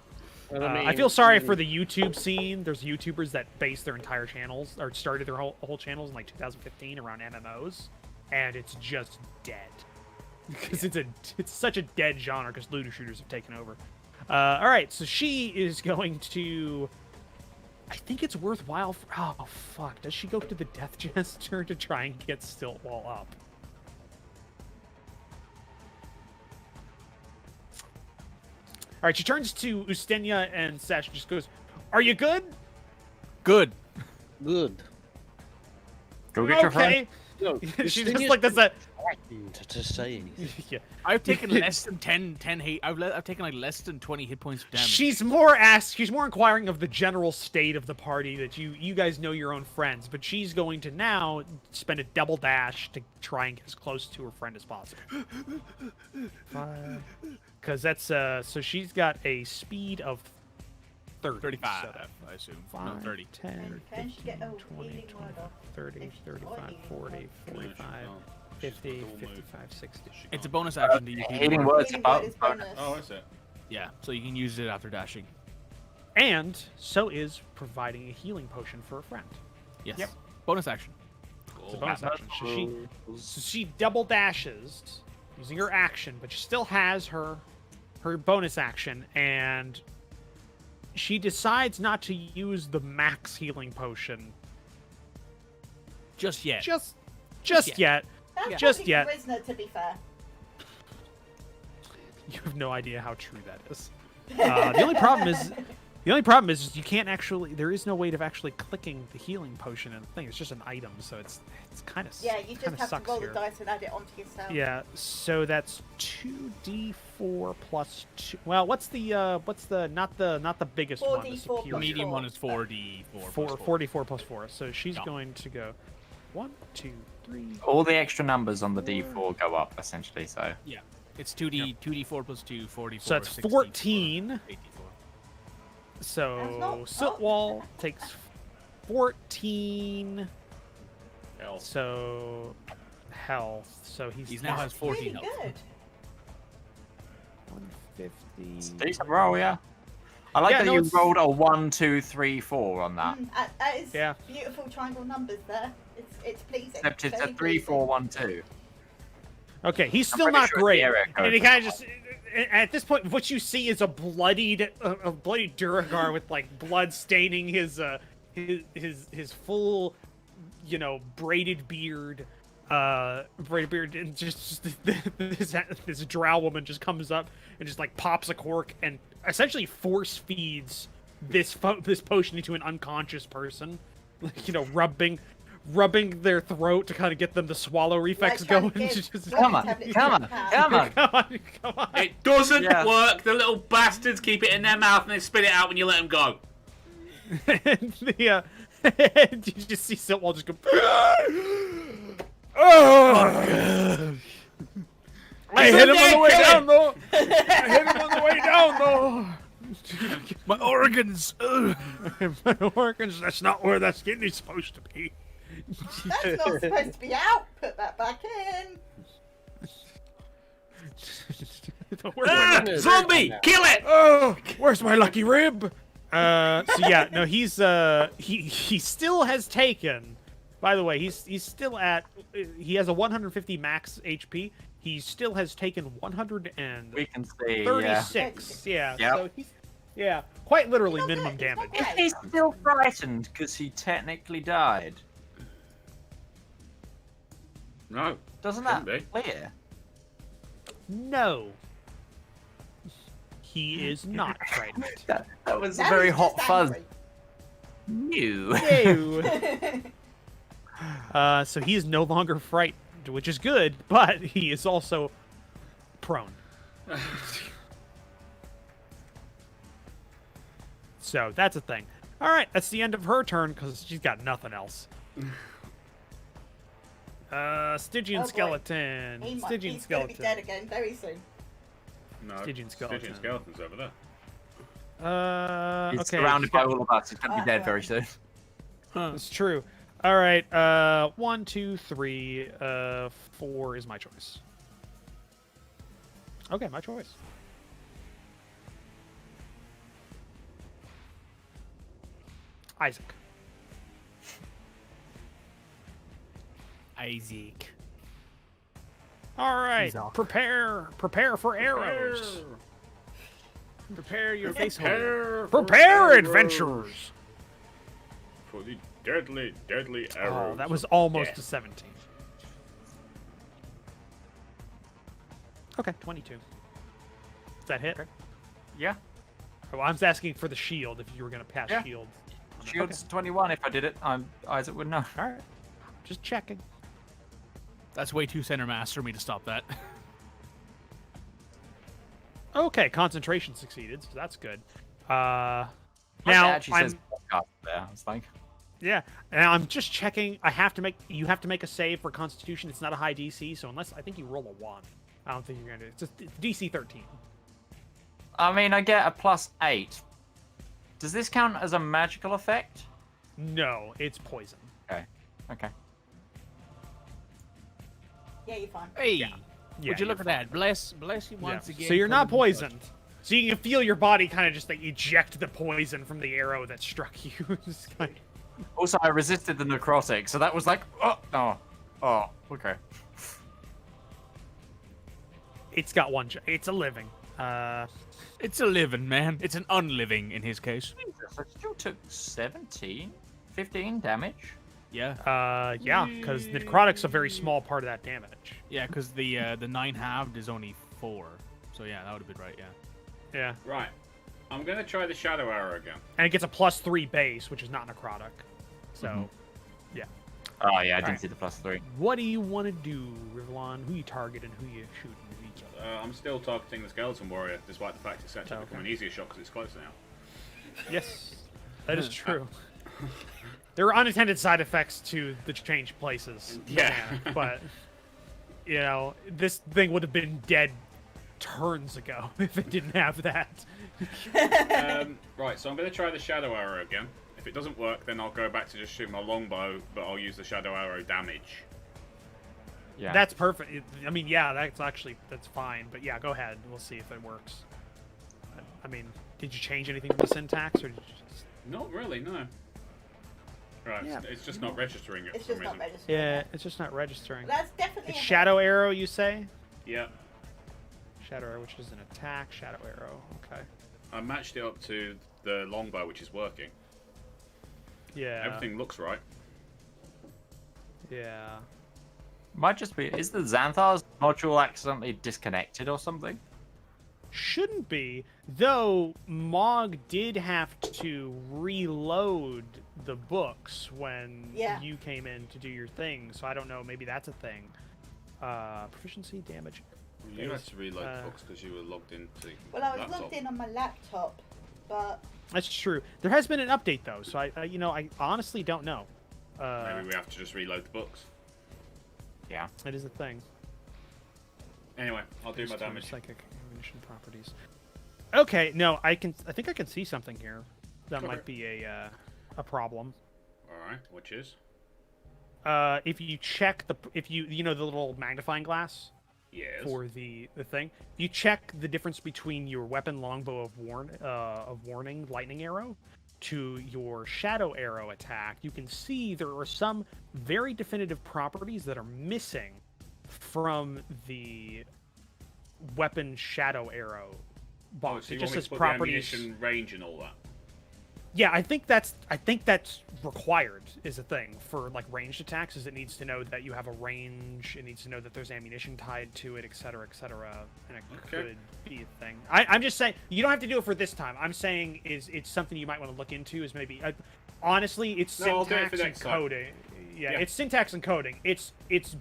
And I feel sorry for the YouTube scene. There's YouTubers that base their entire channels or started their whole channels in like 2015 around MMOs, and it's just dead because it's such a dead genre because looter shooters have taken over. All right, so she is going to. I think it's worthwhile. Oh fuck! Does she go to the Death Jester to try and get Stiltwall up? All right, she turns to Ustenia and Sesh. Just goes, "Are you good?" Good. Good. Go get your friend. No, She's just like that's a. to say anything. Yeah. I've taken less than 10 hit. I've taken like less than 20 hit points of damage. She's more inquiring of the general state of the party that you guys know your own friends, but she's going to now spend a double dash to try and get as close to her friend as possible. Because that's so she's got a speed of 30. 35, So I assume. 5, No, 30. 10, Can she get 15, a 20, healing word 25, off? 30, If she's 35, got a healing 40, word. 45, 50, 55, 60. It's a bonus action that you can Hitting use. words Healing above. word is bonus. Oh, is it? Yeah, so you can use it after dashing. And so is providing a healing potion for a friend. Yes. Yep. Bonus action. It's a bonus action. So she double dashes using her action, but she still has her bonus action, and she decides not to use the max healing potion Just yet. just yet. yet. That's Just probably yet. Charisma, to be fair. You have no idea how true that is. The only problem is The only problem is you can't actually. There is no way of actually clicking the healing potion in the thing. It's just an item, so it's kind of Yeah, you just have to roll the dice and add it onto yourself. Yeah, so that's 2d4 plus 2. Well, what's the not the biggest one, the 4d4 superior. The plus medium 4. one is 4d4. Four, 44 plus 4. So she's Yeah. going to go 1, 2, 3. All the extra numbers on the D4 go up essentially. So Yeah. It's 2d4 plus 2, 44. So that's 64, 14. 84. That's So not- Siltwall takes 14. Hell. So health. So he's Now has That's 14 really health. good. 150. decent roll, yeah. I like Yeah, that no, you it's- rolled a 1, 2, 3, 4 on that. That is Yeah. beautiful triangle numbers there. It's pleasing. Except it's a very 3, pleasing. 4, 1, 2. Okay, he's I'm still pretty not sure great, the area and code he was kind of just. At this point, what you see is a bloodied Duragar with like blood staining his full, braided beard, and just this drow woman just comes up and just like pops a cork and essentially force feeds this potion into an unconscious person, like rubbing their throat to kind of get them the swallow reflex Like trying going. to give Just- Come on, tablets come to on, a cat. come on. come on. It doesn't Yeah. work. The little bastards keep it in their mouth and they spit it out when you let them go. And you just see Siltwall just go. Oh, I hit him on the way down, though. I hit him on the way down, though. My organs! My organs. That's not where that kidney's supposed to be. That's not supposed to be out. Put that back in. Where's my- Zombie! Kill it! Oh, where's my lucky rib? So yeah, no, he still has taken. By the way, he's still at. He has a 150 max HP. He still has taken 136. We can see, yeah. Yeah. Yep. So he's quite literally He's not minimum good, he's not damage. great. He's still frightened because he technically died. No. Doesn't that Shouldn't be. clear? No. He is not frightened. That was Now a very he's hot just fuzz. angry. New. Ew. So he is no longer frightened, which is good, but he is also prone. So that's a thing. All right, that's the end of her turn because she's got nothing else. Stygian Oh, boy. skeleton. He's Stygian going to be dead skeleton. again very soon. No. Stygian skeleton. Stygian skeleton's over there. He's Okay. surrounded she's by got- all of us. He's gonna be dead very soon. It's true. All right. 1, 2, 3. 4 is my choice. Okay, my choice. Isaac. Isaac. All right. Isaac. Prepare for arrows. Prepare your face hole. Prepare, adventurers. For the deadly, deadly Oh, arrows. that was almost death. a 17. Okay, 22. Does that hit? Yeah. Well, I'm just asking for the shield if you were going to pass Yeah. shield. Shield's 21. If I did it, Isaac would know. All right. Just checking. That's way too center mass for me to stop that. Okay, concentration succeeded, so that's good. My Now dad actually I'm says podcast there. It's like, yeah. Now I'm just checking. You have to make a save for Constitution. It's not a high DC, so unless I think you roll a 1, I don't think you're gonna do it. It's DC 13. I mean, I get a +8. Does this count as a magical effect? No, it's poison. Okay. Okay. Yeah, you're fine. Hey, Yeah, would you you're look at that? Bless you Yeah. once again. So you're for not the good. poisoned. So you can feel your body kind of just like eject the poison from the arrow that struck you. It's kind of- Also, I resisted the necrotic, so that was like, oh, okay. It's got one. It's a living. It's a living, man. It's an unliving in his case. Jesus, I still took 15 damage. Yeah. Yeah, because necrotic's a very small part of that damage. Yeah, because the 9 halved is only 4. So yeah, that would have been right. Yeah. Yeah. Right. I'm going to try the Shadow Arrow again. And it gets a +3 base, which is not necrotic. So, yeah. Oh yeah, I didn't Alright. see the +3. What do you want to do, Rivallon? Who you targeting? Who you shooting with each other? I'm still targeting the Skeleton Warrior, despite the fact it's set to Okay. become an easier shot because it's closer now. Yes, that is true. There are unintended side effects to the change places. Yeah. mechanic, but you know, this thing would have been dead turns ago if it didn't have that. Right, so I'm going to try the Shadow Arrow again. If it doesn't work, then I'll go back to just shoot my longbow, but I'll use the Shadow Arrow damage. Yeah. That's perfect. I mean, yeah, that's fine. But yeah, go ahead. We'll see if it works. I mean, did you change anything to the syntax, or did you just... Not really, no. Right, Yeah. it's just not registering it It's for some just not reason. registering. Yeah, it's just not registering. That's definitely It's a Shadow Arrow, you say? Yeah, Shadow Arrow, which is an attack. Shadow Arrow. Okay. I matched it up to the longbow, which is working. Yeah. Everything looks right. Yeah. Might just be. Is the Xanthar's module accidentally disconnected or something? Shouldn't be, though. Mog did have to reload the books when Yeah. you came in to do your thing, so I don't know. Maybe that's a thing. Proficiency damage. You had to reload Uh, the books because you were logged into Well, I was laptop. logged in on my laptop, but That's true. There has been an update though, so I honestly don't know. Maybe we have to just reload the books. Yeah. It is a thing. Anyway, I'll do my There's two damage. Psychic ammunition properties. Okay, no, I think I can see something here. That Okay. might be a problem. Alright, which is? If you check if you know the little magnifying glass Yes. for the thing, you check the difference between your weapon longbow of warning lightning arrow to your shadow arrow attack. You can see there are some very definitive properties that are missing from the weapon shadow arrow Oh, box. so It you just want me says to put properties. the ammunition range and all that? Yeah, I think that's required is a thing for like ranged attacks. Is it needs to know that you have a range. It needs to know that there's ammunition tied to it, etc., etc. And it Okay. could be a thing. I'm just saying you don't have to do it for this time. I'm saying it's something you might want to look into. Is maybe honestly, it's No, I'll do it syntax for and next time. coding. Yeah, Yeah. it's syntax and coding. It's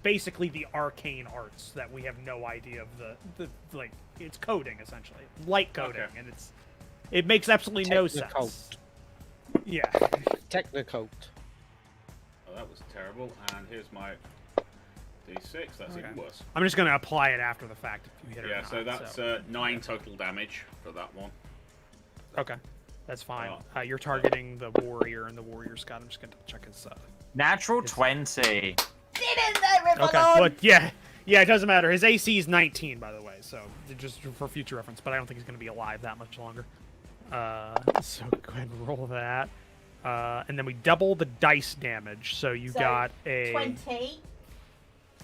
basically the arcane arts that we have no idea of the like. It's coding essentially, light coding, Okay. and it makes absolutely no Technical. sense. Yeah. Technicoat. Oh, that was terrible. And here's my D6. That's Okay. even worse. I'm just gonna apply it after the fact if you hit it. Yeah, or so not, that's 9 total damage for that one. okay. That's fine. Oh. You're targeting the warrior, and the warrior's got. I'm just gonna check his. Natural 20. get in there, Rivallon! Okay, but yeah, it doesn't matter. His AC is 19, by the way, so just for future reference. But I don't think he's gonna be alive that much longer. So go ahead and roll that, and then we double the dice damage. So you So, got a 20.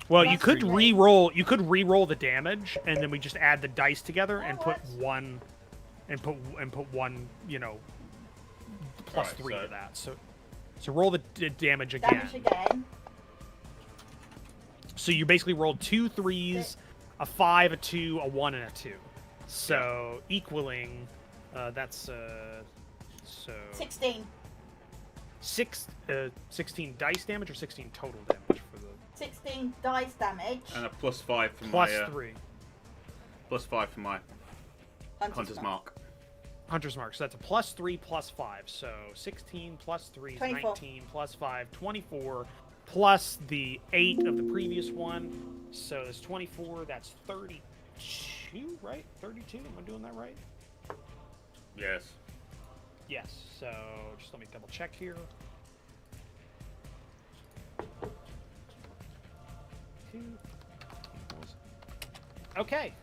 Well, you plus could 3. re-roll. You could re-roll the damage, and then we just add the dice together and That put works. one, and put one. Plus Alright, 3 so- to that. So roll the damage again. Damage again. So you basically rolled 2 3s, a 5, a 2, a 1, and a 2. So equaling, that's so 16. 16 dice damage or 16 total damage for the 16 dice damage. And a +5 for plus my 3 +5 for my Hunter's Mark. Hunter's Mark. So that's a plus 3 plus 5. So 16 plus 3 is 24. 19 plus 5, 24 plus the 8 of the previous one. So that's 24. That's 32, right? 32. Am I doing that right? Yes. Yes, so just let me double check here. Okay.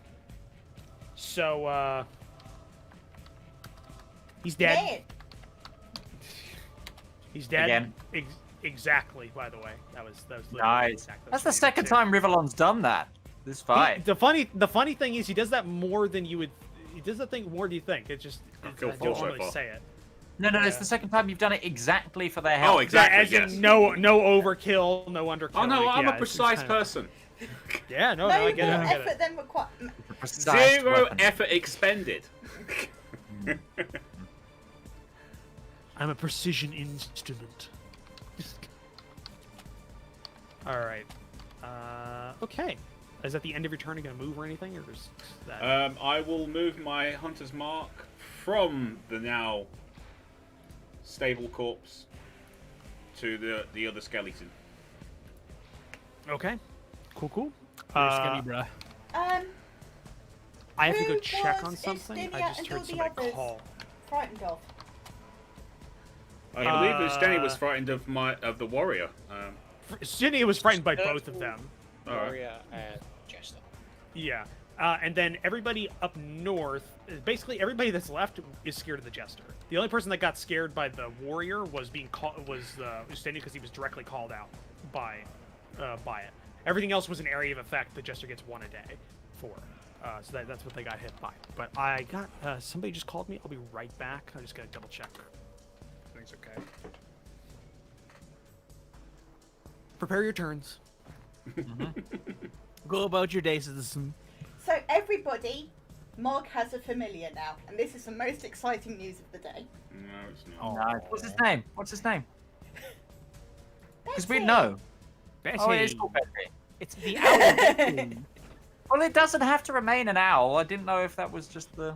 So, he's dead. Dead. He's dead. Again. Exactly, by the way. That was literally Nice. exactly That's what the he second did. time Rivallon's done that. This fight. The funny thing is he does that more than you would. He does that thing more than you think. It's just I've I killed don't 4 so normally far. say it. No, it's Yeah. the second time you've done it exactly for their health. Oh, exactly. Yeah, as yes. in no overkill, no underkill. Oh no, like, I'm yeah, a it's just precise kinda- person. Yeah, no, No I get it. more I get effort it. than required. Precise Zero weapon. effort expended. I'm a precision instrument. All right. Okay. Is that the end of your turn? Are you gonna move or anything, or is that? I will move my hunter's mark from the now stable corpse to the other skeleton. Okay. Cool. You're skinny, bruh. I have to go Who check was on something. I Ustinia just and heard all the somebody others call. frightened of? I believe Stenny was frightened of the warrior. Sydney was frightened by both of them. Alright. Warrior and Jester. Yeah. And then everybody up north, basically everybody that's left is scared of the Jester. The only person that got scared by the warrior was Ustenny because he was directly called out by it. Everything else was an area of effect. The Jester gets 1 a day for. So that's what they got hit by. But I got somebody just called me. I'll be right back. I just gotta double check. Everything's okay. Prepare your turns. Go about your day, citizen. So everybody, Mog has a familiar now, and this is the most exciting news of the day. No, it's Oh, not. nice. What's his name? What's his name? Because we Betty. know. Betty. Oh, it is called Betty. It's the owl Betty. Well, it doesn't have to remain an owl. I didn't know if that was just the...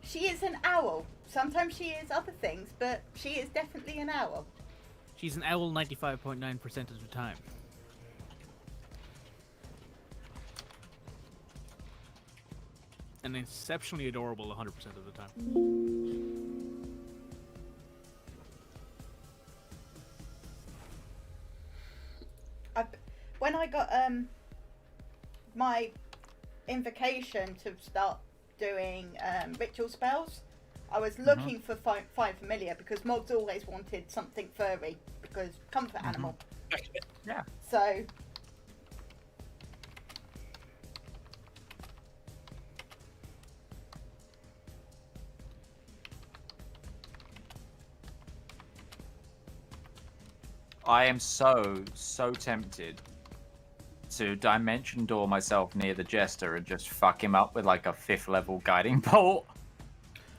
She is an owl. Sometimes she is other things, but she is definitely an owl. She's an owl 95.9% of the time. And exceptionally adorable 100% of the time. When I got my invocation to start doing ritual spells, I was looking for find familiar because Mog's always wanted something furry because comfort animal. Yeah. So I am so tempted to dimension door myself near the Jester and just fuck him up with like a 5th level guiding bolt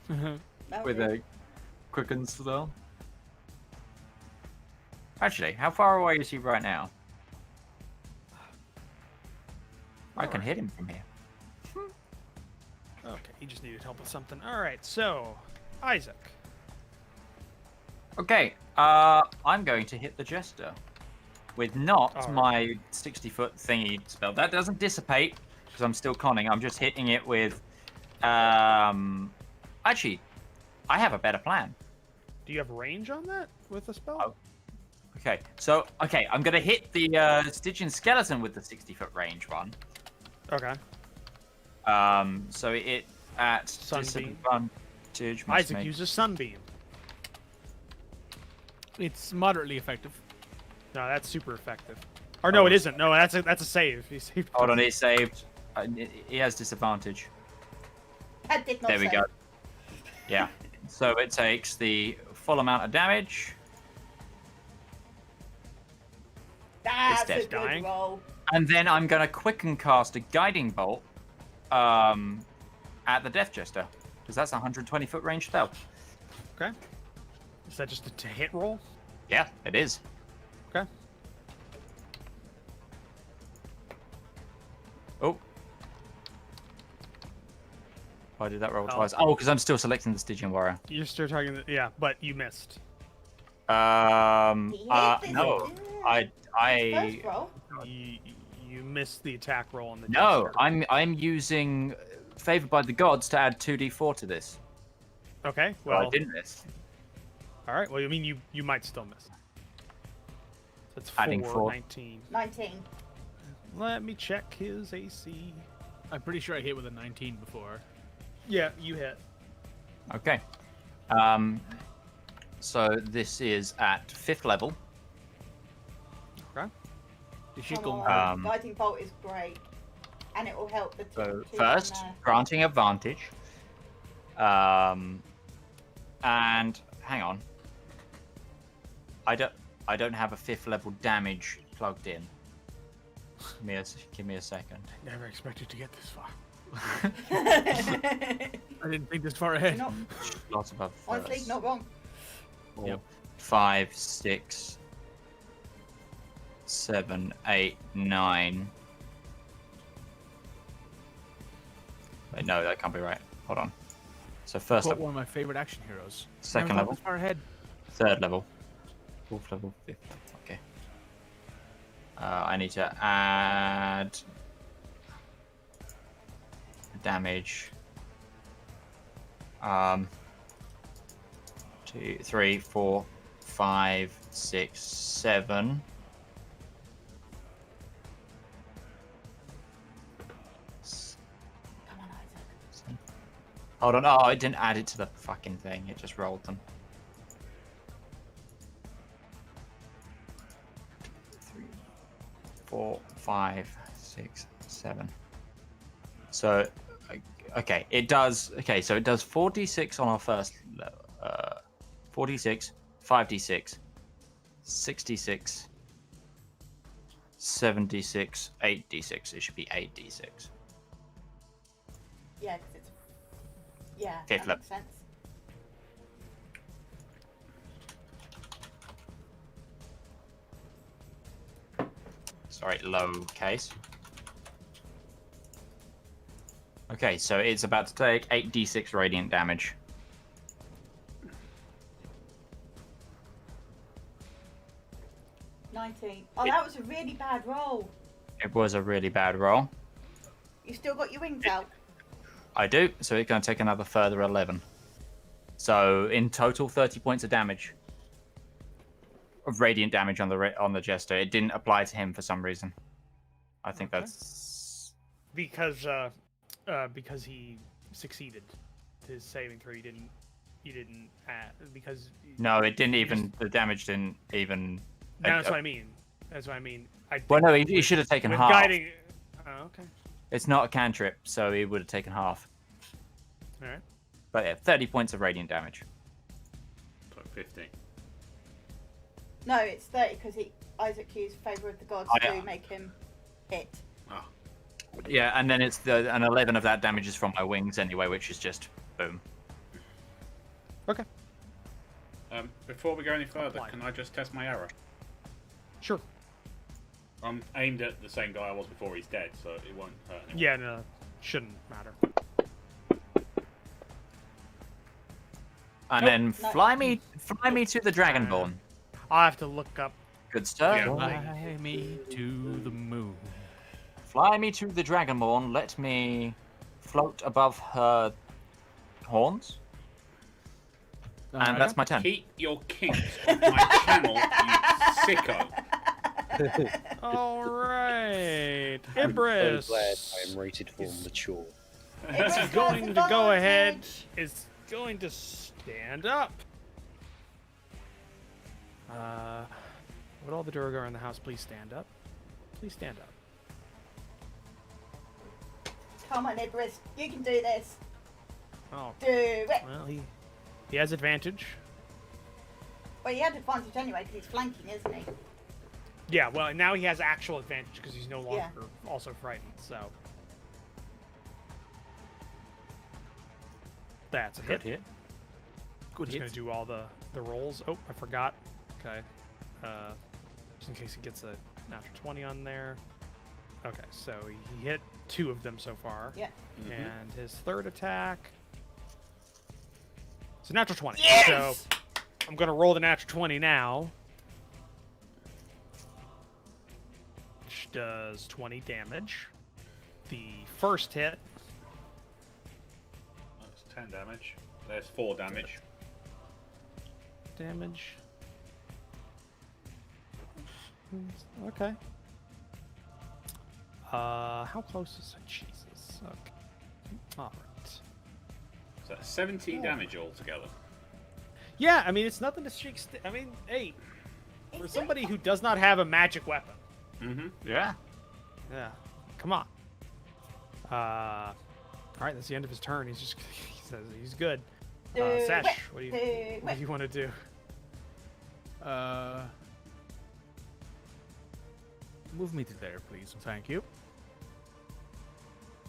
that with was- a quicken spell. Actually, how far away is he right now? I can hit him from here. Okay, he just needed help with something. All right, so Isaac. Okay, I'm going to hit the Jester with not Alright. my 60-foot thingy spell. That doesn't dissipate because I'm still conning. I'm just hitting it with. Actually, I have a better plan. Do you have range on that with the spell? Oh. Okay, so I'm gonna hit the Stygian skeleton with the 60-foot range one. Okay. So it at Sunbeam. disadvantage. must Isaac make- uses Sunbeam. It's moderately effective. No, that's super effective. Or no, it isn't. No, that's a save. He saved. Hold on, he saved. He has disadvantage. That did not There we save. go. Yeah. So it takes the full amount of damage. That's dead. a good Dying. roll. And then I'm going to quicken cast a guiding bolt at the Death Jester. Because that's a 120-foot range spell. Okay. Is that just a hit roll? Yeah, it is. Okay. Oh. Why did that roll Oh. twice? Oh, because I'm still selecting the Stygian Warrior. You're still talking. Yeah, but you missed. No. First I roll. You missed the attack roll on the. No, Jester. I'm using Favored by the Gods to add 2d4 to this. Okay. Well, Well. I didn't miss. All right. Well, I mean, you might still miss. That's Adding 4. 19. 19. Let me check his AC. I'm pretty sure I hit with a 19 before. Yeah, you hit. Okay. So this is at 5th level. Okay. The shit Come going on. Guiding bolt is great, and it will help the So two first, on, granting advantage. And hang on. I don't have a 5th level damage plugged in. Give me a second. Never expected to get this far. I didn't think this far ahead. Not, Lots above honestly, first. not wrong. 4, Yep. 5, 6, 7, 8, 9. Wait, no, that can't be right. Hold on. So first Quote level, one of my favorite action heroes. second Never thought level, this far ahead. third level, fourth level, fifth. Okay. I need to add damage. 2, 3, 4, 5, 6, 7. Come on, Isaac. Hold on. Oh, I didn't add it to the fucking thing. It just rolled them. 3, 4, 5, 6, 7. So, okay, it does. Okay, so it does 4d6 on our first level. 4d6, 5d6, 66, 7d6, 8d6. It should be 8d6. Yeah, because it's. Yeah, Fifth that level. makes sense. Sorry, low case. Okay, so it's about to take 8d6 radiant damage. Oh, that was a really bad roll. It was a really bad roll. You still got your wings out. I do, so it's going to take another further 11. So in total, 30 points of damage. Of radiant damage on the jester. It didn't apply to him for some reason. I think Okay. that's... Because he succeeded his saving throw. You didn't add because. No, it didn't even... The damage didn't even... That's what I mean. That's what I mean. Well, no, he should have taken with half. guiding. Oh, okay. It's not a cantrip, so he would have taken half. All right. But yeah, 30 points of radiant damage. So 15. No, it's 30 because Isaac used favour of the gods Oh, to yeah. make him hit. Ah. Yeah, and then it's an 11 of that damage is from my wings anyway, which is just boom. Okay. Before we go any further, Apply. can I just test my arrow? Sure. I'm aimed at the same guy I was before he's dead, so it won't hurt anyone. Yeah, no, shouldn't matter. And Nope. then No. fly me to the Dragonborn. I'll have to look up. Good stuff. Yeah. Fly me to the moon. Fly me to the Dragonborn. Let me float above her horns. And that's my turn. Keep your kinks off my channel, you sicko. All right, I'm so Ibris. glad I am rated for mature. Is going to go ahead. Is going to stand up. Would all the Durgar in the house please stand up? Please stand up. Come on, Ibris, you can do this. Oh, Do it. well, he has advantage. Well, he had advantage anyway because he's flanking, isn't he? Yeah, well, now he has actual advantage because he's no longer Yeah. also frightened, so. That's a hit. Good hit. Good just going to do all the rolls. Oh, I forgot. Okay. Just in case he gets a natural 20 on there. Okay, so he hit 2 of them so far. Yeah. And his third attack. It's a natural 20. Yes! So I'm going to roll the natural 20 now. Which does 20 damage. The first hit. That's 10 damage. There's 4 damage. Damage. Okay. How close is it? Jesus. Okay. All right. So that's 17 damage altogether. Yeah, I mean it's nothing to shake. I mean, hey, for somebody who does not have a magic weapon. Mm-hmm. Yeah. Yeah. Come on. All right, that's the end of his turn. He's just he says he's good. Do Sash, it. what do Do it. you want to do? Move me to there, please. Thank you.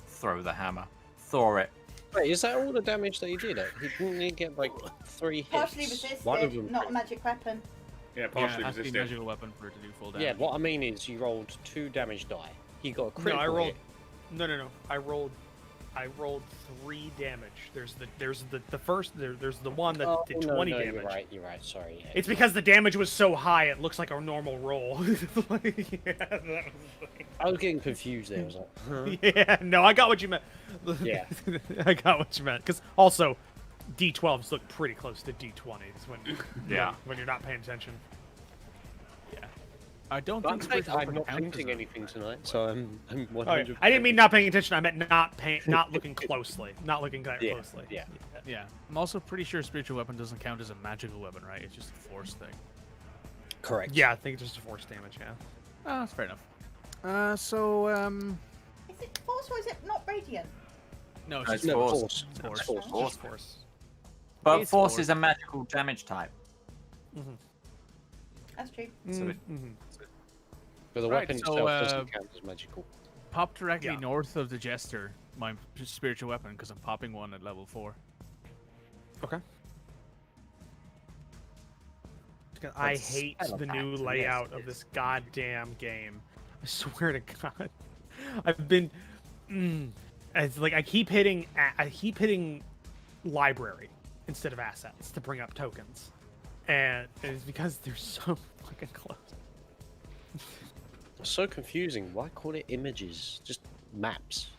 Throw the hammer. Thor it. Wait, is that all the damage that he did? He didn't get like 3 hits. Partially One of resisted, them. not a magic weapon. Yeah, Yeah, partially it has to be a resisted. magical weapon for it to do full damage. Yeah, what I mean is you rolled 2 damage die. He got a critical No, I rolled. hit. No. I rolled 3 damage. There's the first. There's the one that did 20 no, damage. You're right. Sorry. Yeah, It's because the damage was so high, it looks like a normal roll. Yeah, that was I was getting confused there. I was like, huh? yeah, no, I got what you meant. Yeah. I got what you meant. Because also, D12s look pretty close to D20s when you're not paying attention. I don't But think spiritual I'm weapon not counts as painting a- anything tonight, so I'm Oh, 100. yeah. I didn't mean not paying attention. I meant not looking closely. Not looking that Yeah, closely. yeah. Yeah, I'm also pretty sure spiritual weapon doesn't count as a magical weapon, right? It's just a force thing. Correct. Yeah, I think it's just a force damage. Yeah. Oh, that's fair enough. Is it force or is it not radiant? No, it's It's just No, force. force. It's force. Force. Force. Force. But It's force force. is a magical damage type. That's true. But the Right, weapon so, itself doesn't count as magical. Pop directly Yeah. north of the Jester, my spiritual weapon, because I'm popping one at level 4. Okay. I That's hate spell the attack, new yes, layout it of is. this goddamn game. I swear to God, I've been. It's like I keep hitting library instead of assets to bring up tokens, and it's because they're so fucking close. So confusing. Why call it images? Just maps.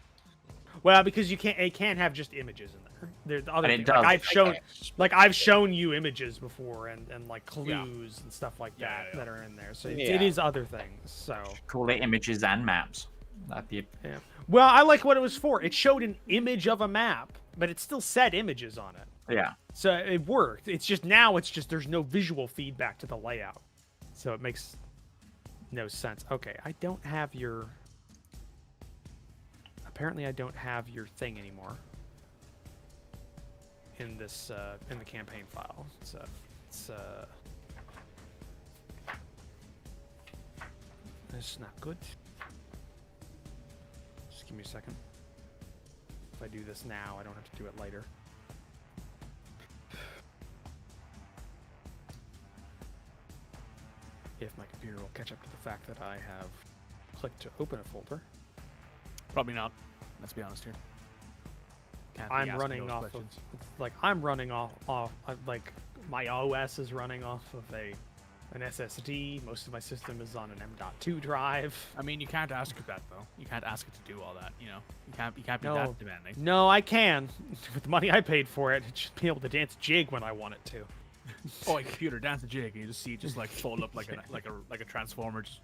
Well, because it can't have just images in there. There's other And it things. does. Like Okay. I've shown you images before and like clues and stuff like that Yeah. that are in there. So it Yeah. is other things. So Call it images and maps. That'd be yeah. Well, I like what it was for. It showed an image of a map, but it still said images on it. yeah. So it worked. It's just now it's just there's no visual feedback to the layout. So it makes no sense. Okay, I don't have your apparently I don't have your thing anymore in this in the campaign file. It's not good. Just give me a second. If I do this now, I don't have to do it later. If my computer will catch up to the fact that I have clicked to open a folder. Probably not. Let's be honest here. Can't be I'm asking running those off questions. of I'm running off like my OS is running off of an SSD. Most of my system is on an M.2 drive. I mean, you can't ask it that though. You can't ask it to do all that. You know, you can't be No. that demanding. No, I can. With the money I paid for it, it should be able to dance jig when I want it to. Oh, a computer dance a jig, and you just see it just like fold up like a transformer. Just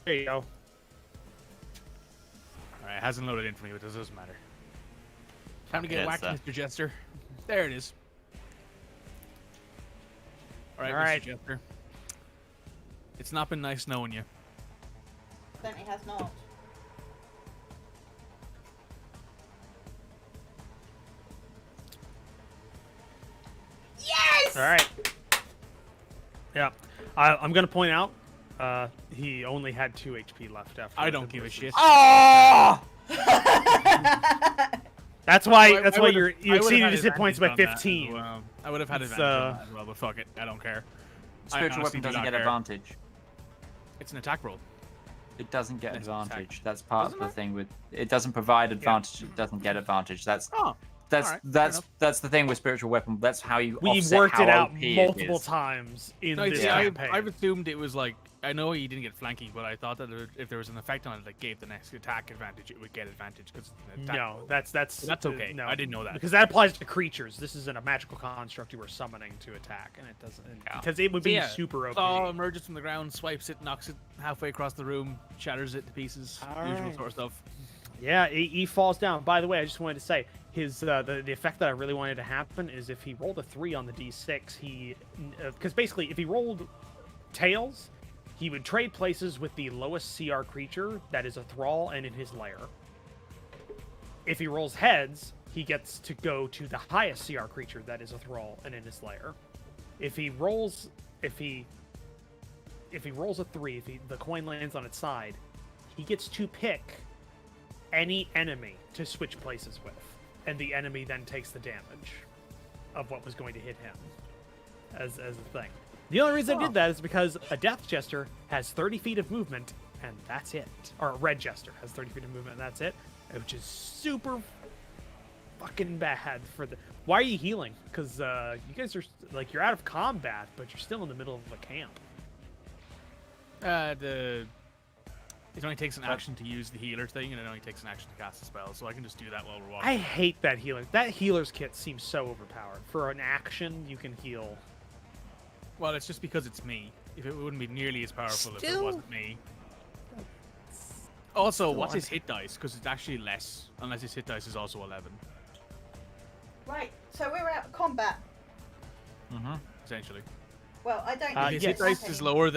There you go. all right, it hasn't loaded in for me, but this doesn't matter. Time to get Yes, whacked, sir. Mr. Jester. There it is. All right, All right. Mr. Jester. It's not been nice knowing you. Certainly has not. Yes! All right. Yeah, I'm gonna point out he only had 2 HP left after. I don't give a shit. Oh! That's why. I That's why would've- you I would've exceeded had his hit points by advantage on that as 15. well. I would have had It's, advantage on that as well, but fuck it. I don't care. Spiritual honestly weapon do doesn't not get care. advantage. It's an attack roll. It doesn't get It's an attack. advantage. That's part Doesn't of the it? thing with it doesn't provide advantage. It doesn't get advantage. That's Oh, that's alright, fair that's enough. that's the thing with spiritual weapon. That's how you We offset worked how it out OP it multiple is. times in no, this see, campaign. I've assumed it was like I know he didn't get flanking, but I thought that if there was an effect on it that gave the next attack advantage, it would get advantage because No, that's okay. No, I didn't know that. because that applies to creatures. This isn't a magical construct you were summoning to attack, and it doesn't Yeah. because it would So be yeah, super OP. Claw emerges from the ground, swipes it, knocks it halfway across the room, shatters it to pieces. Usual Alright. sort of stuff. Yeah, he falls down. By the way, I just wanted to say his the effect that I really wanted to happen is if he rolled a 3 on the d6, he because basically if he rolled tails, he would trade places with the lowest CR creature that is a thrall and in his lair. If he rolls heads, he gets to go to the highest CR creature that is a thrall and in his lair. If he rolls a 3, the coin lands on its side, he gets to pick any enemy to switch places with, and the enemy then takes the damage of what was going to hit him as the thing. The only reason I did that is because a Death Jester has 30 feet of movement, and that's it. Or a Red Jester has 30 feet of movement, and that's it, which is super fucking bad for the... Why are you healing? Because you guys are, like, you're out of combat, but you're still in the middle of a camp. It only takes an action to use the healer thing, and it only takes an action to cast a spell, so I can just do that while we're walking. I hate that healer. That healer's kit seems so overpowered. For an action, you can heal. Well, it's just because it's me. If it wouldn't be nearly as powerful if it wasn't me. Also, what's his hit dice? Because it's actually less, unless his hit dice is also 11. Right, so we're out of combat. Essentially. Well, I don't If think his it's hit dice is happening. lower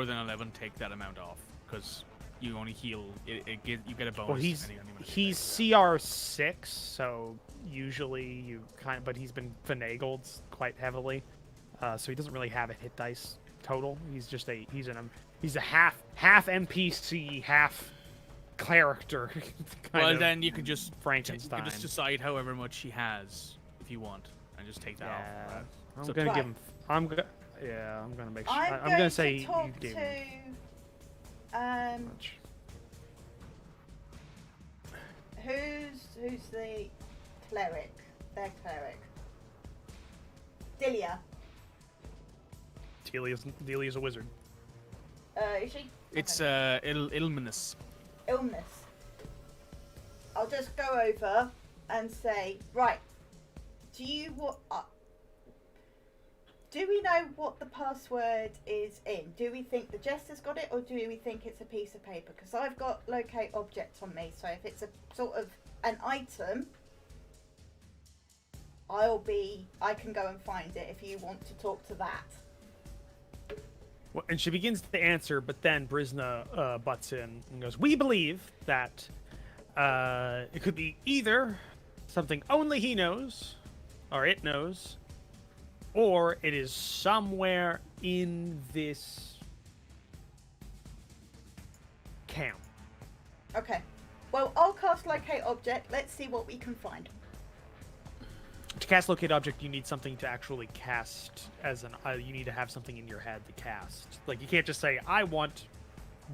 than 11, take that amount off, because you only heal. You get a bonus. Well, he's CR6, so usually you but he's been finagled quite heavily, so he doesn't really have a hit dice total. He's just he's a half NPC, half character. Well, then you can just Frankenstein. You can just decide however much he has if you want, and just take that off. I'm So gonna Right. give him. I'm gonna make sure. I'm I'm going gonna say to you talk gave to him much. who's the cleric? Their cleric. Delia. Delia's a wizard. Is she? It's Okay. Illuminous. Illness. I'll just go over and say, right. Do we know what the password is in? Do we think the jester's got it, or do we think it's a piece of paper? Because I've got locate object on me, so if it's a sort of an item, I can go and find it if you want to talk to that. Well, and she begins to answer, but then Brisna butts in and goes, "We believe that it could be either something only he knows, or it knows, or it is somewhere in this camp." Okay. Well, I'll cast locate object. Let's see what we can find. To cast locate object, you need something to actually cast as an. You need to have something in your head to cast. Like, you can't just say, "I want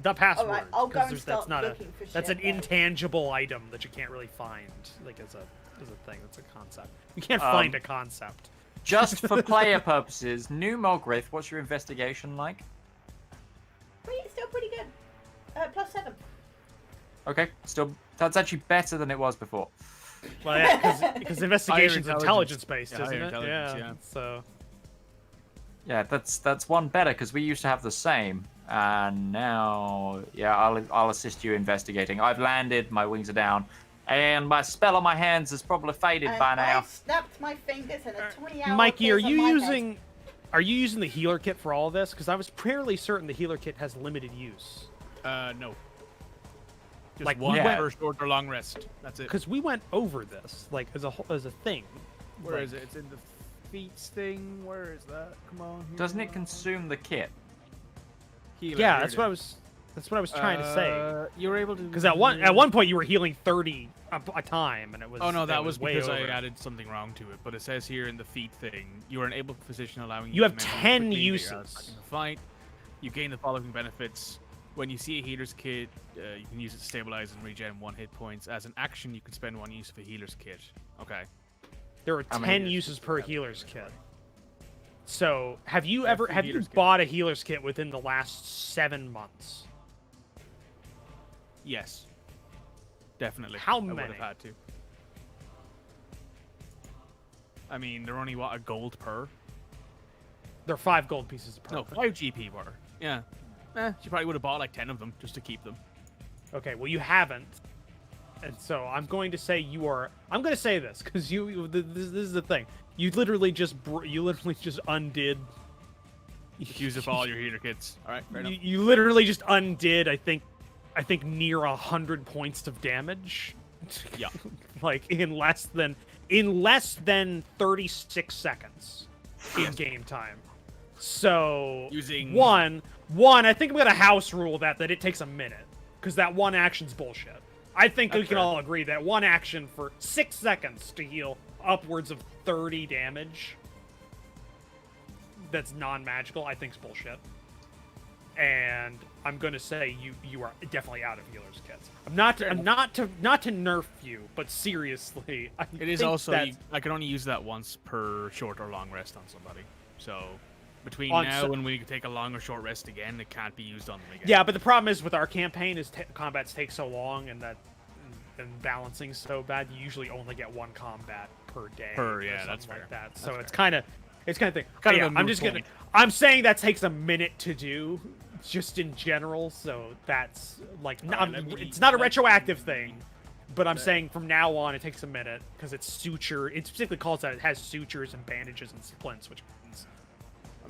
the password." All right, I'll go 'cause and start that's not looking for That's shit an then. intangible item that you can't really find, like as a thing. That's a concept. You can't find a concept. Just for player purposes, new Mulgrave, what's your investigation like? Still pretty good. +7. Okay, still, that's actually better than it was before. Well, yeah, because investigation's Higher intelligence based, Yeah, isn't higher it? intelligence, yeah. So Yeah, that's one better, because we used to have the same. And now, yeah, I'll assist you investigating. I've landed, my wings are down, and my spell on my hands has probably faded And by I now. snapped my fingers and a 20-hour Mikey, are appears on you my head. using? Are you using the healer kit for all of this? Because I was fairly certain the healer kit has limited use. No. Just Like, one we went- for short or long rest. That's it. Because we went over this, like, as a thing. Where Like, is it? It's in the feats thing. Where is that? Come on. here Doesn't we it are. consume the kit? Healer, Yeah, here that's it what I is. was. That's what I was trying to say. You were able to. Because at one point you were healing 30 a time, and it was. Oh no, it that was way because I over. added something wrong to it. But it says here in the feat thing, you are an able physician allowing You to have mention 10 quickly that you are uses. attacking the fight. You gain the following benefits. When you see a healer's kit, you can use it to stabilize and regen 1 hit points. As an action, you can spend 1 use of a healer's kit. Okay. There are How many 10 uses uses per healer's kit. So, have you Every have you healer's kit. bought a healer's kit within the last 7 months? Yes. Definitely. How I would many? have had to. I mean, they're only, what, a gold per? They're 5 gold pieces per. No, 5 GP per. Yeah. She probably would have bought like 10 of them just to keep them. Okay, well you haven't, and so I'm going to say you are. I'm going to say this because this is the thing. You literally just undid. Use up all your healer kits. All right, fair enough. You literally just undid. I think near 100 points of damage. Yeah. Like in less than 36 seconds in game time. So Using- one, I think I'm gonna house rule that it takes a minute. because that one action's bullshit. I think we can all agree that one action for 6 seconds to heal upwards of 30 damage that's non-magical, I think is bullshit. And I'm gonna say you are definitely out of healers kits. I'm not to nerf you, but seriously, It is also I can only use that once per short or long rest on somebody. So between now and when we can take a long or short rest again, it can't be used on them again. Yeah, but the problem is with our campaign is combats take so long and balancing so bad. You usually only get one combat per day. That's fair. Like that. That's So fair. it's kind of thing. Kind Yeah, of a I'm moot just gonna. point. I'm saying that takes a minute to do, just in general. So that's like, it's not a retroactive thing, but I'm saying from now on it takes a minute because it's suture. It specifically calls that it has sutures and bandages and splints, which means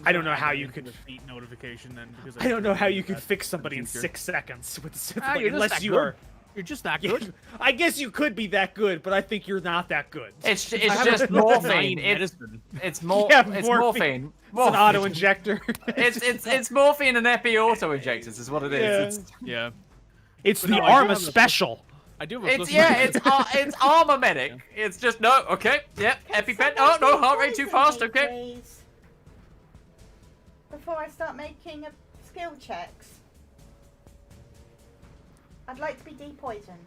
I don't know how you could. Feet notification then because I don't know how you could that fix somebody in future. 6 seconds with Ah, you're just unless that you good. are. You're just that Yeah, good. I guess you could be that good, but I think you're not that good. It's I have just a morphine. 9 It's medicine. morphine. It's an auto injector. It's morphine and epi auto injectors is what it is. Yeah. It's It's But the no, I do Arma have a- special. I do have a It's plus it's armor medic. It's just no. Okay. Yep. EpiPen. Oh no, heart rate too fast. Okay. Please? Before I start making skill checks, I'd like to be depoisoned.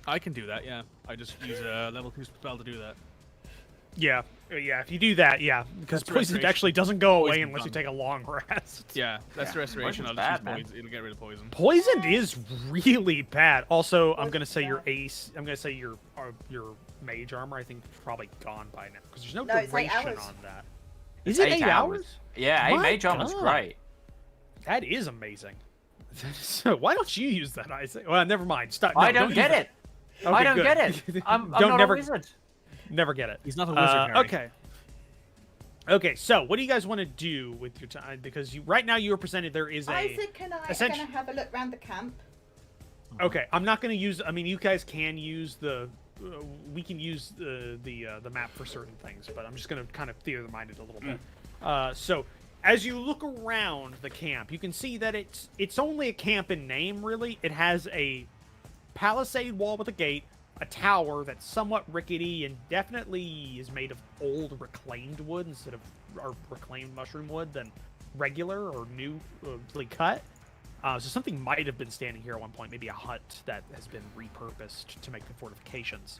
I can do that, yeah. I just use a level 2 spell to do that. Yeah, if you do that, yeah, because That's poison restoration. actually doesn't go away Poison's unless you done. take a long rest. Yeah, that's the restoration. I'll Poison's just bad, use poison. It'll get rid of poison. Poison is really bad. Also, I'm gonna say your bad. ace. I'm gonna say your mage armor. I think is probably gone by now because there's no No, it's 8 duration hours. on that. Is it 8 hours? Yeah, My mage armor's God. great. That is amazing. So why don't you use that, Isaac? Well, never mind. Stop. No, I don't use get that. it. Okay, I don't good. get it. I'm Don't not never, a wizard. Never get it. He's not a wizard, Harry. Okay. Okay, so what do you guys want to do with your time? Because right now you were presented there is a. Isaac and I are essentially- going to have a look around the camp. Okay, I'm not going to use. I mean, you guys can use the. We can use the map for certain things, but I'm just going to kind of theater mind it a little bit. So as you look around the camp, you can see that it's only a camp in name. Really, it has a palisade wall with a gate, a tower that's somewhat rickety and definitely is made of old reclaimed wood instead of or reclaimed mushroom wood than regular or newly cut. So something might have been standing here at one point, maybe a hut that has been repurposed to make the fortifications.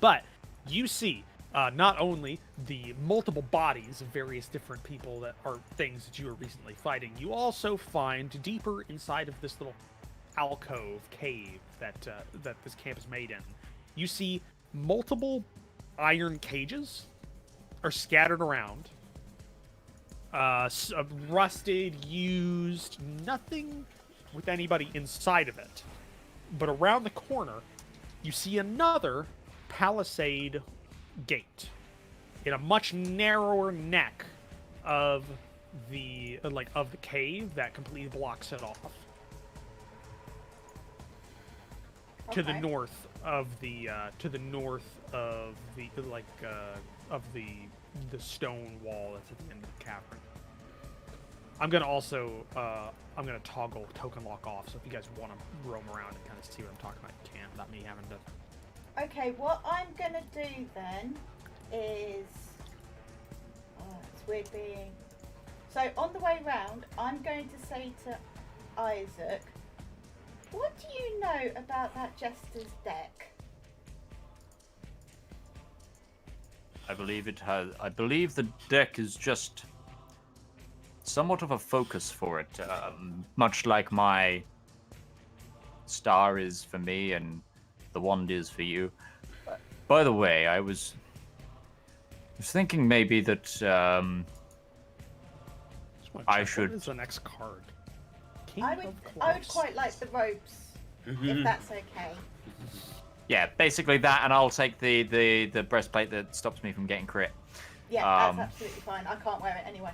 But you see not only the multiple bodies of various different people that are things that you were recently fighting, you also find deeper inside of this little alcove cave that this camp is made in. You see multiple iron cages are scattered around. Rusted, used, nothing with anybody inside of it. But around the corner, you see another palisade gate in a much narrower neck of the cave that completely blocks it off. To the Okay. north of the stone wall that's at the end of the cavern. I'm gonna also I'm gonna toggle token lock off, so if you guys want to roam around and kind of see what I'm talking about, you can, without me having to. Okay, what I'm going to do then is... Oh, it's weird being... So, on the way round, I'm going to say to Isaac, what do you know about that Jester's deck? I believe the deck is just somewhat of a focus for it, much like my star is for me and the wand is for you. By the way, I was thinking maybe that I should. What is the next card? King I of would Clubs. quite like the ropes, if that's okay. Yeah, basically that, and I'll take the breastplate that stops me from getting crit. Yeah, Um, that's absolutely fine. I can't wear it anyway.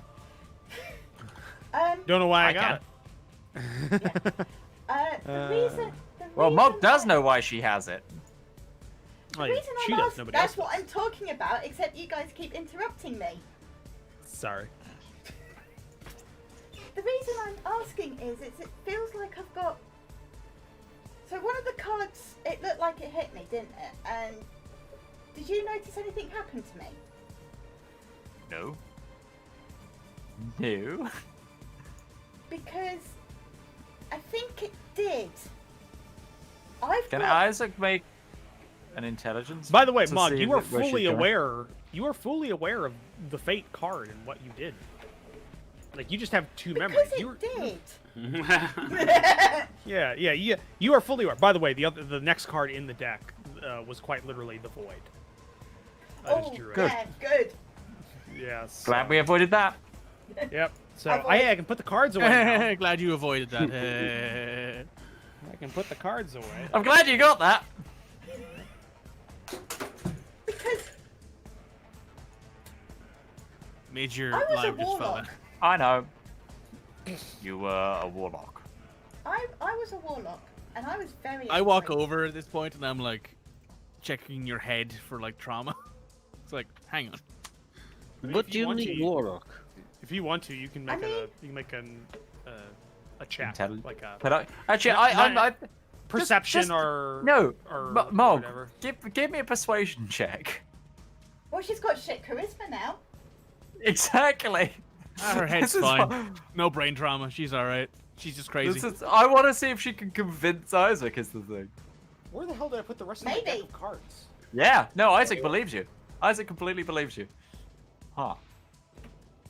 Don't know why I I got it. The reason... Well, Mog does know why she has it. Oh, The yeah, reason she I'm does. asking, Nobody that's else what does. I'm talking about, except you guys keep interrupting me. Sorry. the reason I'm asking is it feels like I've got. So one of the cards, it looked like it hit me, didn't it? And did you notice anything happen to me? No. No. Because I think it did. Can Isaac make an intelligence? By the way, to Mog, see you are where she's fully going? aware. You are fully aware of the fate card and what you did. Like you just have two Because memories. it You were, did. yeah. You are fully aware. By the way, the next card in the deck was quite literally the Void. That is Oh, true. yeah, good. Yes. Glad we avoided that. Yep. So Avoid. I can put the cards away now. Glad you avoided that. I can put the cards away. I'm glad you got that. Because Made your I was a life just fell warlock. in. I know. You were a warlock. I was a warlock, and I was very. I walk excited. over at this point and I'm like checking your head for like trauma. It's like, hang on. What if do you you want need, to, Warlock? If you want to, you can make a chat, Intelli- like a But actually, Not- I perception just- or no. or Mog, whatever. give me a persuasion check. Well, she's got shit charisma now. Exactly. Her head's This is fine. what- No brain trauma. She's alright. She's just crazy. I want to see if she can convince Isaac. Is the thing. Where the hell did I put the rest of my deck Maybe. of cards? Yeah. No, Isaac believes you. Isaac completely believes you. Huh.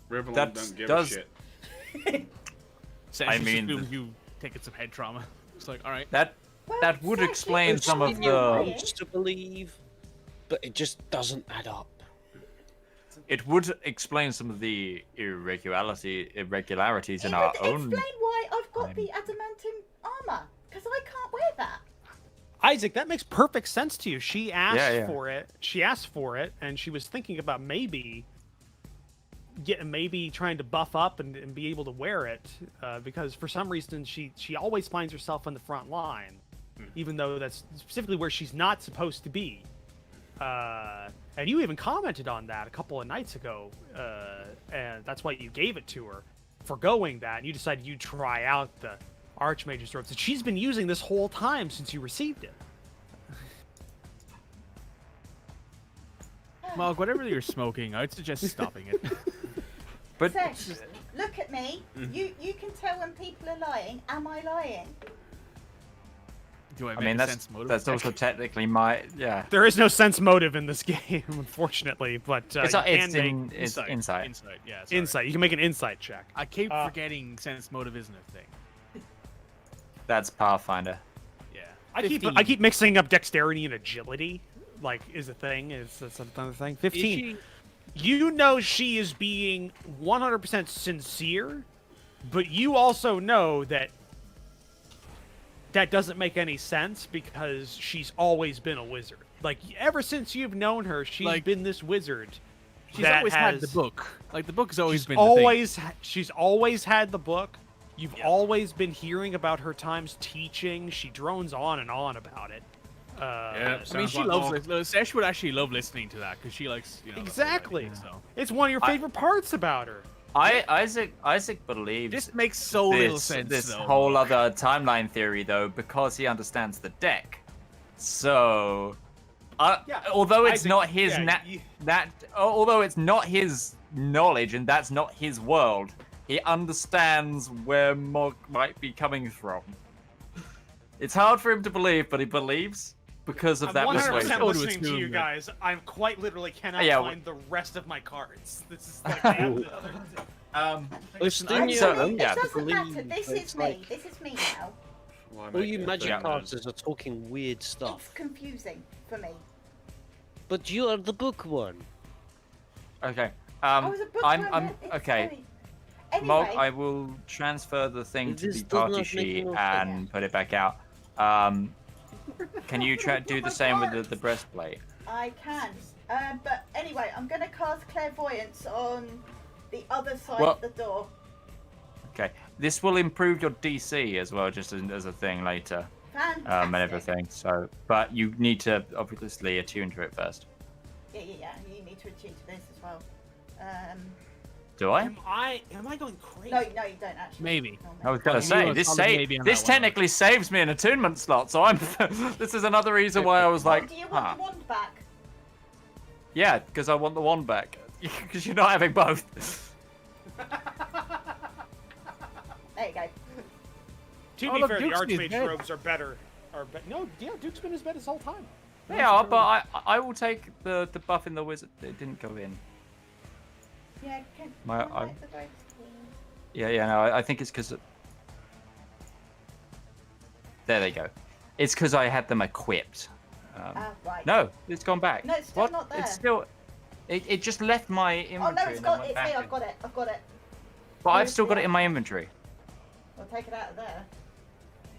Rivallon That don't give does- a shit. So I just mean, assumed you taking some head trauma. It's like, alright. That Well, that would Zach, explain it's some of not the. lying. Wants to believe, but it just doesn't add up. It would explain some of the irregularities in It our would own. explain why I've got time. the adamantium armor, because I can't wear that. Isaac, that makes perfect sense to you. She asked Yeah. for it. She asked for it, and she was thinking about maybe trying to buff up and be able to wear it, because for some reason she always finds herself on the front line, even though that's specifically where she's not supposed to be. And you even commented on that a couple of nights ago, and that's why you gave it to her, forgoing that, and you decided you'd try out the Archmage's robes that she's been using this whole time since you received it. Mog, whatever you're smoking, I'd suggest stopping it. But Sesh, look at me. You can tell when people are lying. Am I lying? Do I I make mean, a that's sense motive that's check? also technically my There is no sense motive in this game, unfortunately, but It's, you it's, can make it's insight. Insight, yeah. Sorry. insight. You can make an insight check. I keep Uh, forgetting sense motive isn't a thing. That's Pathfinder. Yeah. I 15. keep mixing up dexterity and agility. Like, is a thing. That's another thing. 15. You know she is being 100% sincere, but you also know that doesn't make any sense because she's always been a wizard. Like, ever since you've known her, she's Like, been this wizard. She's that always had the has- book. Like the book has always She's been the thing. always she's always had the book. You've Yeah. always been hearing about her times teaching. She drones on and on about it. Yeah, I mean, sounds she like loves Mog. it. Sesh would actually love listening to that because she likes, you know. the whole Exactly. idea, so. It's one of your favorite parts about her. Isaac believes This makes so little this, sense. this though. whole other timeline theory though because he understands the deck. So, Yeah, although it's Isaac, not his yeah, although it's not his knowledge and that's not his world, he understands where Mog might be coming from. It's hard for him to believe, but he believes because of I'm that 100% persuasion. Go to listening to you assume that- guys. I'm quite literally cannot Yeah, find the rest of my cards. This is like I have the other. Listen, I'm you so- don't yeah, It doesn't matter. believe, This but is it's me. like- This is me now. Why all make you it magic Yeah. casters are talking weird stuff. It's confusing for me. But you are the book one. Okay. I was a bookworm. It's okay. funny. Anyway, Mog, I will transfer the thing to This the does party not make sheet no and put it back out. Can you do the same with the breastplate? I can. But anyway, I'm going to cast clairvoyance on the other side Well- of the door. Okay. This will improve your DC as well, just as a thing later, Fantastic. and everything. So, but you need to obviously attune to it first. Yeah. You need to attune to this as well. Do I? Am I going crazy? No, you don't actually. Maybe. No, I was gonna You say were this solid maybe on this that one. technically saves me an attunement slot, so I'm. This is another reason why I was Oh, like, do you want huh. the wand back? Yeah, because I want the wand back. Because you're not having both. There you go. To Oh, be look, fair, the Duke's in his Archmage's bed. robes are better. No, yeah, Duke's been in his bed his whole time. They are, but I will take the buff in the wizard. It didn't go in. Yeah, can My- can I I- light the ghost, please? Yeah, no, I think it's because. There they go. It's because I had them equipped. Right. No, it's gone back. No, it's still What? not there. It's still. It just left my Oh inventory. no, it's and then got went it's back here. in. I've got it. I've got it. But I've Where's still got the- it in my inventory. I'll take it out of there.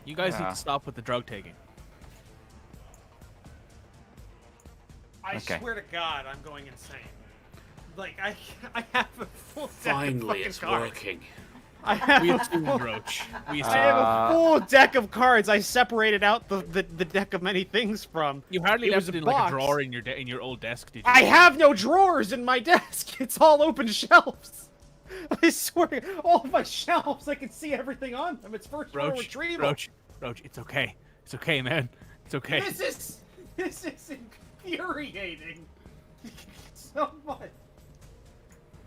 You guys need Yeah. to stop with the drug taking. I Okay. swear to God, I'm going insane. Like I have a full deck of Finally, fucking it's cards. working. I have, We a assumed, full, Roach. We I assumed. have a full deck of cards. I separated out the deck of many things from. You hardly it left was it a in like a box. drawer in your old desk, did you? I have no drawers in my desk. It's all open shelves. I swear, all of my shelves, I can see everything on them. It's first row Roach, retrieval. Roach, it's okay. It's okay, man. It's okay. This is infuriating. So much.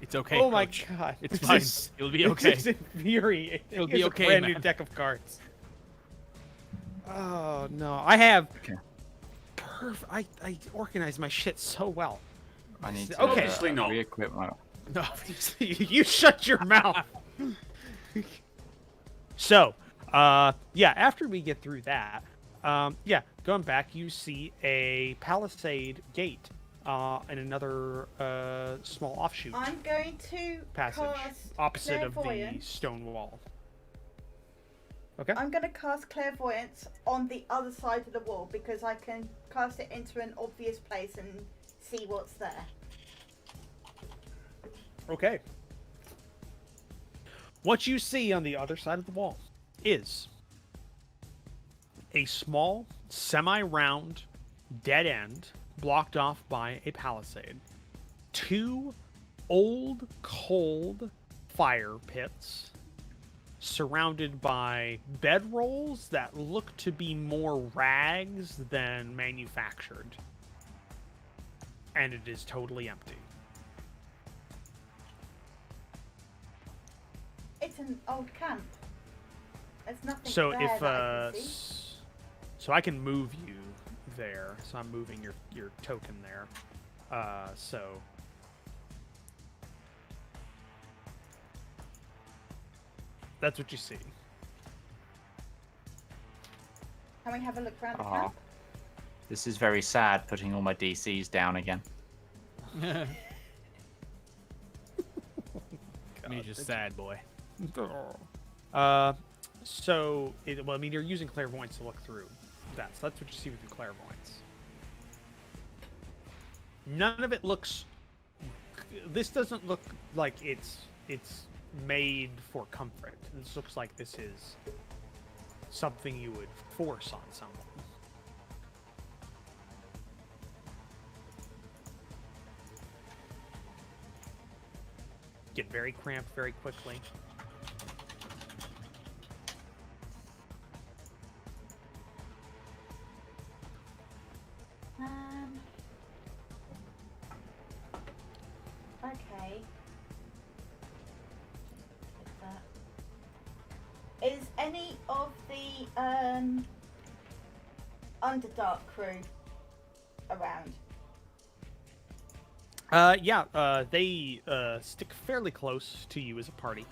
It's okay. Oh my Coach. God. It's This fine. is- You'll be okay. This is infuriating. It'll be Here's okay, a brand new man. deck of cards. Oh no, I have. Okay. I organize my shit so well. I need to Okay. Obviously not. re-equip my. No. You shut your mouth. So, yeah, after we get through that, yeah, going back, you see a palisade gate and another small offshoot I'm going to passage cast opposite of the clairvoyance. stone wall. Okay. I'm going to cast clairvoyance on the other side of the wall because I can cast it into an obvious place and see what's there. Okay. What you see on the other side of the wall is a small, semi-round, dead end blocked off by a palisade. Two old, cold fire pits surrounded by bedrolls that look to be more rags than manufactured. And it is totally empty. It's an old camp. There's nothing So there if that I can see. so I can move you there. So I'm moving your token there. So that's what you see. Can we have a look around the Aw. camp? This is very sad. Putting all my DCs down again. Me just sad boy. So well, I mean, you're using clairvoyance to look through that. So that's what you see with your clairvoyance. None of it looks. This doesn't look like it's made for comfort. This looks like this is something you would force on someone. Get very cramped very quickly. Okay. Like that. Is any of the Underdark crew around? Yeah, they stick fairly close to you as a party,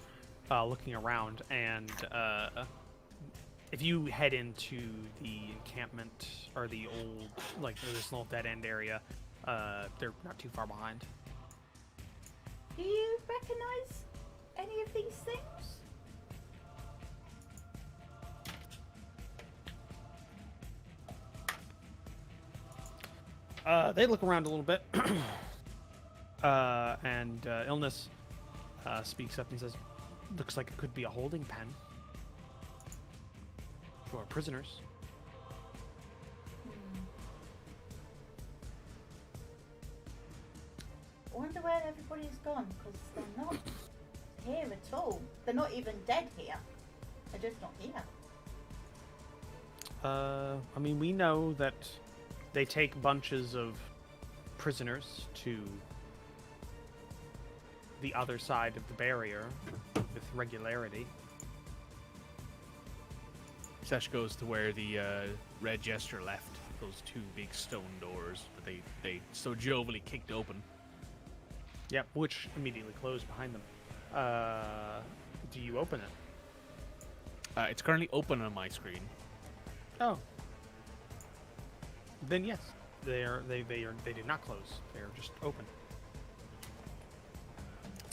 looking around, and if you head into the encampment or the old, like this little dead end area, they're not too far behind. Do you recognize any of these things? They look around a little bit, and Illness speaks up and says, "Looks like it could be a holding pen for prisoners." I wonder where everybody's gone, because they're not at all. They're not even dead here. They're just not here. I mean, we know that they take bunches of prisoners to the other side of the barrier with regularity. Sesh goes to where the red jester left. Those two big stone doors that they so jovially kicked open. Yep, which immediately closed behind them. Do you open it? It's currently open on my screen. Oh. Then yes, they did not close. They are just open.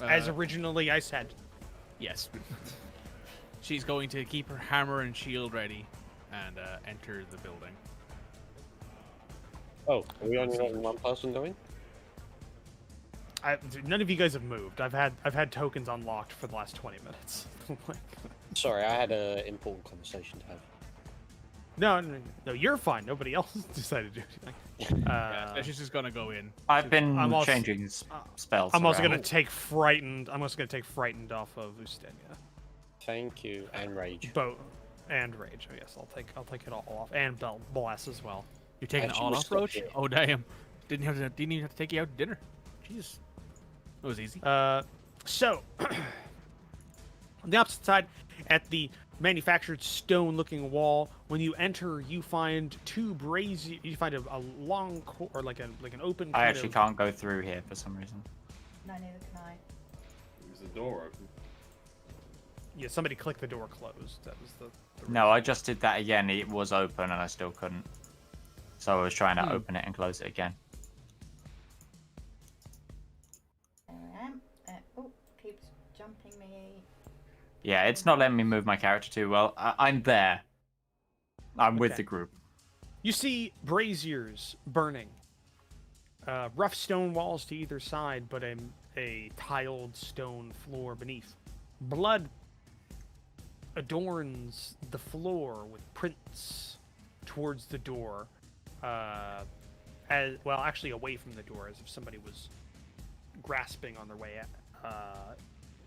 As originally I said. Yes. She's going to keep her hammer and shield ready and enter the building. Oh, are we only letting one person go in? None of you guys have moved. I've had tokens unlocked for the last 20 minutes. Sorry, I had an important conversation to have. No, you're fine. Nobody else decided to do anything. Yeah, she's just gonna go in. I've been I'm also- changing spells. I'm also around. gonna take frightened. I'm also gonna take frightened off of Ustenia. Thank you, and rage. And rage. Oh yes, I'll take it all off, and bless as well. You're taking it Actually, all we're off, stuck Roach? here. Oh damn! Didn't even have to take you out to dinner. Jesus, that was easy. So on the opposite side, at the manufactured stone-looking wall, when you enter, you find two braziers. You find a long or like an open. I kind actually of- can't go through here for some reason. No, neither can I. Is the door open? Yeah, somebody clicked the door closed. That was the No, I just did that again. It was open and I still couldn't. So I was trying to open it and close it again. There I am. Oh, keeps jumping me. Yeah, it's not letting me move my character too well. I'm there. I'm with Okay. the group. You see braziers burning. Rough stone walls to either side, but a tiled stone floor beneath. Blood adorns the floor with prints towards the door. Actually away from the door, as if somebody was grasping on their way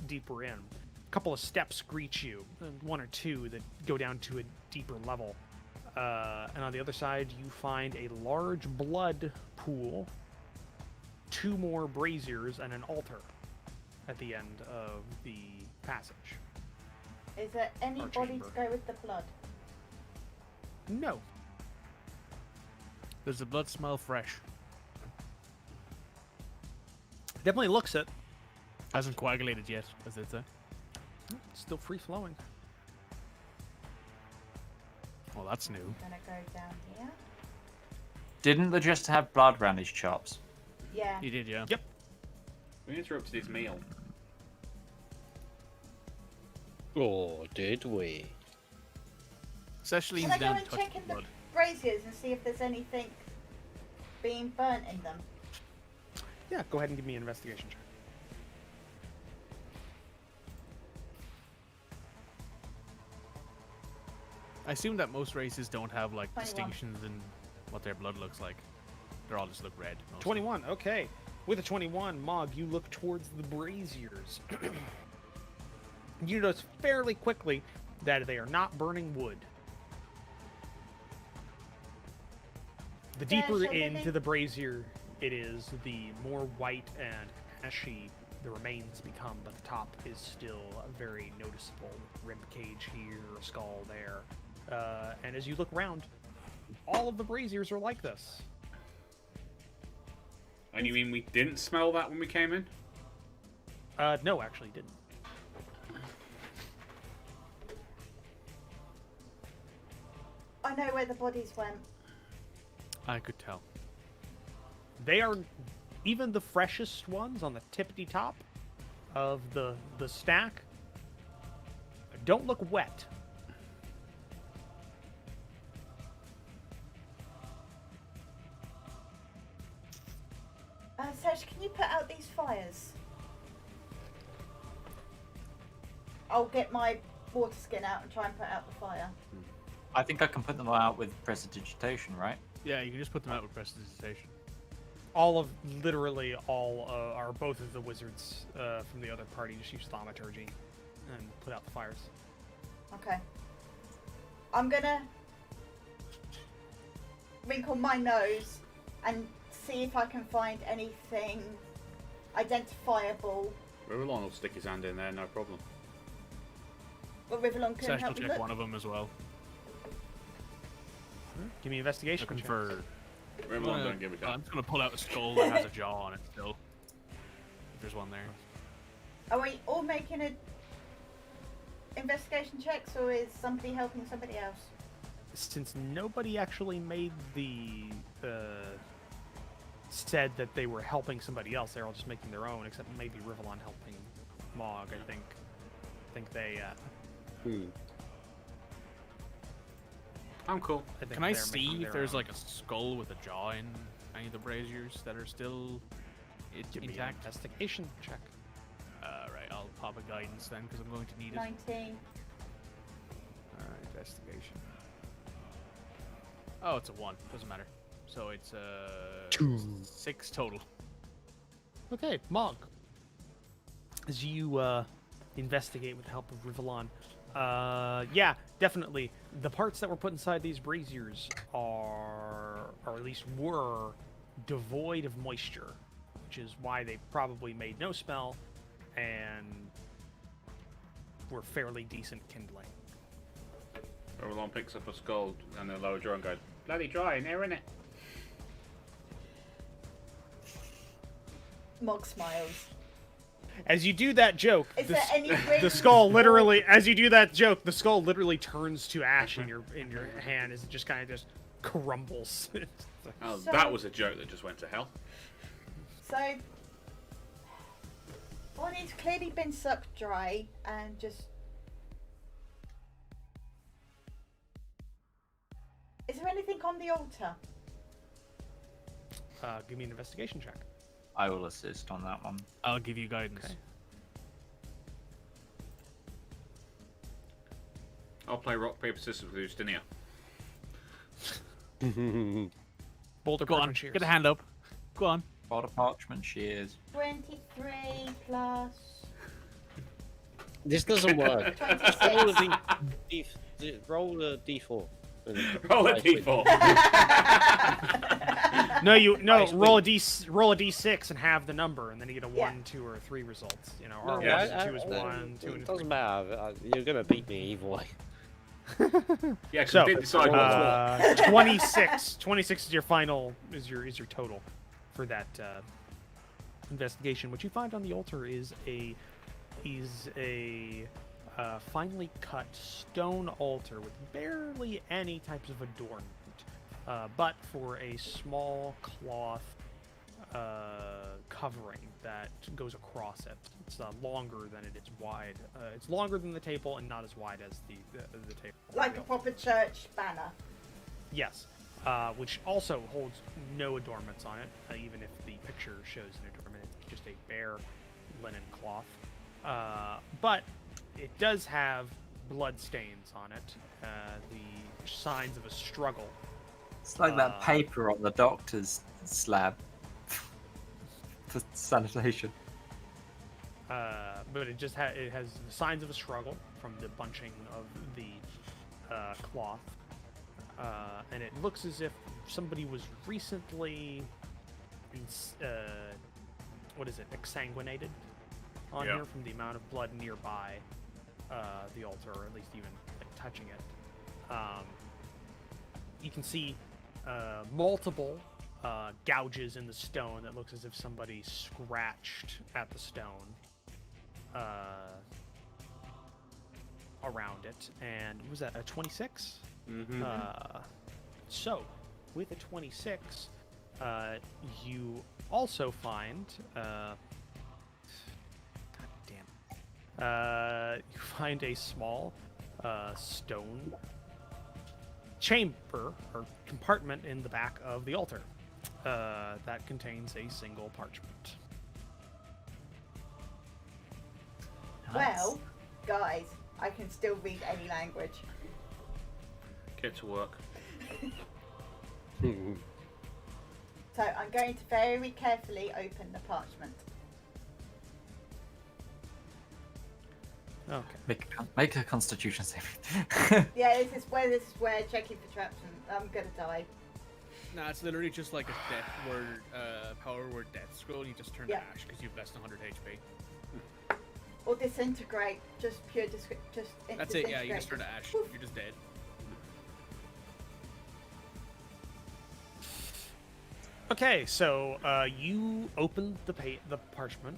deeper in. A couple of steps greet you, one or two that go down to a deeper level. And on the other side, you find a large blood pool, two more braziers, and an altar at the end of the passage. Is there anybody chamber. to go with the blood? No. Does the blood smell fresh? Definitely looks it. Hasn't coagulated yet, as they say. Still free flowing. Well, that's new. I'm gonna go down here. Didn't the just have blood around his chops? Yeah. You did, yeah. Yep. We interrupted his meal. Or did we? Sesh Can leans I go down and to touch check the in the blood. braziers and see if there's anything being burnt in them? Yeah, go ahead and give me an investigation check. I assume that most races don't have like 21. distinctions in what their blood looks like. They all just look red. mostly. 21, okay. With a 21, Mog, you look towards the braziers. You notice fairly quickly that they are not burning wood. The Yeah, deeper shall we into think- the brazier it is, the more white and ashy the remains become, but the top is still very noticeable. Rib cage here, a skull there. And as you look around, all of the braziers are like this. And you mean we didn't smell that when we came in? No, actually didn't. I know where the bodies went. I could tell. They are even the freshest ones on the tippity top of the stack don't look wet. Serge, can you put out these fires? I'll get my water skin out and try and put out the fire. I think I can put them out with prestidigitation, right? Yeah, you can just put them out with prestidigitation. Literally all are both of the wizards from the other party just use thaumaturgy. and put out the fires. Okay. I'm gonna wrinkle my nose and see if I can find anything identifiable. Rivallon will stick his hand in there, no problem. But Rivallon can Sash will help me check look. one of them as well. Give me investigation. Looking check. for. Rivallon don't give a I'm shit. just gonna pull out a skull that has a jaw on it still. If there's one there. Are we all making a investigation checks, or is somebody helping somebody else? Since nobody actually made the said that they were helping somebody else, they're all just making their own, except maybe Rivallon helping Mog. I think they. I'm cool. I think Can I they're see making if their there's own. like a skull with a jaw in any of the braziers that are still Give me an intact? investigation check. Right, I'll pop a guidance then because I'm going to need it. 19. Alright, investigation. Oh, it's a 1. Doesn't matter. So it's 6 total. Okay, Mog. As you investigate with the help of Rivallon, yeah, definitely. The parts that were put inside these braziers are, or at least were, devoid of moisture, which is why they probably made no smell and were fairly decent kindling. Rivallon picks up a skull and the lower jaw and goes, bloody dry in here, innit? Mog smiles. As you do that joke, Is there any way the skull literally, as you do that joke, the skull literally turns to ash in your hand as it just kind of just crumbles. Oh, So- that was a joke that just went to hell. So, one, it's clearly been sucked dry and just. Is there anything on the altar? Give me an investigation check. I will assist on that one. I'll give you guidance. Okay. I'll play rock, paper, scissors with Justinia. Boulder Go on, parchment shears. get a hand up. Go on. Border parchment shears. 23 plus. This doesn't work. 26. Roll a d4. Roll a d4. No, Nice, roll a d6 and have the number, and then you get a Yeah. 1, 2, or 3 results. You know, or No, 1 and 2 is 1, 2 It and doesn't 3. matter. You're gonna beat me either way. Yeah, because So, we didn't decide what's what. 26. 26 is your final, is your total for that investigation. What you find on the altar is a finely cut stone altar with barely any types of adornment, but for a small cloth covering that goes across it. It's longer than it is wide. It's longer than the table and not as wide as the table. Like a proper church banner. Yes, which also holds no adornments on it, even if the picture shows an adornment. It's just a bare linen cloth. But it does have blood stains on it, the signs of a struggle. It's like that paper on the doctor's slab for sanitation. But it just it has the signs of a struggle from the bunching of the cloth, and it looks as if somebody was recently, exsanguinated on Yeah. here from the amount of blood nearby the altar, or at least even like, touching it. You can see multiple gouges in the stone that looks as if somebody scratched at the stone around it. And was that a 26? Mm-hmm. So, with a 26, you also find you find a small stone chamber or compartment in the back of the altar that contains a single parchment. Well, guys, I can still read any language. Get to work. So I'm going to very carefully open the parchment. Okay. Make a Constitution saving. Yeah, this is where checking for traps and I'm gonna die. Nah, it's literally just like a death word, power word death scroll. You just turn to ash because you've less than 100 HP. Or disintegrate, just pure just That's it. Yeah, you just turn to ash. You're just dead. Okay, so you open the parchment.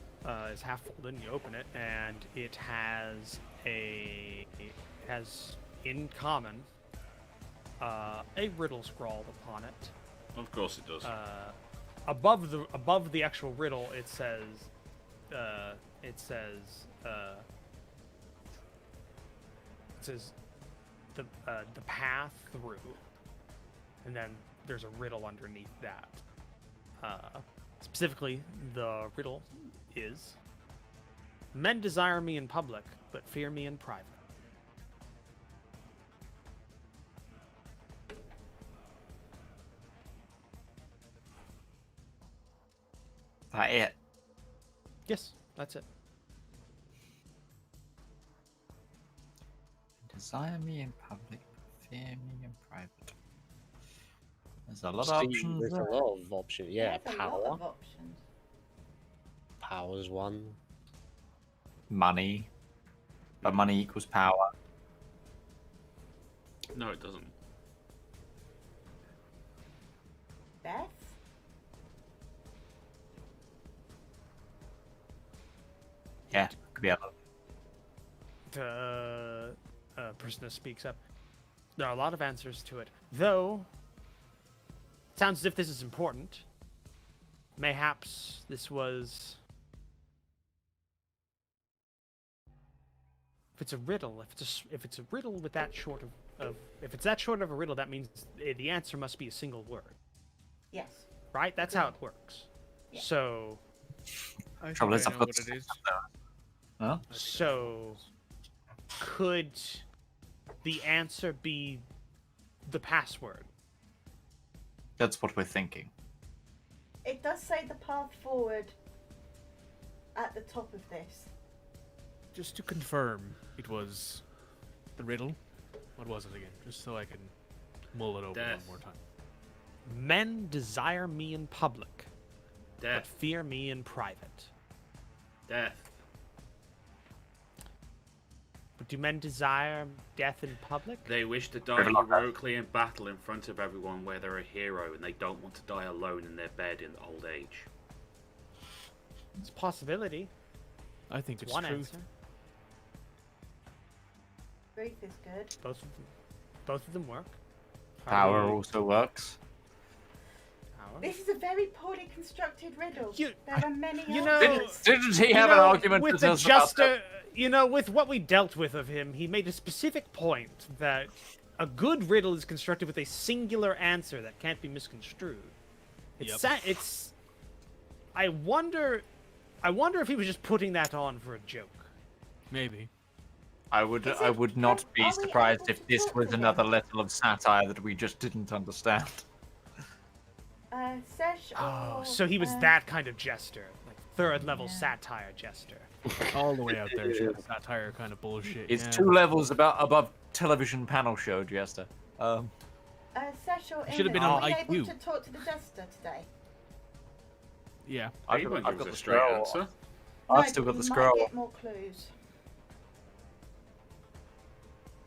It's half folded. And you open it, and it has in common a riddle scrawled upon it. Of course it does. Above the actual riddle, it says the path through, and then there's a riddle underneath that. Specifically, the riddle is: men desire me in public, but fear me in private. That it? Yes, that's it. Desire me in public, but fear me in private. There's a lot of See, options. There's a lot of options. Yeah, There's a lot power. of options. Power's one. Money. But money equals power. No, it doesn't. Death? Yeah, could be a lot. The person that speaks up. There are a lot of answers to it, though. It sounds as if this is important. Mayhaps this was. If it's a riddle, if it's a riddle with that short of if it's that short of a riddle, that means the answer must be a single word, Yes. right? That's how it works. Yeah. So, Trouble is, I I've know got what it is. Huh? so could the answer be the password? That's what we're thinking. It does say the path forward at the top of this. Just to confirm, it was the riddle. What was it again? Just so I can mull it over Death. one more time. Men desire me in public, but Death. fear me in private. Death. But do men desire death in public? They wish to die heroically in battle in front of everyone where they're a hero and they don't want to die alone in their bed in old age. It's a possibility. I think it's One truth. answer. Truth is good. Both of them work. Power Probably also works. power. This is a very poorly constructed riddle. You- There are many you know- answers. Didn't he You have an know, argument with with the us about Juster? You know, with what we dealt with of him, he made a specific point that a good riddle is constructed with a singular answer that can't be misconstrued. It's. I wonder if he was just putting that on for a joke. Maybe. I would Is it- not be are we surprised able if to this talk was to him? another level of satire that we just didn't understand. Sesh or... Oh, so he was that kind of jester, like third level satire jester. All the way out there, shit. Satire kind of bullshit. It's yeah. 2 levels above television panel show, Jester. Sesh or Should have been Ina, on are we able IQ. to talk to the jester today? Yeah. I've He got, won't I've give got us the a straight scroll. answer. I've still got the You scroll. might get more clues.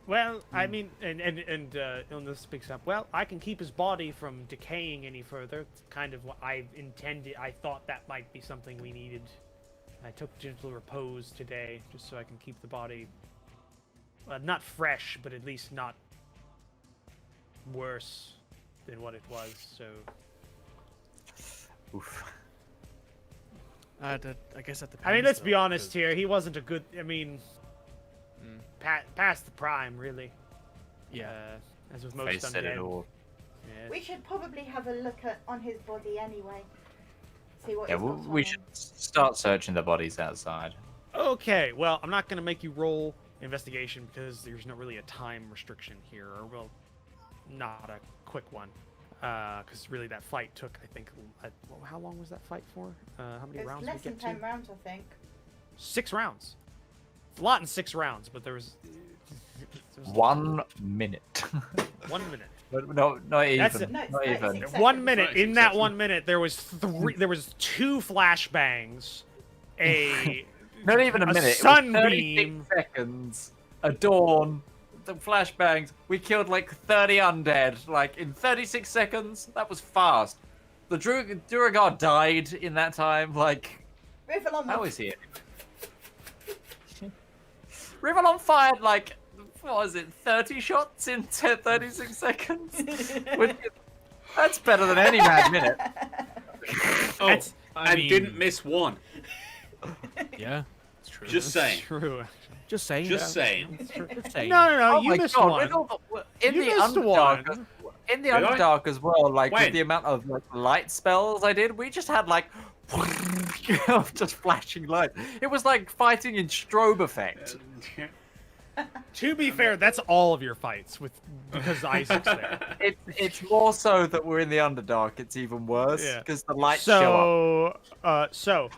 Well, I mean, and Illness speaks up. Well, I can keep his body from decaying any further. It's kind of what I intended. I thought that might be something we needed. I took gentle repose today, just so I can keep the body not fresh, but at least not worse than what it was. So, Oof. I guess that depends. I mean, let's be though, honest 'cause- here. He wasn't a good. I mean, past the prime, really. Yeah. As with most Face said it undead. all. Yes. We should probably have a look on his body anyway. See what Yeah, he's got on we him. should start searching the bodies outside. Okay, well, I'm not going to make you roll investigation because there's not really a time restriction here, or well, not a quick one. Because really that fight took, I think, how long was that fight for? How many It's rounds less did we than get 10 to? rounds, I think. 6 rounds. a lot in 6 rounds, but there was 1 minute. 1 minute. No, not even. That's No, it's Not 36 even. seconds. 1 minute. In that 36 1 minute, there was 2 flashbangs, a Not even a a minute. It was sunbeam. 36 seconds. A dawn. The flashbangs. We killed like 30 undead. Like in 36 seconds. That was fast. The Duragar died in that time. Like, Rivallon how is he? Rivallon fired like, what was it, 30 shots in 36 seconds? That's better than any mad minute. Oh, That's- I and mean- didn't miss one. Yeah, it's true. Just saying. True. Just saying. Just saying. Just saying. No, Oh you my missed God, one. with all in You the missed Underdark, one. in the Did I? Underdark as well, like When? with the amount of like light spells I did, we just had like of just flashing lights. It was like fighting in strobe effect. To be fair, that's all of your fights because Isaac's there. It's more so that we're in the Underdark. It's even worse Yeah. because the lights show up. So,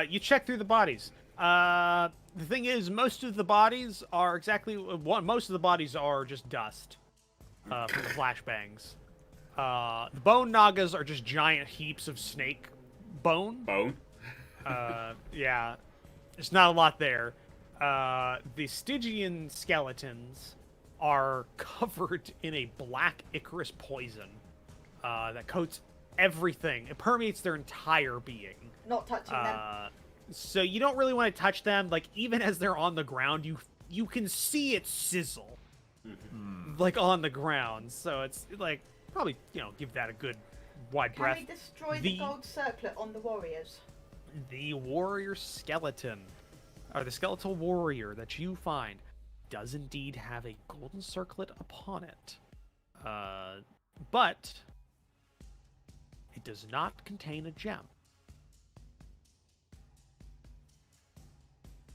you check through the bodies. The thing is, most of the bodies are most of the bodies are just dust from the flashbangs. The bone nagas are just giant heaps of snake bone. Bone. Yeah, there's not a lot there. The Stygian skeletons are covered in a black Icarus poison that coats everything. It permeates their entire being. Not touching them. So you don't really want to touch them. Like, even as they're on the ground, you can see it sizzle, like on the ground. So it's like probably give that a good wide Can breath. we destroy the the- gold circlet on the warriors? The warrior skeleton, or the skeletal warrior that you find, does indeed have a golden circlet upon it, but it does not contain a gem.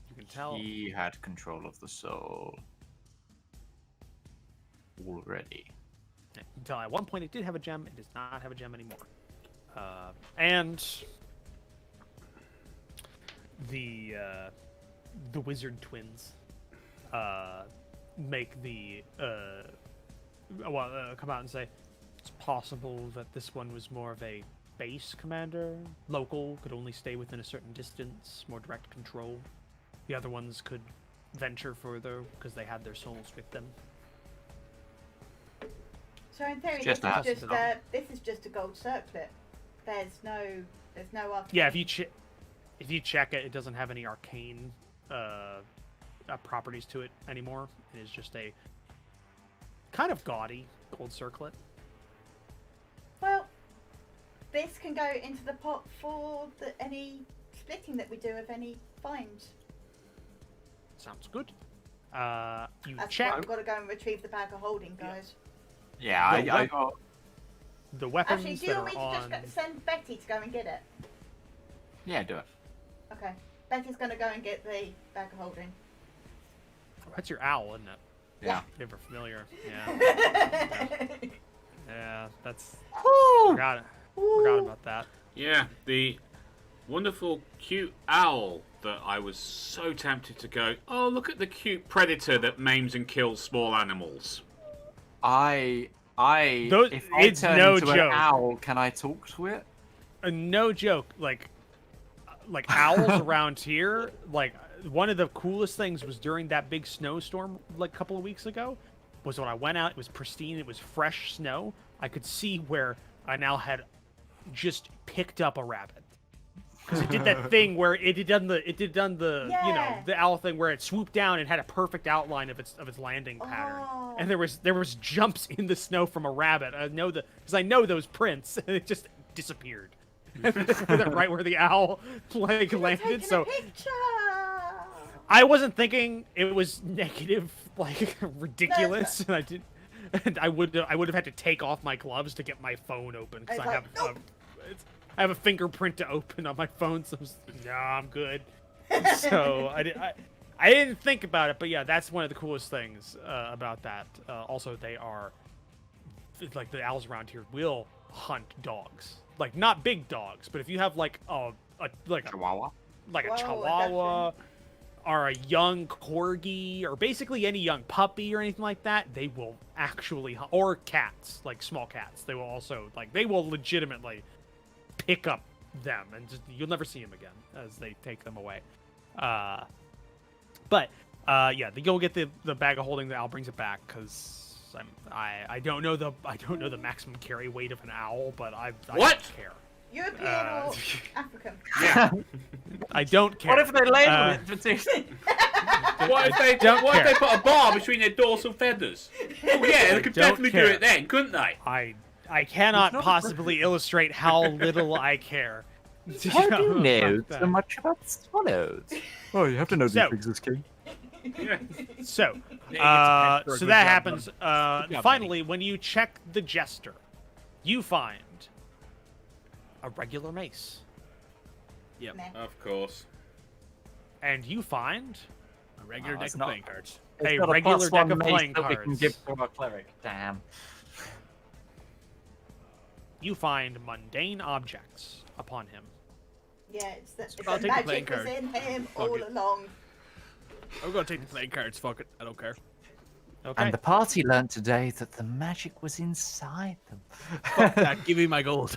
You can tell. He had control of the soul already. Until at one point it did have a gem, it does not have a gem anymore. And the wizard twins make the come out and say it's possible that this one was more of a base commander, local, could only stay within a certain distance, more direct control. The other ones could venture further because they had their souls with them. So in theory, Just a this is just a gold circlet. There's no arcane. Yeah, if you check it, it doesn't have any arcane properties to it anymore. It is just a kind of gaudy gold circlet. Well, this can go into the pot for any splitting that we do of any finds. Sounds good. You That's check why I've got to go and retrieve the bag of holding, guys. Yeah, I got. the weapons Actually, do you that want me are to on. just send Betty to go and get it? Yeah, do it. Okay. Betty's going to go and get the bag of holding. That's your owl, isn't it? Yeah. Never familiar. Yeah. Yeah, that's. Forgot about that. Yeah, the wonderful, cute owl that I was so tempted to go, oh, look at the cute predator that maims and kills small animals. Those- If I it's turn no into an joke. owl, can I talk to it? No joke. Like owls around here. Like, one of the coolest things was during that big snowstorm, like a couple of weeks ago, was when I went out. It was pristine. It was fresh snow. I could see where I now had just picked up a rabbit. Because it did that thing where it did done the Yeah. the owl thing where it swooped down and had a perfect outline of its landing pattern. Oh. And there was jumps in the snow from a rabbit. I know because I know those prints, and it just disappeared. Right where the owl Taking landed. So a picture. I wasn't thinking it was negative, like ridiculous, and I did. And I would have had to take off my gloves to get my phone open because It's I like, have nope. I have a fingerprint to open on my phone, so I'm good. So I didn't think about it, but yeah, that's one of the coolest things about that. Also, they are like the owls around here will hunt dogs, like not big dogs, but if you have like a Chihuahua. like a Whoa, chihuahua, are a young corgi or basically any young puppy or anything like that, they will actually, or cats, like small cats, they will also, like, they will legitimately pick up them and just, you'll never see them again as they take them away. But yeah, you'll get the bag of holding. The owl brings it back because I don't know the maximum carry weight of an owl, but I What? don't care. European or African? Yeah. I don't care. What if they label it for two? What if they put a bar between their dorsal feathers? Oh yeah, they could don't definitely care. do it then, couldn't they? I cannot possibly illustrate how little I care. How do you know Fuck that. so much about swallows? Oh, you have to know So- these things as king. Yeah. So, Yeah, he gets a pet for a so good that job happens. done. Good job, Finally, when you check the jester, you find a regular mace, Yep. Meh. Of course. and you find A regular Oh, deck it's of not- playing cards. a got regular +1 deck of mace playing that we can cards. give to our cleric. Damn. You find mundane objects upon him. Yeah, it's I'll the take the playing magic was card. in him Fuck all it. along. I'm gonna take the playing cards. Fuck it. I don't care. Okay. And the party learnt today that the magic was inside them. Fuck that. Give me my gold.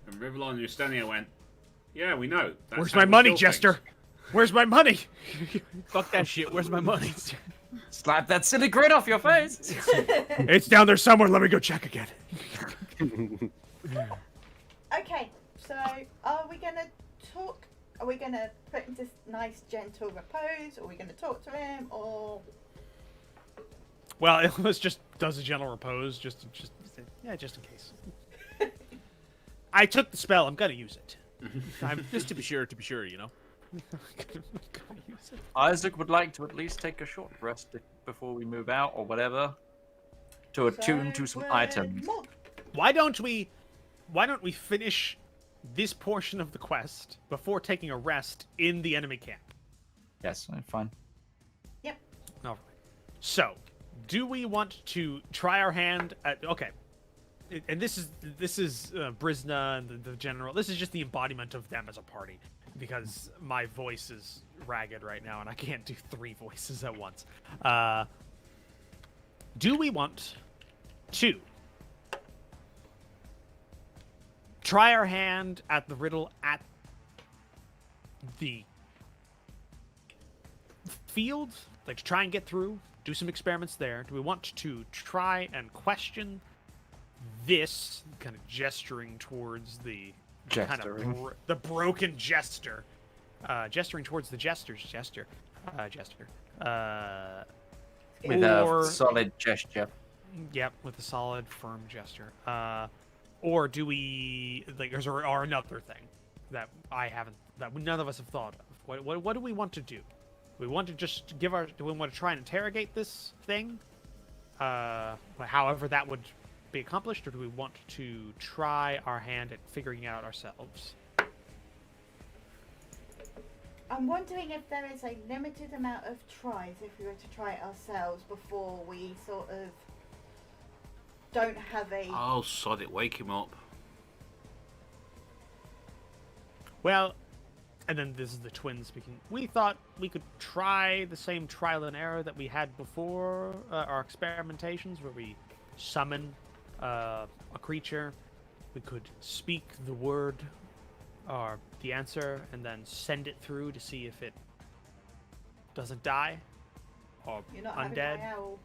And Rivallon, who's standing there, went, "Yeah, we know. That's Where's how my we money, kill Jester? things." Where's my money? Fuck that shit. Where's my money? Slap that silly grin off your face. It's down there somewhere. Let me go check again. Okay, so are we gonna talk? Are we gonna put him to nice, gentle repose? Are we gonna talk to him, or Well, it was just does a gentle repose, just in case. I took the spell. I'm gonna use it. Just to be sure, you know. Gonna use it. Isaac would like to at least take a short rest before we move out or whatever. To attune to some items. Why don't we finish this portion of the quest before taking a rest in the enemy camp? Yes, fine. Yep. All right. So, do we want to try our hand at? Okay. And this is Brisna and the general. This is just the embodiment of them as a party, because my voice is ragged right now and I can't do 3 voices at once. Do we want to try our hand at the riddle at the field, like to try and get through, do some experiments there? Do we want to try and question this, kind of gesturing towards the Gesturing. the broken jester, gesturing towards the jester, With or- a solid gesture. Yep, with a solid, firm gesture. Or do we like? Or another thing that none of us have thought of. What do we want to do? We want to just do we want to try and interrogate this thing? However that would be accomplished, or do we want to try our hand at figuring it out ourselves? I'm wondering if there is a limited amount of tries if we were to try it ourselves before we sort of don't have a. Oh, sod it, wake him up. Well, and then this is the twins speaking. We thought we could try the same trial and error that we had before our experimentations, where we summon a creature. We could speak the word or the answer and then send it through to see if it doesn't die or You're not having my undead. owl.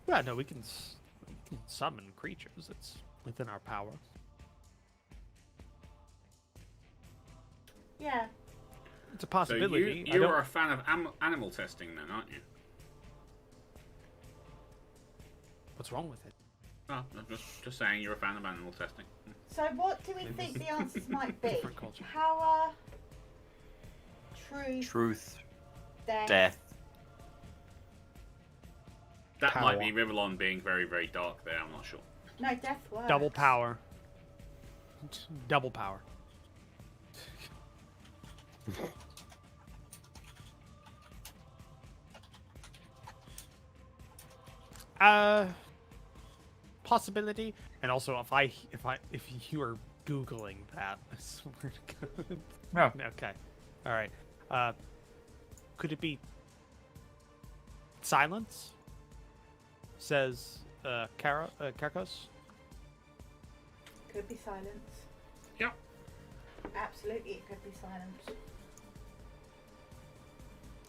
Yeah, no, we can summon creatures. It's within our power. Yeah. It's a So possibility. I you don't- are a fan of animal testing then, aren't you? What's wrong with it? Oh, I'm just saying you're a fan of animal testing. So what do we think the answers might be? Different culture. Power, truth, Truth. death. Death. That Power. might be Rivallon being very, very dark there, I'm not sure. No, death works. Double power. Double power. Possibility, and also if you are Googling that. I swear to God. No. Okay. All right. Could it be silence? Says Karkos. Could be silence. Yep. Absolutely, it could be silence.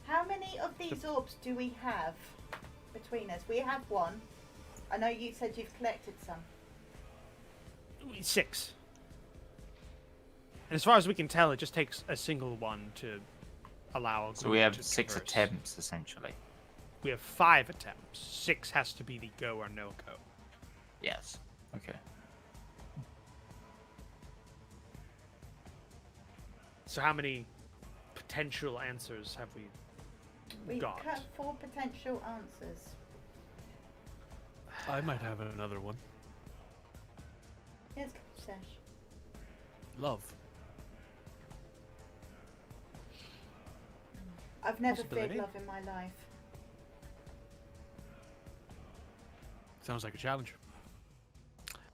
How many of these orbs do we have between us? We have one. I know you said you've collected some. 6. And as far as we can tell, it just takes a single one to allow. So we have to 6 converse. attempts essentially. We have 5 attempts. 6 has to be the go or no go. Yes. Okay. So how many potential answers have we We've got? got 4 potential answers. I might have another one. Here's Sesh. Love. I've never feared Possibility. love in my life. Sounds like a challenge.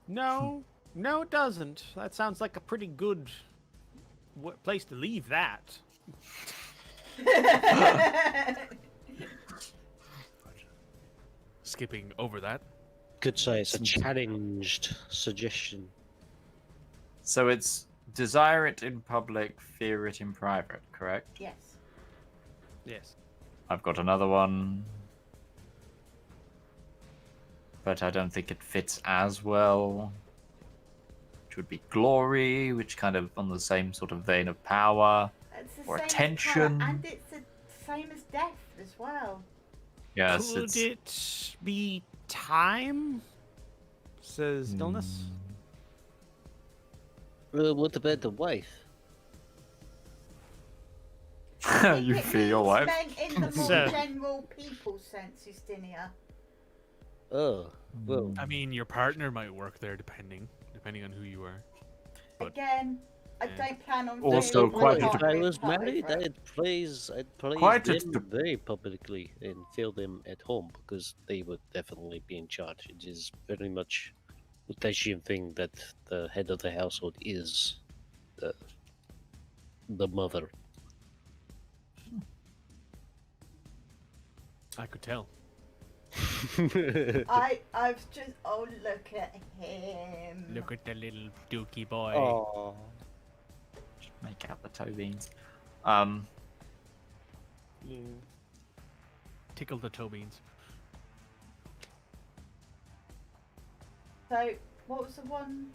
No, no, it doesn't. That sounds like a pretty good place to leave that. Skipping over that. Could say it's a challenged suggestion. So it's desire it in public, fear it in private, correct? Yes. Yes. I've got another one. But I don't think it fits as well. Which would be glory, which kind of on the same sort of vein of power. It's the Or same as attention. power, and it's the same as death as well. Yes, Could it's it be time? Says illness. What about the wife? you It fear your means wife. men in the more So- general people sense, Justinia. Oh, well, I mean, your partner might work there depending on who you are. But- Again, I Yeah. don't plan on Also doing quite all a- if I the was part married, over it. I'd praise Quite a them very publicly and feel them at home because they would definitely be in charge. It is very much Utashian thing that the head of the household is the mother. I could tell. I've just look at him. Look at the little dookie boy. Oh, Just make out the toe beans. Tickle the toe beans. So what was the one?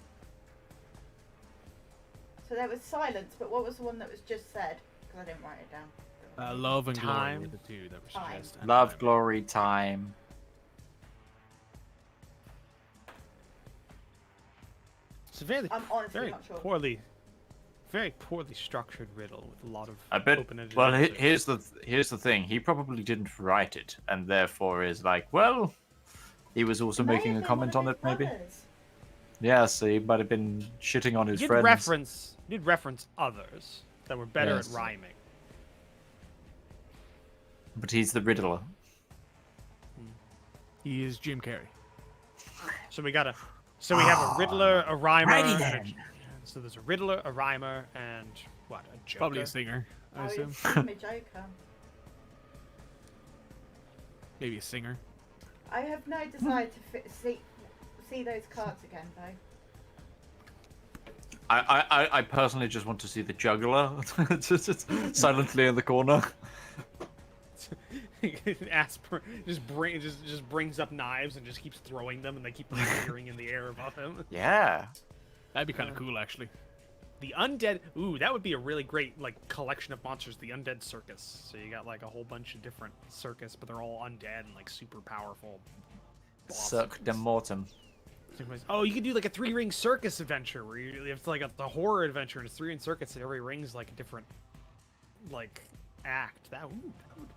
So there was silence, but what was the one that was just said? Because I didn't write it down. Love and glory Time. were the two that were Time. suggested. Love, glory, time. It's a very, I'm honestly very not sure. very poorly structured riddle with a lot of I bet. open-ended Well, answers. here's the thing. He probably didn't write it, and therefore is like, well, he was also May making have a been comment one on of it, maybe. his brothers. Yeah, so he might have been shitting on his He friends. did reference others that were better Yes. at rhyming. But he's the riddler. He is Jim Carrey. So we have a riddler, a rhymer. Righty and then. so there's a riddler, a rhymer, and what? A joker. Probably a singer, I Oh, assume. it's a Joker. Maybe a singer. I have no desire to see those cards again, though. I personally just want to see the juggler just silently in the corner. just brings up knives and just keeps throwing them, and they keep appearing in the air above him. Yeah. That'd be kind of cool, actually. The undead. Ooh, that would be a really great collection of monsters. The undead circus. So you got a whole bunch of different circus, but they're all undead and super powerful. Cirque de Mortem. Oh, you could do a 3-ring circus adventure where you have the horror adventure and it's 3-ring circus and every ring's a different act. That would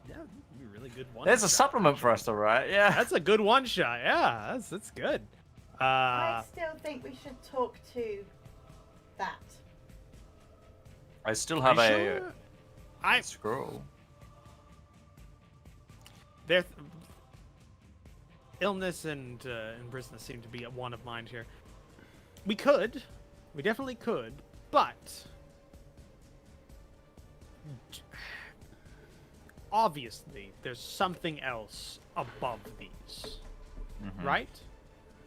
be a really good one. There's a supplement for us, all right. Yeah. That's a good one shot. Yeah, that's good. I still think we should talk to that. I still Are have you a sure? scroll. There, illness and business seem to be at one of mine here. We could We definitely could, but obviously there's something else above these, right?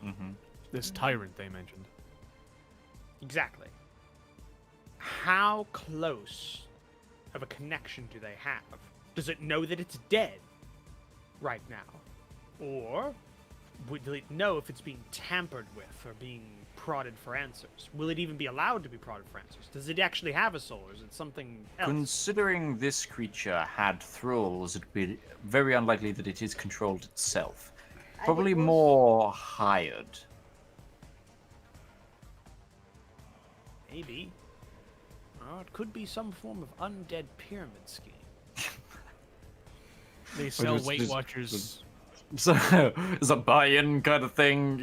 Mm-hmm. This tyrant they mentioned. Exactly. How close of a connection do they have? Does it know that it's dead right now? Or will it know if it's being tampered with or being prodded for answers? Will it even be allowed to be prodded for answers? Does it actually have a soul, or is it something else? Considering this creature had thralls, it would be very unlikely that it is controlled itself. And Probably it was- more hired. Maybe. Or it could be some form of undead pyramid scheme. They sell it's Weight just- Watchers. So it's a buy-in kind of thing.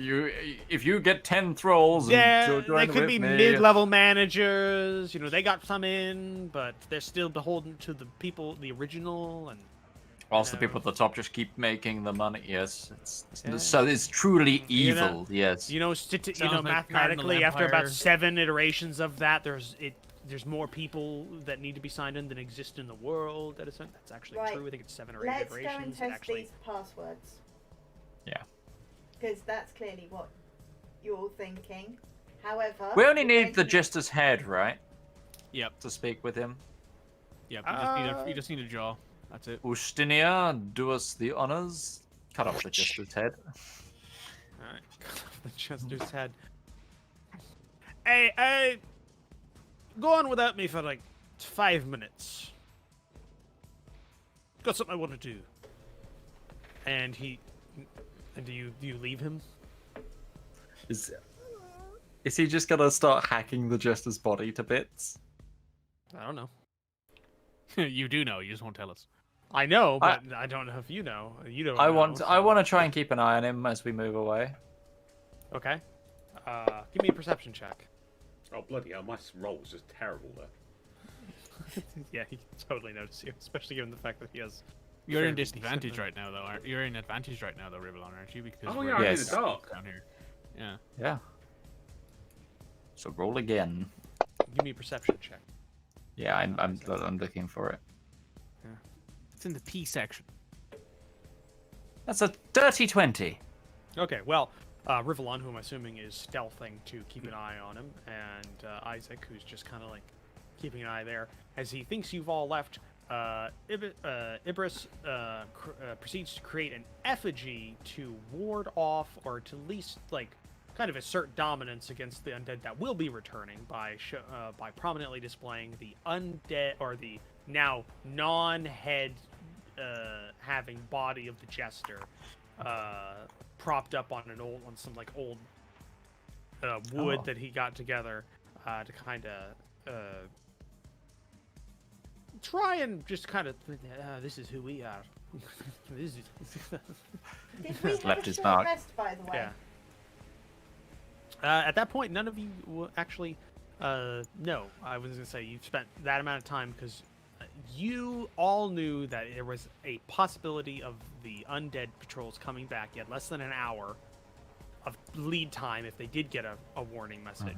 If you get 10 thralls, Yeah, and join they could with be me, mid-level managers. You know, they got some in, but they're still beholden to the people, the original, and whilst the people at the top just keep making the money. Yes, Yeah. so it's truly You know- evil. Yes. you know, Sounds like mathematically, Cardinal after about Empire. 7 iterations of that, there's more people that need to be signed in than exist in the world. That's actually Right. true. I think it's 7 or 8 Let's go and iterations. test Actually, these passwords. Yeah. Because that's clearly what you're thinking. However, We only we're need going the to- Jester's head, right, Yep. to speak with him. Yep. Uh, You just need a jaw. That's it. Ustinia, do us the honors. Cut off the Jester's head. all right. The Chester's head. Hey, go on without me for like 5 minutes. Got something I want to do. And do you leave him? Is he just gonna start hacking the Jester's body to bits? I don't know. You do know. You just won't tell us. I know, but I don't know if you know. You don't. I know, want so- to try and keep an eye on him as we move away. Okay. Give me a perception check. Oh, bloody hell, my roll was just terrible there. Yeah, he totally noticed you, especially given the fact that he has. You're in fairly disadvantage decent- right now, though. You're in advantage right now, though, Rivallon, aren't you? Because Oh, we're yeah, I'm in Yes. the dark. down here. Yeah. Yeah. So roll again. Give me a perception check. Yeah, I'm looking for it. It's in the P section. That's a dirty 20. Okay, well, Rivallon, who I'm assuming is stealthing to keep an eye on him, and Isaac, who's just kind of like keeping an eye there, as he thinks you've all left. Ibris proceeds to create an effigy to ward off, or to at least like kind of assert dominance against the undead that will be returning by prominently displaying the undead, or the now non-head having body of the jester, propped up on some old wood Oh. that he got together to kind of try and just kind of this is who we are. This is Did we have Left a his short mark. rest, by the way? yeah. At that point, none of you actually. No, I was gonna say you've spent that amount of time because you all knew that there was a possibility of the undead patrols coming back. You had less than an hour of lead time if they did get a warning message.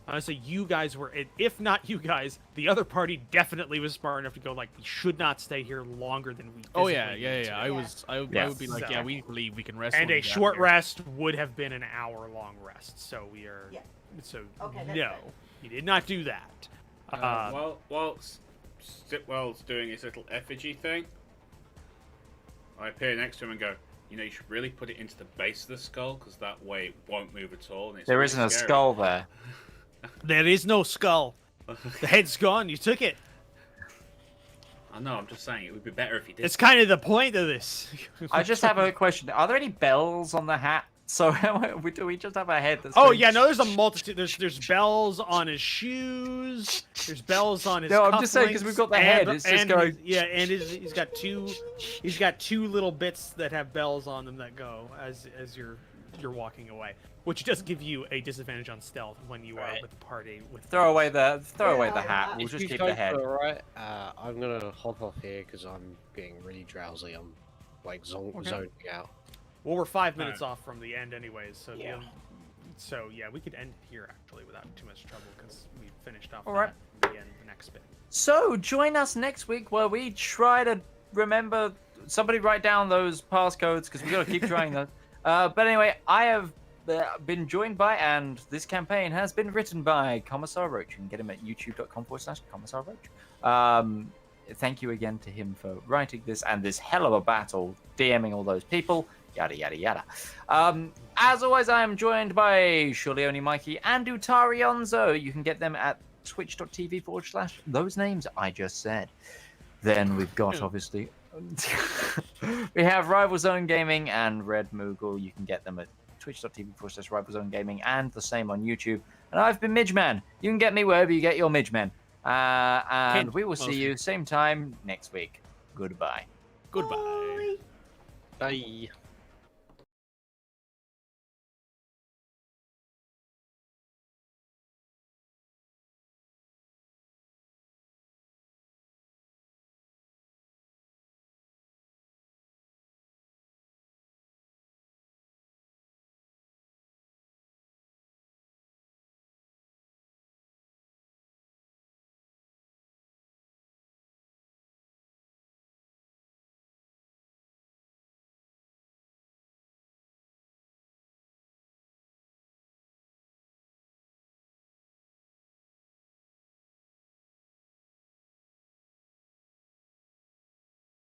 Honestly, you guys were, if not you guys, the other party definitely was smart enough to go like, we should not stay here longer than we. Oh yeah, physically yeah, need yeah. to." I would Yes. be like, So- yeah, we need to leave. We can rest. And when a we get out short here. rest would have been an hour-long rest. So we are. Yeah. So Okay, that's no, fair. you did not do that. While Sitwell's doing his little effigy thing, I appear next to him and go, you know, you should really put it into the base of the skull, because that way it won't move at all. And it's There really isn't a scary. skull there. There is no skull. The head's gone. You took it. I know, I'm just saying, it would be better if he did. It's kind of the point of this. I just have a question. Are there any bells on the hat? So do we just have a head that's Oh going yeah, no. There's a multitude. There's bells on his shoes. There's bells on his. No, I'm just saying, 'cause cufflinks, we've got the head, it's just and going- yeah, and he's got two. He's got two little bits that have bells on them that go as you're walking away, which does give you a disadvantage on stealth when you are Right. with the party. With Throw away the Yeah, hat. We'll If just you keep go the head. for it, right, I'm gonna hop off here because I'm getting really drowsy. I'm like zoning out. well, we're 5 minutes off from the end, anyways. So Yeah. So yeah, we could end it here actually without too much trouble because we finished off All right. that the end, the next bit. So join us next week where we try to remember. Somebody write down those passcodes because we got to keep trying those. But anyway, I have been joined by, and this campaign has been written by Commissar Roach. You can get him at youtube.com/Commissar Roach. Thank you again to him for writing this and this hell of a battle, DMing all those people, yada yada yada. As always, I am joined by Shirleone Mikey and Utarionzo. You can get them at twitch.tv/those names I just said. Then we've got obviously we have Rival Zone Gaming and Red Moogle. You can get them at twitch.tv/Rival Zone Gaming and the same on YouTube. And I've been Midgeman. You can get me wherever you get your Midgemen. And we will see you same time next week. Goodbye. Goodbye. Bye. Bye.